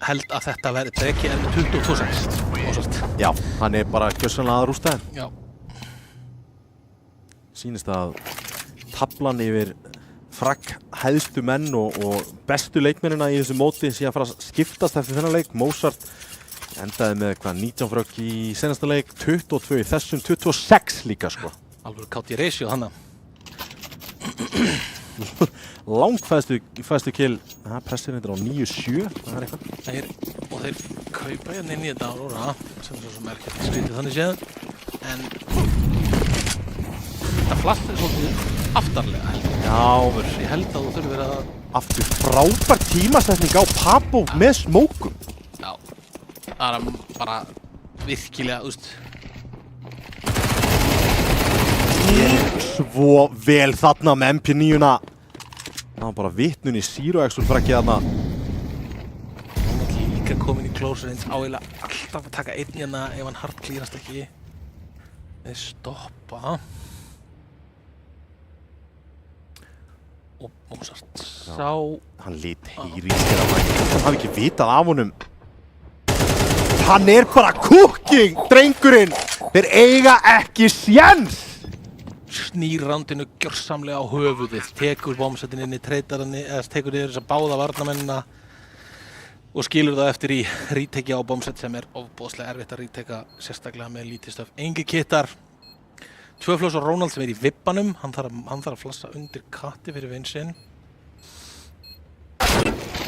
held að þetta verði Breki er með 22-6. Mozart. Já, hann er bara gjörsamlega að rústa þeim. Já. Sýnist að taflan yfir frakk hæðstu menn og bestu leikmennina í þessu móti sé að fara að skiptast eftir þennan leik. Mozart endaði með 19 frökk í senasta leik, 22 í þessum, 26 líka sko. Alveg KT ratio þannig. Langfæðstu kill, pressir þetta á 9-7, það er eitthvað. Þeir kaupa hérna inn í þetta Aurora, sem svo sem er ekki skrítið þannig séð. En þetta Flass er svolítið aftarlega held ég. Já, Ég held að þú þurfir að... aftur frábær tímasetning á Pabbo með smókum. Já, það er bara virkilega, þú veist. Svo vel þarna með MP9-una. Það var bara vitnun í Zero X úr frakkið þarna. Hann er líka komin í close range, áeiginlega alltaf að taka einn hérna ef hann hard clearast ekki. Þeir stoppa. Og Mozart sá... Hann lít heyri í sér að hann hafi ekki vitað af honum. Hann er bara cooking, drengurinn. Þeir eiga ekki séns. Snýr rándinu gjörsamlega á höfuðið, tekur bombsettin inn í treytaranni, eða tekur yfir þess að báða varnamennina og og skilur það eftir í ríteki á bombset sem ofboðslega erfitt að ríteka sérstaklega með lítið stöf. Engi kittar, 2 flös á Ronald sem í vibbanum, hann þarf að flassa undir katti fyrir vinsinn.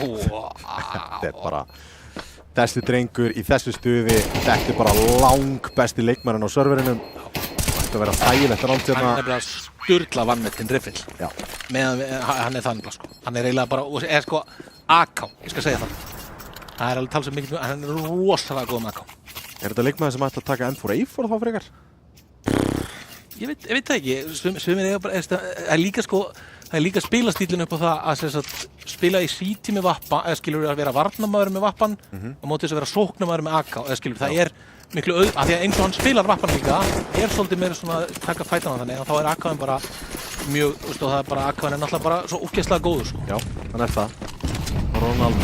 Þetta bara þessi drengur í þessu stuði, þetta bara lang besti leikmærin á serverinum. Þetta vera þægilegt ránd Hann nefnilega sturla vannmetinn riffil. Já. Meðan hann þannig sko. Hann eiginlega bara, sko AK, ég skal segja það. Það alveg talsað mikið, hann rosalega góð með AK. Þetta leikmæður sem ætla að taka N4A4 þá frekar? Ég veit það ekki, svimir eiga bara, það er líka spilastílinn upp á það að spila í síti með vappa, eða skilur að vera varnarmaður með vappan og móti þess að vera sóknarmaður með AK, eða skilur, það er miklu af því að eins og hann spilar vappan líka, svolítið meira svona að taka fætana þannig, og þá AK-in bara mjög, og það er bara AK-in náttúrulega bara svo ógeðslega góður, sko. Já, hann það. Ronald,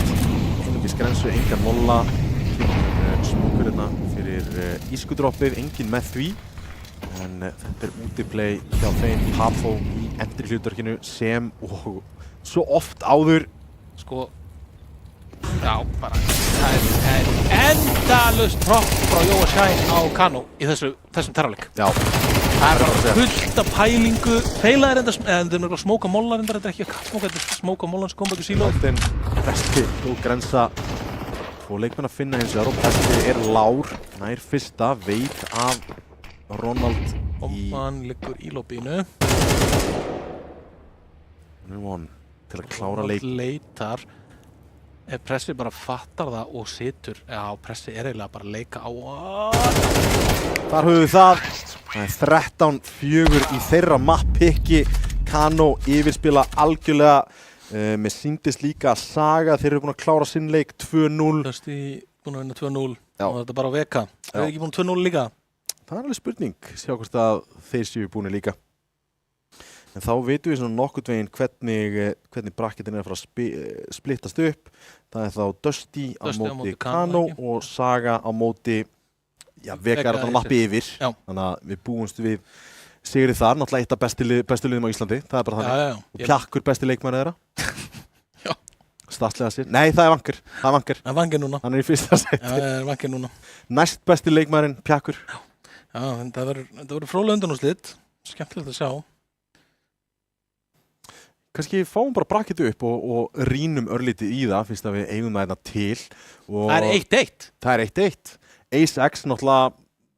einungis grensu, engan molla, smúkur hérna fyrir ískudroppið, engin með því. En þetta útiplay hjá þeim Pafó í endri hlutverkinu sem og svo oft áður. Sko, já, bara, það er endalaust tropp frá Jóa Shine á Kano í þessum terrorleik. Já. Það er bara fullt af pælingu, feilaðir enda, þetta er smóka mollar enda, þetta er ekki smóka, þetta er smóka mollar sem kom baki síló. Þetta besti góð grensa. Tvo leikmenn að finna hins vegar og besti Lár, nær fyrsta, veit af Ronald og hann liggur í lobbínu. Til að klára leik. Ronald leitar, ef Pressi bara fattar það og situr, já, Pressi eiginlega bara að leika á. Þar höfum við það. Það er 13-4 í þeirra mappikki. Kano yfirspila algjörlega. Mér sýndist líka að Saga, þeir eru búin að klára sinn leik 2-0. Pressi búin að vinna 2-0 Já. og þetta er bara að veka. Er ekki búin 2-0 líka? Það er alveg spurning, sjá hvort að þeir séu búinir líka. En þá veitum við svona nokkurn veginn hvernig bracketin er að fara að splittast upp. Það er þá Dusty á móti Kano og Saga á móti Vega er að mappi yfir. Já. Þannig að við búumst við sigrið þar, náttúrulega eitt af bestu liðum á Íslandi. Það er bara þannig. Já. Og Pjakkur besti leikmaður þeirra. Já. Statslega sér. Nei, það er Vangur. Það er Vangur núna. Hann er í fyrsta seti. Já, það er Vangur núna. Næst besti leikmaðurinn, Pjakkur. Já, þetta verður fróðleg undanúrslit. Skemmtilegt að sjá. Kannski fáum bara bracketu upp og rýnum örlítið í það fyrst að við eigum það hérna til. Og það er 1-1. Það er 1-1. Ace X náttúrulega,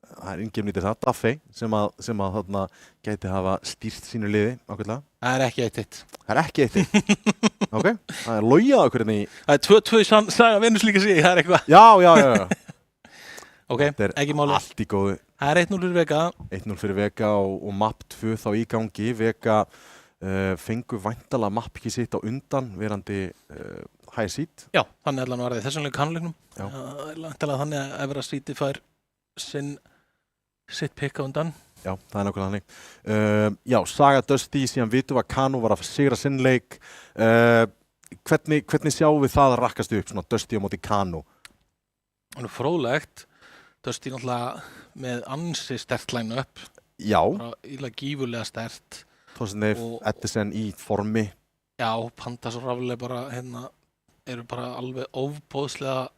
það er enginn nýttir það, Daffy, sem að þarna gæti hafa stýrt sínu liði ákveðlega. Það er ekki 1-1. Það er ekki 1-1. Ok, það er logið okkur hérna í. Það er 2-2 í Saga Venus líka sig, það er eitthvað. Já. Ok, ekki máli. Allt í góðu. Það er 1-0 fyrir Vega. 1-0 fyrir Vega og map 2 þá í gangi. Vega fengu væntalega mapp ekki sitt á undan verandi high seed. Já, þannig allan var það þessum leik kannleiknum. Væntalega þannig að Evra Seedi fær sitt pick á undan. Já, það er nákvæmlega þannig. Já, Saga Dusty, síðan vitum við að Kano var að sigra sinn leik. Hvernig sjáum við það að rakkast upp, svona Dusty á móti Kano? Það er fróðlegt. Dusty náttúrulega með ansi sterkt line-up. Já. Bara ílega gífurlega sterkt. Þorsteinn Edison í formi. Já, Pandas og Rafle bara eru bara alveg ofboðslega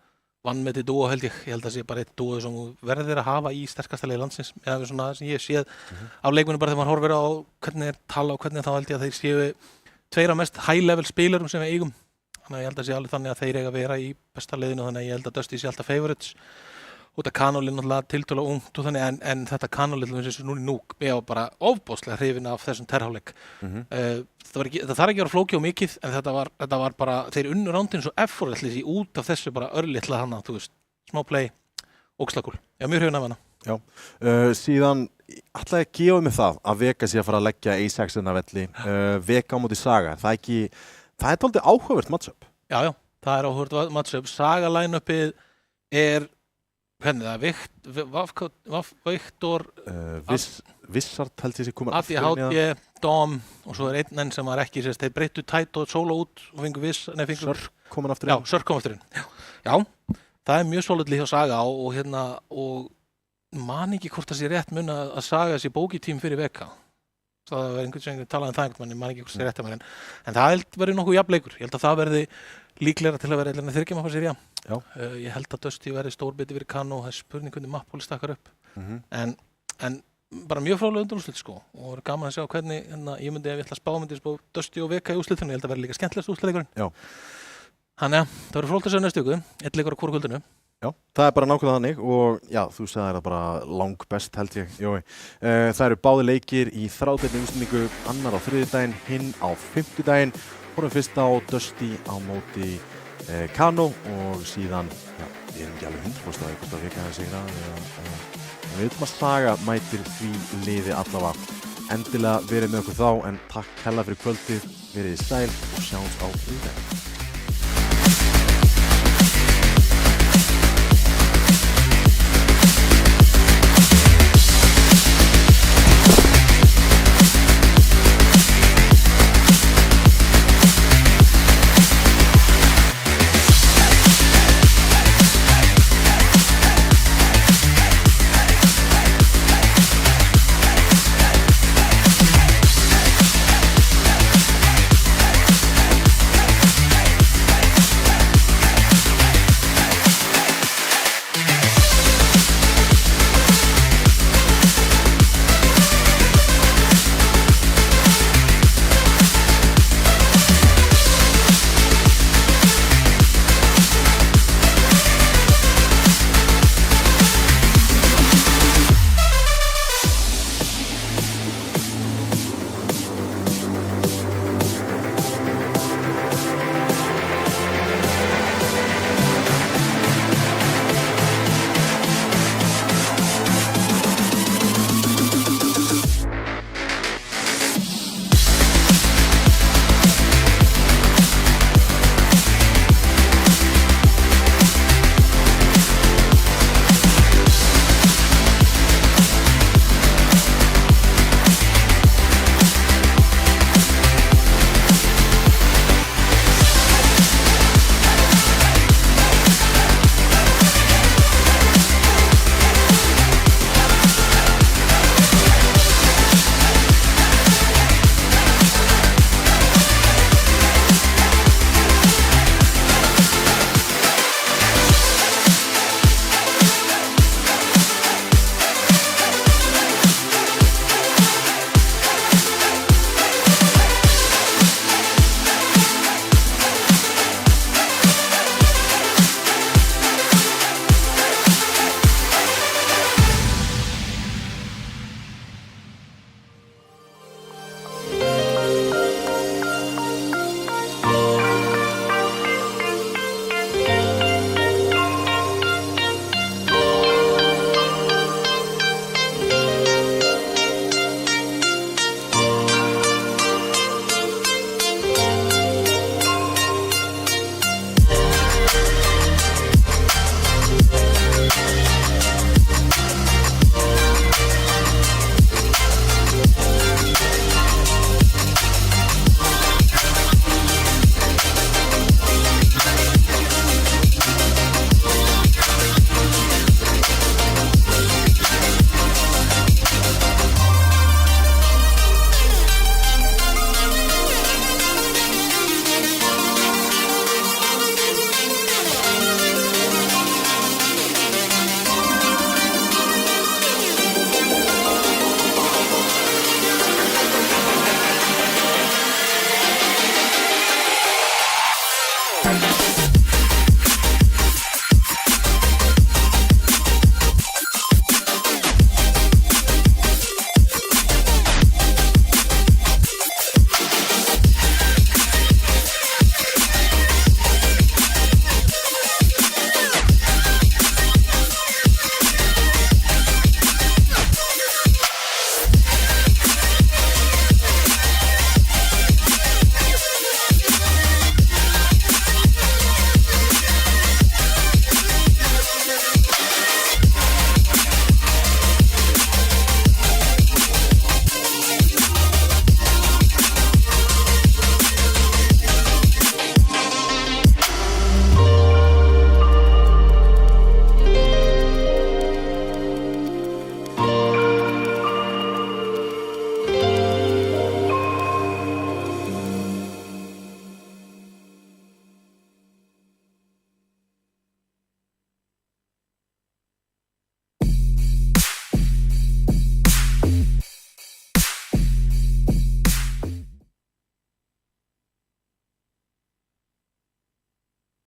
vannmetið dúo held ég. Ég held að það sé bara eitt dúo sem verður að hafa í sterkasta leið landsins. Eða svona sem ég séð af leikmunum bara þegar maður horfir á hvernig þeir tala og hvernig þá held ég að þeir séu tveir af mest high level spilarum sem við eigum. Þannig að ég held að sé alveg þannig að þeir eiga að vera í besta leiðinu, þannig að ég held að Dusty sé alltaf favorites. Út af Kanolin náttúrulega tiltölulega ungt og þannig en þetta Kanolin eins og núna í núk ég var bara ofboðslega hrifinn af þessum terrháleik. Það þarf ekki að vera flókið og mikið en þetta var bara þeir unnu rándin svo effortlessly út af þessu bara örlitla hana, þú veist, smá play, ógeðslega cool. Já, mjög hrifinn af hana. Já, síðan ætlaði að gefa mig það að Vega sé að fara að leggja A6-ina velli. Vega á móti Saga, það er dálítið áhugavert matchup. Já, það er áhugavert matchup. Saga line-upið er hvernig það, Viktor, Vissart held ég sé komið aftur. ADHD, Dom og svo er einn enn sem var ekki, þeir breyttu Tæt og Solo út og fengu Sörk komin aftur inn. Já, Sörk kom aftur inn. Já, það er mjög solid lið hjá Saga og man ekki hvort það sé rétt mun að Saga sé bókitím fyrir Vega. Það var einhvern sem talaði um það einhvern mann, ég man ekki hvort það sé rétt að mér en það verður nokkuð jafn leikur. Ég held að það verði líklegra til að vera eitthvað þyrkjum að sér, Já. Ég held að Dusty verði stórbiti fyrir Kano, það er spurning hvernig Mappóli stakkar upp. En bara mjög frálega undanúrslit sko og er gaman að sjá hvernig ég myndi ef ég ætla að myndi spá Dusty og VK í úrslitinu, ég held að vera líka skemmtilegast úrslitleikurinn. Já. Þannig að það verður frólægt að sjá næstu viku, einn leikur á hvoru kvöldinu. Já, það er bara nákvæmlega þannig og já, þú sagðir það bara langbest held ég, Jói. Það eru báðir leikir í þráðbeinni úrslitingu, annar á þriðjudaginn, hinn á fimmtudaginn. Horfum fyrst á Dusty á móti Kano og síðan, já, ég erum ekki alveg 100% að hvort að VK hefði sigrað við veitum að Saga mætir því liði allavega. Endilega verið með okkur þá, en takk hella fyrir kvöldið, verið sæl og sjáumst á þriðjudaginn.